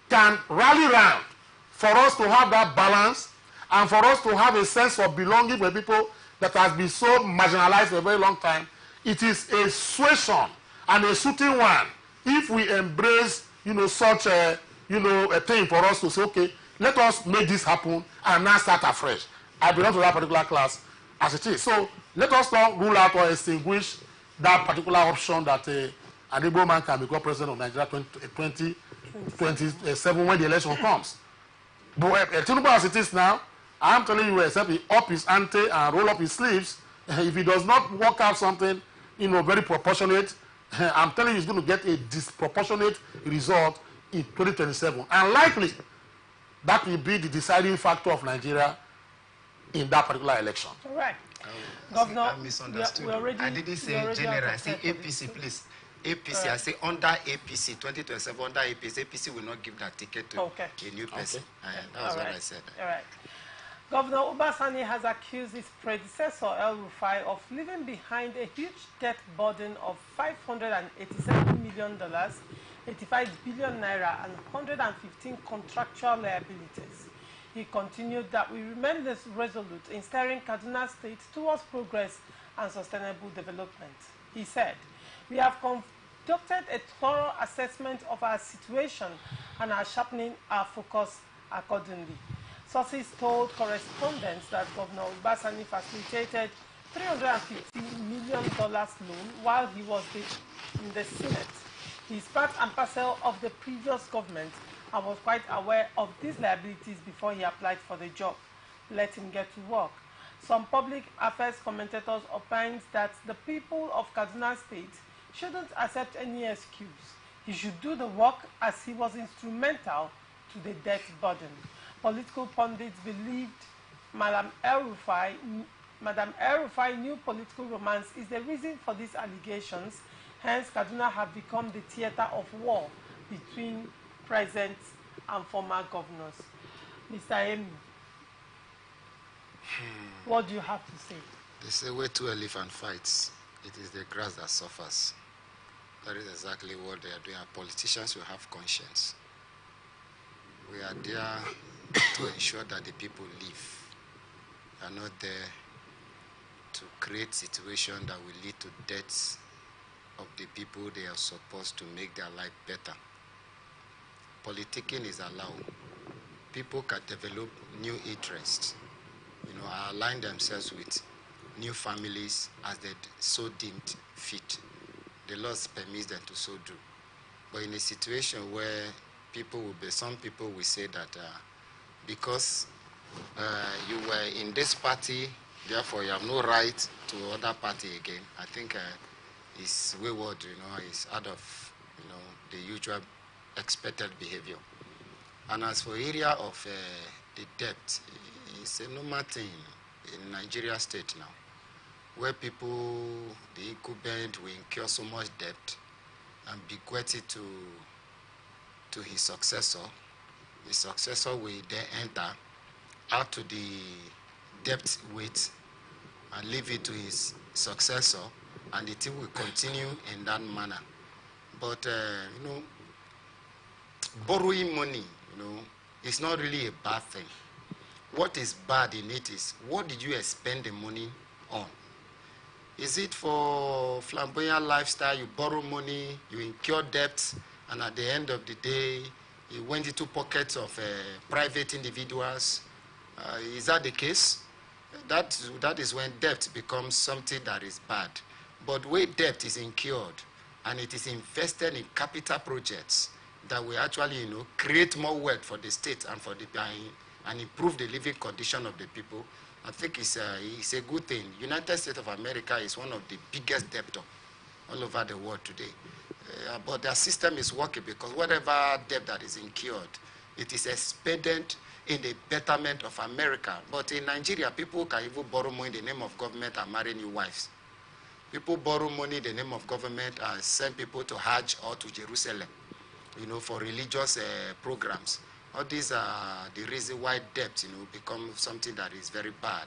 can rally round for us to have that balance and for us to have a sense of belonging with people that has been so marginalized for a very long time. It is a suasion and a suiting one if we embrace, such a thing for us to say, okay, let us make this happen and now start afresh. I belong to that particular class as it is. So let us not rule out or extinguish that particular option that an Igbo man can become president of Nigeria 2027 when the election comes. But Tinubu as it is now, I am telling you, except he up his ante and roll up his sleeves, if he does not work out something, very proportionate, I'm telling you he's going to get a disproportionate result in 2027. And likely, that will be the deciding factor of Nigeria in that particular election. All right. Governor, I misunderstood. I didn't say general. I say APC, please. APC, I say under APC, 2027, under APC. APC will not give that ticket to a new person. That was what I said. All right. Governor Obasani has accused his predecessor, El Rufai, of leaving behind a huge debt burden of $587 million, 85 billion naira, and 115 contractual liabilities. He continued that we remain resolute in steering Kaduna State towards progress and sustainable development. He said, we have conducted a thorough assessment of our situation and are sharpening our focus accordingly. Sources told correspondents that Governor Obasani facilitated $350 million loan while he was in the Senate. He is part and parcel of the previous government and was quite aware of these liabilities before he applied for the job. Let him get to work. Some public affairs commentators opined that the people of Kaduna State shouldn't accept any excuse. He should do the work as he was instrumental to the debt burden. Political pundits believed Madam El Rufai new political romance is the reason for these allegations. Hence, Kaduna have become the theater of war between present and former governors. Mr. Emi, what do you have to say? They say where two elephant fights, it is the grass that suffers. That is exactly what they are doing. Our politicians will have conscience. We are there to ensure that the people live. We are not there to create situations that will lead to deaths of the people they are supposed to make their life better. Politicking is allowed. People can develop new interests, align themselves with new families as they so deemed fit. The laws permit them to so do. But in a situation where some people will say that because you were in this party, therefore you have no right to other party again, I think it's wayward, it's out of, the usual expected behavior. And as for area of the debt, it's a normal thing in Nigeria state now, where people, the incumbent, will incur so much debt and bequeath it to his successor. The successor will then enter out to the debt weight and leave it to his successor, and the thing will continue in that manner. But, borrowing money, it's not really a bad thing. What is bad in it is, what did you expend the money on? Is it for flamboyant lifestyle? You borrow money, you incur debts, and at the end of the day, it went into pockets of private individuals. Is that the case? That is when debt becomes something that is bad. But where debt is incurred and it is invested in capital projects that will actually, create more wealth for the state and for the and improve the living condition of the people, I think it's a good thing. United States of America is one of the biggest debtors all over the world today. But their system is working because whatever debt that is incurred, it is expended in the betterment of America. But in Nigeria, people can even borrow money in the name of government and marry new wives. People borrow money in the name of government and send people to Hajj or to Jerusalem, for religious programs. All these are the reason why debt, become something that is very bad.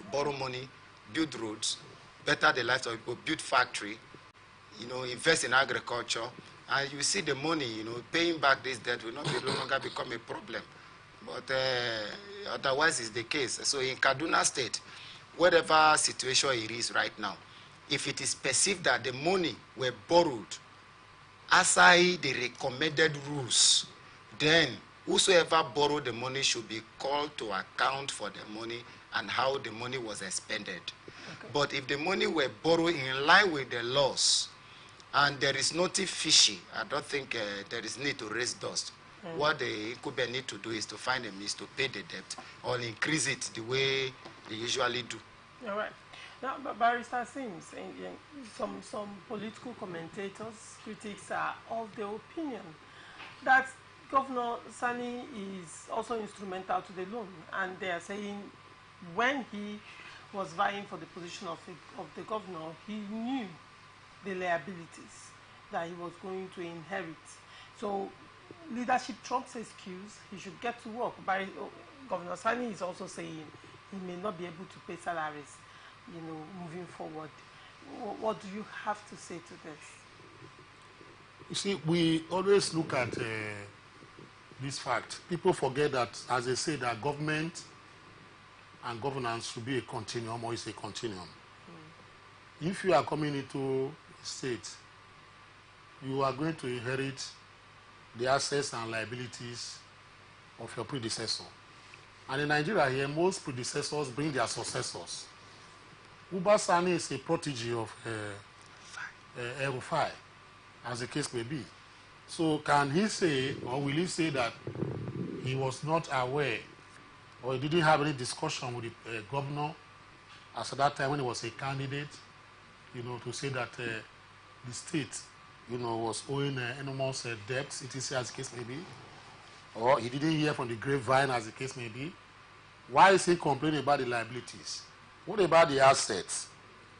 Borrow money, build roads, better the lives of people, build factory, invest in agriculture, and you see the money, paying back this debt will no longer become a problem. But otherwise is the case. So in Kaduna State, whatever situation it is right now, if it is perceived that the money were borrowed outside the recommended rules, then whosoever borrowed the money should be called to account for the money and how the money was expended. Okay. But if the money were borrowed in line with the laws and there is nothing fishy, I don't think there is need to raise dust. What the incumbent need to do is to find a means to pay the debt or increase it the way they usually do. All right. Now, Barrister Sims, some political commentators, critics are of the opinion that Governor Sani is also instrumental to the loan, and they are saying when he was vying for the position of the governor, he knew the liabilities that he was going to inherit. So leadership trumps excuse, he should get to work. Governor Sani is also saying he may not be able to pay salaries, moving forward. What do you have to say to this? You see, we always look at this fact. People forget that, as they say, that government and governance should be a continuum, or is a continuum. If you are coming into a state, you are going to inherit the assets and liabilities of your predecessor. And in Nigeria here, most predecessors bring their successors. Uba Sani is a protege of El-Rufai, as the case may be. So can he say, or will he say that he was not aware, or he didn't have any discussion with the governor as at that time when he was a candidate, to say that the state, was owing enormous debts, it is as the case may be, or he didn't hear from the grapevine as the case may be? Why is he complaining about the liabilities? What about the assets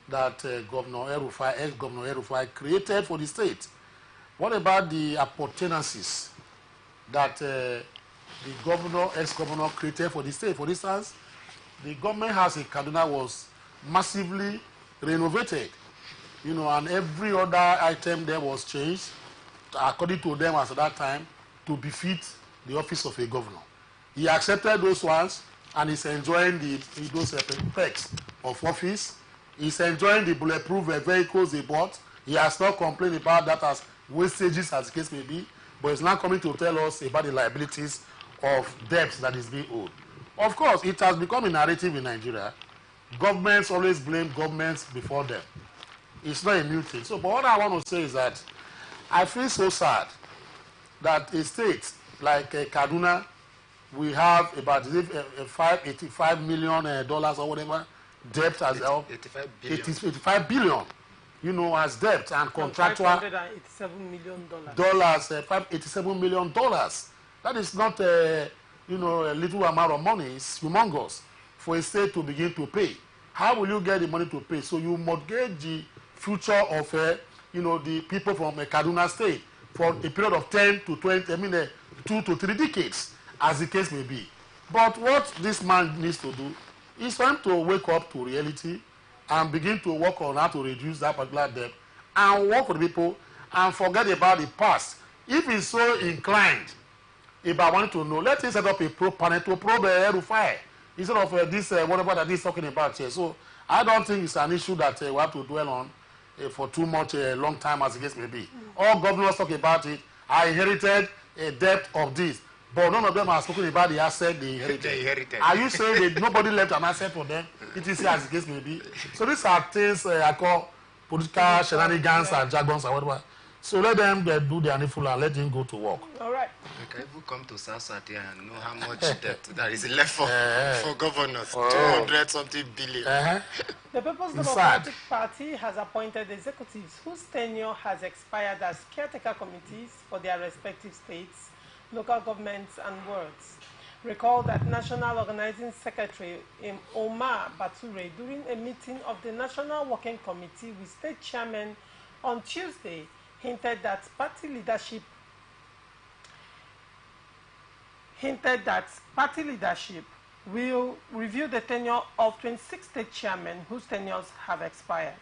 that Governor El-Rufai created for the state? What about the appurtenances that the the governor, ex-governor created for the state. For instance, the government house in Kaduna was massively renovated, you know, and every other item there was changed, according to them at that time, to befit the office of a governor. He accepted those ones, and he's enjoying those perks of office. He's enjoying the bulletproof vehicles he bought. He has not complained about that as wastages, as the case may be, but he's now coming to tell us about the liabilities of debts that is being owed. Of course, it has become a narrative in Nigeria. Governments always blame governments before them. It's not a new thing. So, but what I want to say is that I feel so sad that a state like Kaduna, we have about $85 million or whatever debt as 85 billion, you know, as debt and contractual $587 million. $587 million. That is not you know, a little amount of money. It's humongous for a state to begin to pay. How will you get the money to pay? So you mortgage the future of you know, the people from Kaduna State for a period of 10 to 20, I mean 2 to 3 decades, as the case may be. But what this man needs to do is for him to wake up to reality and begin to work on how to reduce that particular debt and work for the people and forget about the past. If he's so inclined about wanting to know, let him set up a probe panel to probe Rufai instead of this whatever that he's talking about here. So I don't think it's an issue that we have to dwell on for too much long time, as the case may be. All governors talk about it. I inherited a debt of this, but none of them are speaking about the asset they inherited. Are you saying that nobody left an asset for them? It is as the case may be. So these are things I call political shenanigans and jargons or whatever. So let them do their needful and let him go to work. All right. We can even come to South here and know how much debt that is left for governors. 200-something billion. The People's Democratic Party has appointed executives whose tenure has expired as caretaker committees for their respective states, local governments, and wards. Recall that National Organizing Secretary Omar Bature, during a meeting of the National Working Committee with State Chairman on Tuesday, hinted that party leadership will review the tenure of 26 state chairmen whose tenures have expired.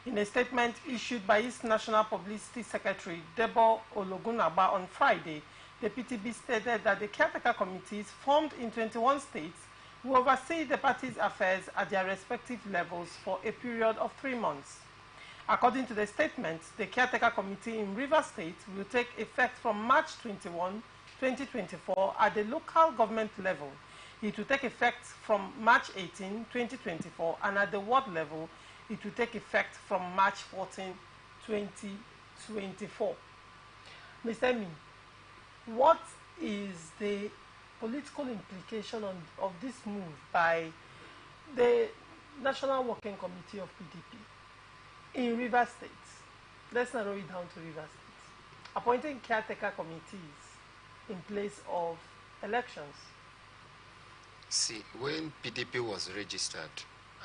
In a statement issued by its National Publicity Secretary, Debo Ologunagba, on Friday, the PTB stated that the caretaker committees formed in 21 states will oversee the party's affairs at their respective levels for a period of 3 months. According to the statement, the caretaker committee in Rivers State will take effect from March 21, 2024 at the local government level. It will take effect from March 18, 2024, and at the ward level, it will take effect from March 14, 2024. Mr. Emi, what is the political implication of this move by the National Working Committee of PDP in Rivers State? Let's narrow it down to Rivers State. Appointing caretaker committees in place of elections. See, when PDP was registered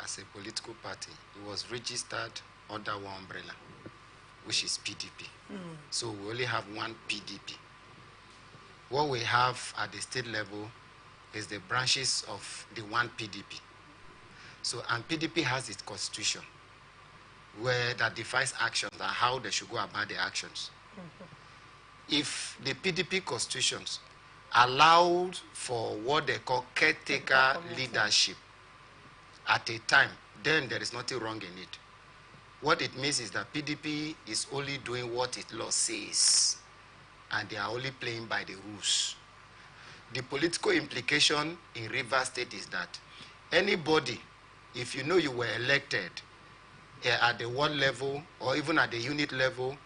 as a political party, it was registered under one umbrella, which is PDP. So we only have one PDP. What we have at the state level is the branches of the one PDP. So, and PDP has its constitution where that defines actions and how they should go about the actions. If the PDP constitutions allowed for what they call caretaker leadership at a time, then there is nothing wrong in it. What it means is that PDP is only doing what its law says, and they are only playing by the rules. The political implication in Rivers State is that anybody, if you know you were elected at the ward level or even at the unit level,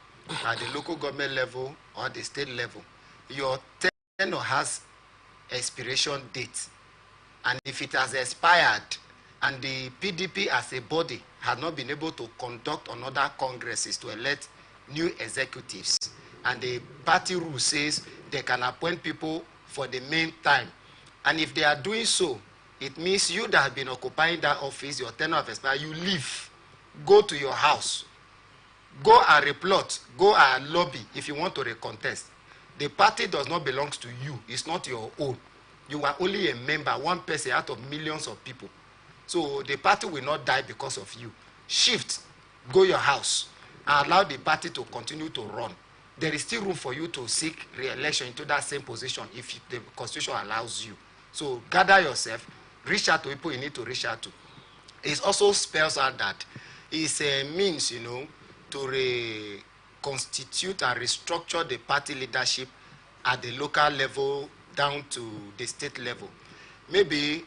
at the local government level or the state level, your tenure has expiration date. And if it has expired and the PDP as a body has not been able to conduct another congresses to elect new executives, and the party rule says they can appoint people for the main time, and if they are doing so, it means you that have been occupying that office, your tenure has expired, you leave, go to your house, go and replot, go and lobby if you want to recontest. The party does not belong to you. It's not your own. You are only a member, one person out of millions of people. So the party will not die because of you. Shift, go your house, and allow the party to continue to run. There is still room for you to seek re-election into that same position if the constitution allows you. So gather yourself, reach out to people you need to reach out to. It also spells out that it's a means, to reconstitute and restructure the party leadership at the local level down to the state level. Maybe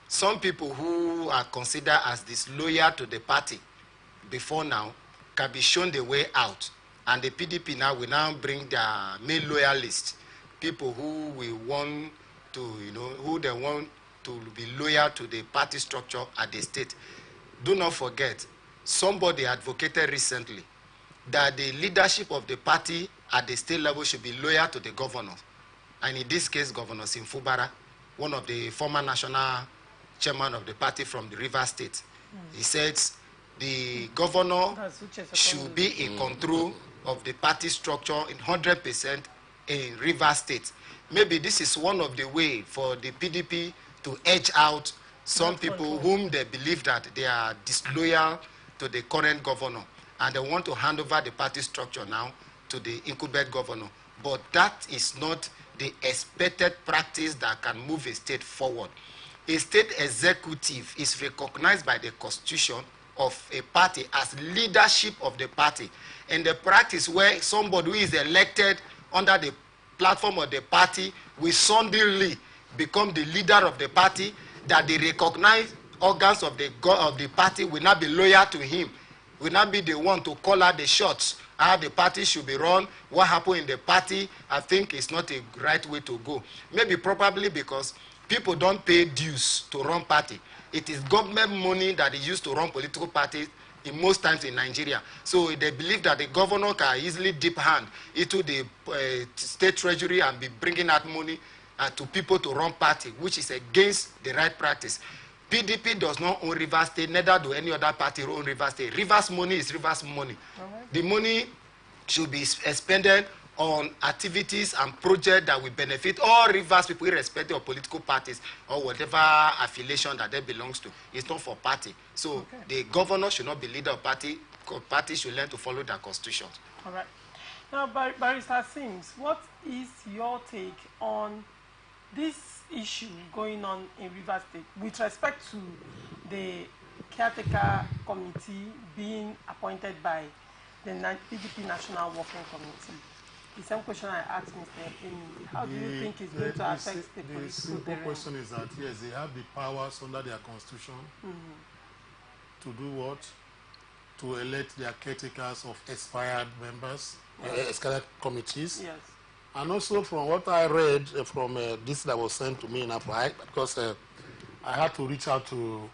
some people who are considered as disloyal to the party before now can be shown the way out, and the PDP now will now bring their main loyalists, people who will want to, who they want to be loyal to the party structure at the state. Do not forget, somebody advocated recently that the leadership of the party at the state level should be loyal to the governor. And in this case, Governor Simfubara, one of the former national chairman of the party from the Rivers State, he says the governor should be in control of the party structure in 100% in Rivers State. Maybe this is one of the ways for the PDP to edge out some people whom they believe that they are disloyal to the current governor, and they want to hand over the party structure now to the incumbent governor. But that is not the expected practice that can move a state forward. A state executive is recognized by the constitution of a party as leadership of the party. And the practice where somebody who is elected under the platform of the party will suddenly become the leader of the party, that the recognized organs of the party will not be loyal to him, will not be the one to call out the shots, how the party should be run, what happened in the party. I think it's not a right way to go. Maybe probably because people don't pay dues to run party. It is government money that is used to run political parties in most times in Nigeria. So they believe that the governor can easily dip hand into the state treasury and be bringing out money to people to run party, which is against the right practice. PDP does not own Rivers State, neither do any other party own Rivers State. Rivers money is Rivers money. The money should be expended on activities and projects that will benefit all Rivers people, irrespective of political parties or whatever affiliation that they belongs to. It's not for party. So the governor should not be leader of party. Party should learn to follow their constitutions. All right. Now, Barrister Sims, what is your take on this issue going on in Rivers State with respect to the caretaker committee being appointed by the PDP National Working Committee? The same question I asked Mr. Emi. How do you think it's going to affect the political simple question is that, yes, they have the powers under their constitution to do what? To elect their caretakers of expired members, expired committees. Yes. And also from what I read from this that was sent to me in Africa, because I had to reach out to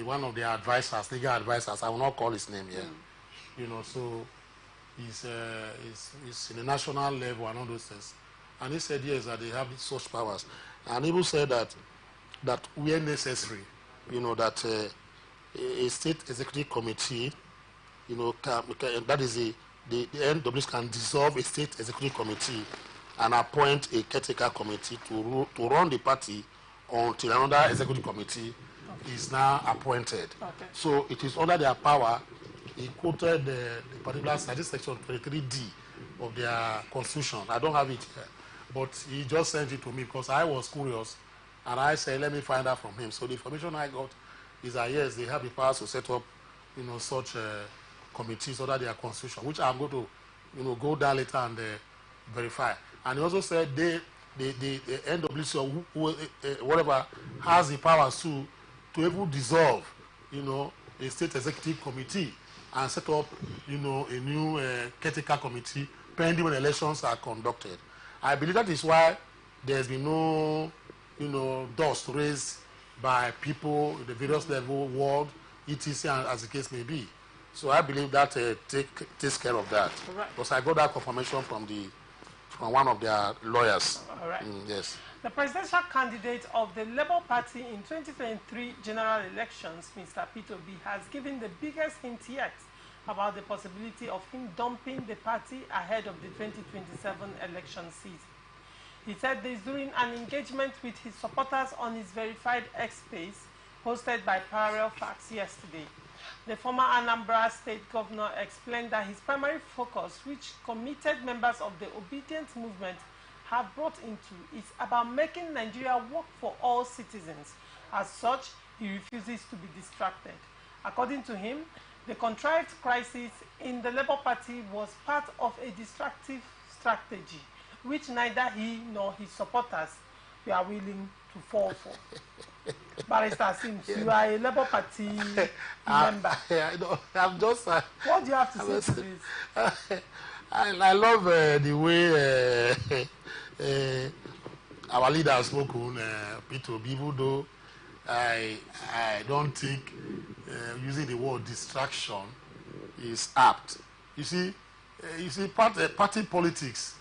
one of their advisors, legal advisors. I will not call his name here. So he's in the national level and all those things. And he said, yes, that they have such powers. And he even said that where necessary, that a state executive committee, that is the NWC can dissolve a state executive committee and appoint a caretaker committee to run the party until another executive committee is now appointed. So it is under their power. He quoted the particular section 23D of their constitution. I don't have it here, but he just sent it to me because I was curious, and I said, let me find out from him. So the information I got is that, yes, they have the power to set up, such committees under their constitution, which I'm going to, go down later and verify. And he also said the NWC or whatever has the powers to even dissolve, a state executive committee and set up, a new caretaker committee pending when elections are conducted. I believe that is why there's been no, dust raised by people at the various level, world, etc., as the case may be. So I believe that takes care of that. Right. Because I got that confirmation from one of their lawyers. All right. Yes. The presidential candidate of the Labour Party in 2023 general elections, Mr. Peter B, has given the biggest hint yet about the possibility of him dumping the party ahead of the 2027 election season. He said this during an engagement with his supporters on his verified X space hosted by Parallel Facts yesterday. The former Anambra State Governor explained that his primary focus, which committed members of the obedience movement have brought into, is about making Nigeria work for all citizens. As such, he refuses to be distracted. According to him, the contrived crisis in the Labour Party was part of a distractive strategy, which neither he nor his supporters were willing to fall for. Barrister Sims, you are a Labour Party member. I'm just... what do you have to say to this? I love the way our leader has spoken, P2B, even though I don't think using the word distraction is apt. You see party politics,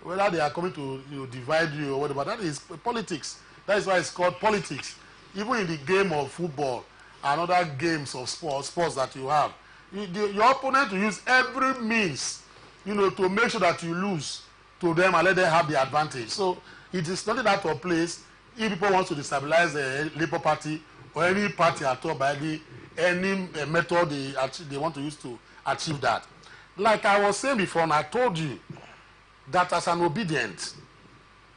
whether they are coming to divide you or whatever, that is politics. That is why it's called politics. Even in the game of football and other games of sports that you have, your opponent will use every means, to make sure that you lose to them and let them have the advantage. So it is not that of place if people want to destabilize the Labour Party or any party at all by any method they want to use to achieve that. Like I was saying before, and I told you that as an obedient,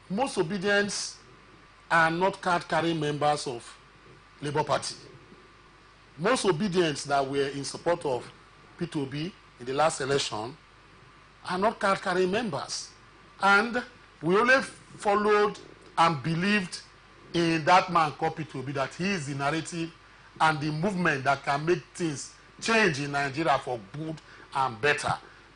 most obedients are not card-carrying members of Labour Party. Most obedients that were in support of P2B in the last election are not card-carrying members. And we only followed and believed in that man called P2B, that he is the narrative and the movement that can make things change in Nigeria for good and better.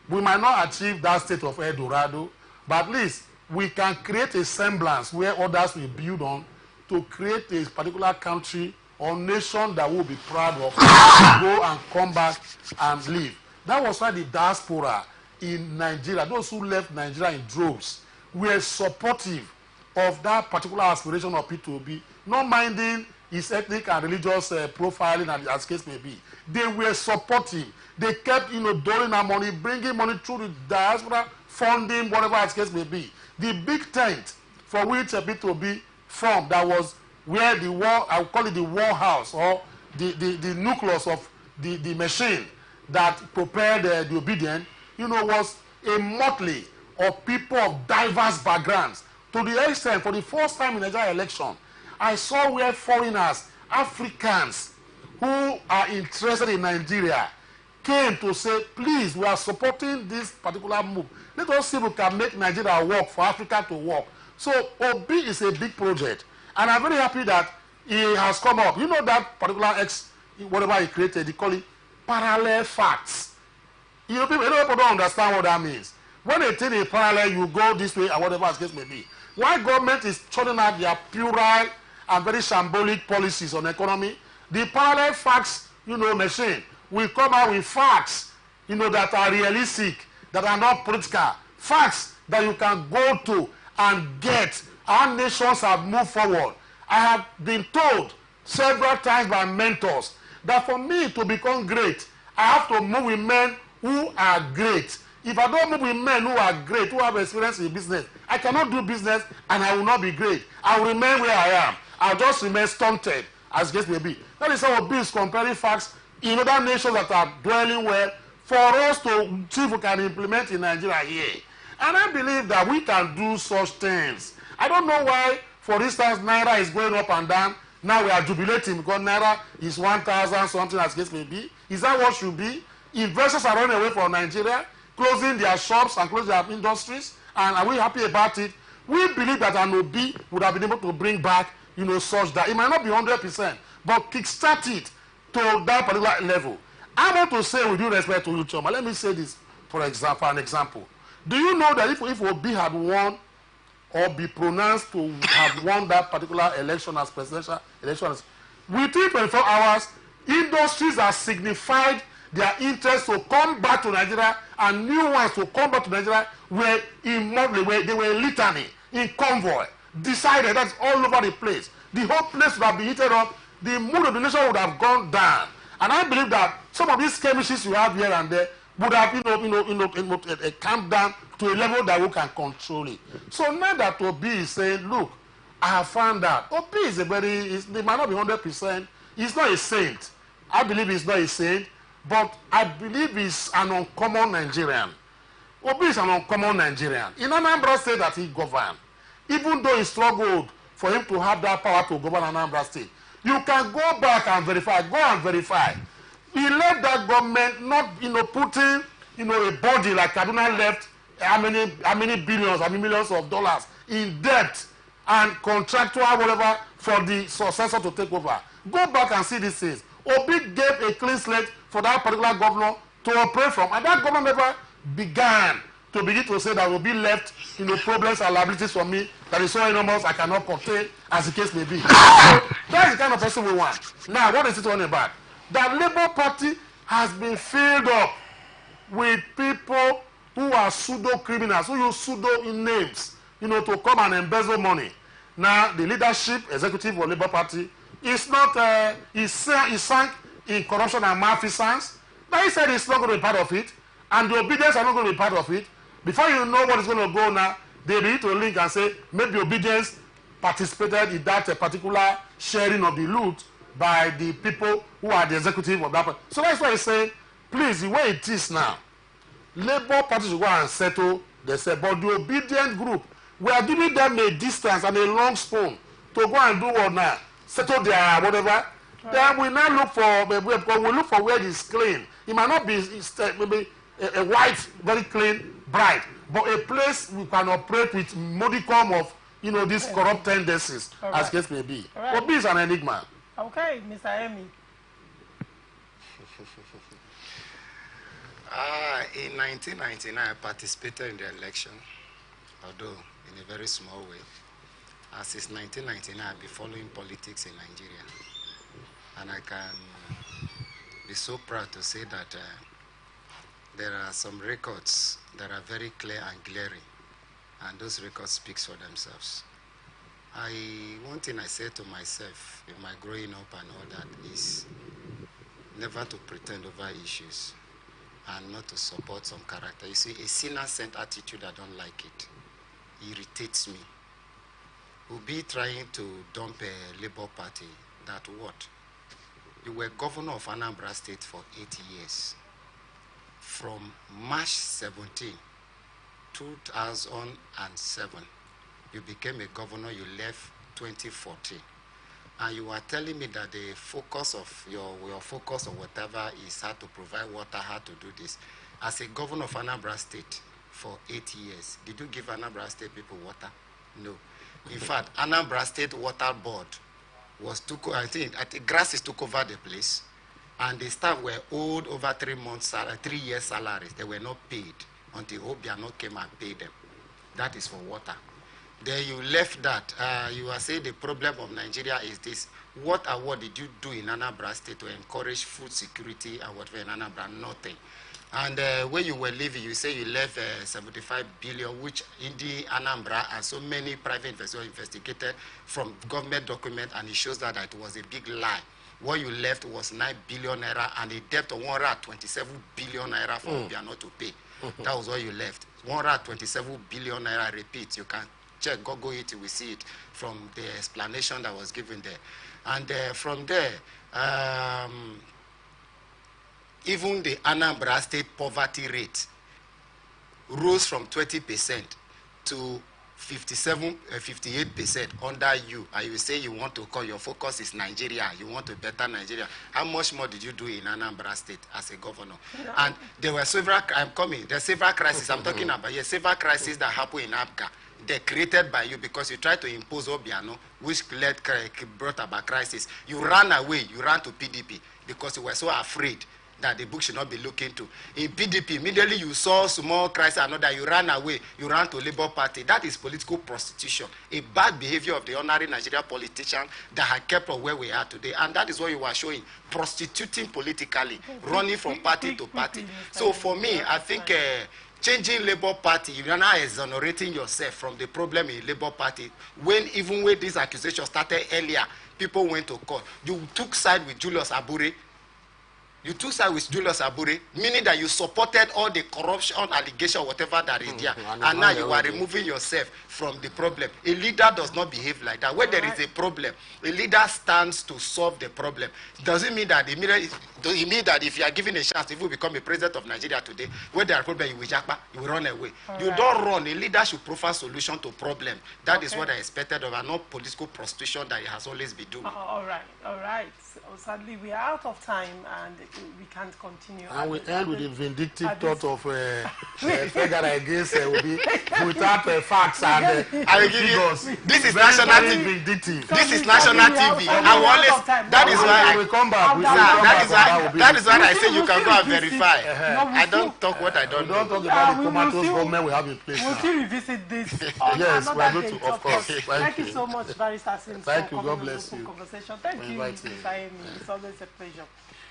We might not achieve that state of El Dorado, but at least we can create a semblance where others will build on to create a particular country or nation that will be proud of, go and come back and live. That was why the diaspora in Nigeria, those who left Nigeria in droves, were supportive of that particular aspiration of P2B, not minding his ethnic and religious profiling, as case may be. They were supportive. They kept, doling our money, bringing money through the diaspora, funding, whatever as case may be. The big tent for which P2B formed, that was where the war, I would call it the war house, or the nucleus of the machine that prepared the obedient, was a motley of people of diverse backgrounds. To the extent, for the first time in the Nigeria election, I saw where foreigners, Africans who are interested in Nigeria, came to say, please, we are supporting this particular move. Let us see if we can make Nigeria work, for Africa to work. So Obi is a big project. And I'm very happy that he has come up. That particular whatever he created, they call it parallel facts. People don't understand what that means. When they take a parallel, you go this way or whatever the case may be. Why government is churning out their puerile and very shambolic policies on economy, the parallel facts, machine will come out with facts, that are realistic, that are not political. Facts that you can go to and get. Our nations have moved forward. I have been told several times by mentors that for me to become great, I have to move with men who are great. If I don't move with men who are great, who have experience in business, I cannot do business and I will not be great. I will remain where I am. I'll just remain stunted, as case may be. That is how Obi is comparing facts in other nations that are dwelling well for us to see if we can implement in Nigeria here. And I believe that we can do such things. I don't know why, for instance, Naira is going up and down. Now we are jubilating because Naira is 1,000 something, as case may be. Is that what should be? Investors are running away from Nigeria, closing their shops and closing their industries, and are we happy about it? We believe that an Obi would have been able to bring back, such that it might not be 100%, but kickstart it to that particular level. I want to say, with due respect to you, Choma, let me say this for an example. Do you know that if Obi had won or be pronounced to have won that particular election as presidential election, within 24 hours, industries have signified their interest to come back to Nigeria, and new ones to come back to Nigeria were in motley way. They were in litany, in convoy, decided. That's all over the place. The whole place would have been heated up. The mood of the nation would have gone down. And I believe that some of these skirmishes you have here and there would have, calmed down to a level that we can control it. So now that Obi is saying, look, I have found out. Obi is they might not be 100%. He's not a saint. I believe he's not a saint, but I believe he's an uncommon Nigerian. Obi is an uncommon Nigerian. In Anambra State that he governed, even though he struggled for him to have that power to govern Anambra State, you can go back and verify. Go and verify. He left that government not, putting, a body like Kaduna left how many billions, millions of dollars in debt and contractual whatever for the successor to take over. Go back and see these things. Obi gave a clean slate for that particular governor to operate from, and that governor never began to begin to say that will be left, problems and liabilities for me that is so enormous I cannot contain, as the case may be. So that's the kind of person we want. Now, what is it all about? The Labour Party has been filled up with people who are pseudo criminals, who use pseudo names, to come and embezzle money. Now, the leadership, executive of Labour Party, is not, he sank in corruption and malfeasance. Now, he said he's not going to be part of it, and the obedience are not going to be part of it. Before you know what is going to go now, they begin to link and say, maybe obedience participated in that particular sharing of the loot by the people who are the executive of that party. So that's why I say, please, the way it is now, Labour Party should go and settle themselves. But the obedient group, we are giving them a distance and a long spoon to go and do what now? Settle their whatever. Right. Then we now look for, we look for where it is clean. It might not be maybe a white, very clean bride, but a place we can operate with modicum of, these corrupt tendencies, as case may be. Right. Obi is an enigma. Okay, Mr. Emi. In 1999, I participated in the election, although in a very small way. Since 1999, I've been following politics in Nigeria. And I can be so proud to say that there are some records that are very clear and glaring, and those records speak for themselves. One thing I said to myself in my growing up and all that is never to pretend over issues and not to support some character. You see, a sinner-sent attitude, I don't like it. It irritates me. We'll be trying to dump a Labour Party that what? You were governor of Anambra State for 8 years. From March 17, 2007, you became a governor, you left 2014. And you are telling me that the focus of your focus or whatever is how to provide water, how to do this. As a governor of Anambra State for 8 years, did you give Anambra State people water? No. In fact, Anambra State Water Board I think Grasses took over the place, and the staff were owed over 3 months, 3 years salaries. They were not paid until Obiano came and paid them. That is for water. Then you left that. You are saying the problem of Nigeria is this. What did you do in Anambra State to encourage food security and whatever in Anambra? Nothing. And when you were leaving, you say you left 75 billion, which in the Anambra and so many private investors investigated from government document, and it shows that it was a big lie. What you left was 9 billion naira and a debt of 127 billion naira for Obiano to pay. That was what you left. 127 billion naira, repeat, you can check, Google it, you will see it from the explanation that was given there. And from there, even the Anambra State poverty rate rose from 20% to 58% under you. And you say you want to call your focus is Nigeria, you want to better Nigeria. How much more did you do in Anambra State as a governor? No. And there were several, there are several crises I'm talking about. Yes, several crises that happened in Abga. They're created by you because you tried to impose Obiano, which brought about crisis. You ran away, you ran to PDP because you were so afraid that the book should not be looked into. In PDP, immediately you saw small crisis, another, you ran away, you ran to Labour Party. That is political prostitution, a bad behavior of the ordinary Nigerian politician that had kept us where we are today. And that is what you were showing, prostituting politically, running from party to party. So for me, I think changing Labour Party, you are now exonerating yourself from the problem in Labour Party. Even when this accusation started earlier, people went to court. You took side with Julius Abure. You took side with Julius Abure, meaning that you supported all the corruption allegation, whatever that is there, and now you are removing yourself from the problem. A leader does not behave like that. When there is a problem, a leader stands to solve the problem. It doesn't mean that it means that if you are given a chance, if you become a president of Nigeria today, when there are problems, you will run away. You don't run. A leader should provide solution to problem. That is what I expected of, and not political prostitution that he has always been doing. All right. So sadly, we are out of time, and we can't continue. And we end with the vindictive thought of figure against without facts and figures. This is national TV. This is national TV. That is why we come back. That is why I say you can go and verify. I don't talk what I don't know. Don't talk about the comatose government we have in place. We'll still revisit this. Yes, we are going to, of course. Thank you so much, Barrister Sims. Thank you. God bless you. Conversation. Thank you, Mr. Amy. It's always a pleasure.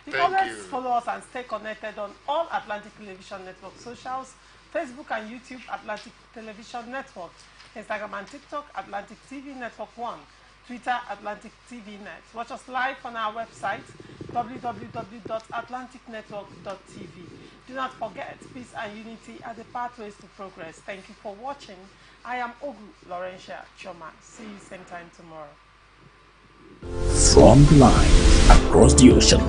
You can always follow us and stay connected on all Atlantic Television Network socials, Facebook and YouTube, Atlantic Television Network, Instagram and TikTok, Atlantic TV Network 1, Twitter, Atlantic TV Net. Watch us live on our website, www.atlanticnetwork.tv. Do not forget, peace and unity are the pathways to progress. Thank you for watching. I am Ogu Laurentia Choma. See you same time tomorrow. From the line across the ocean.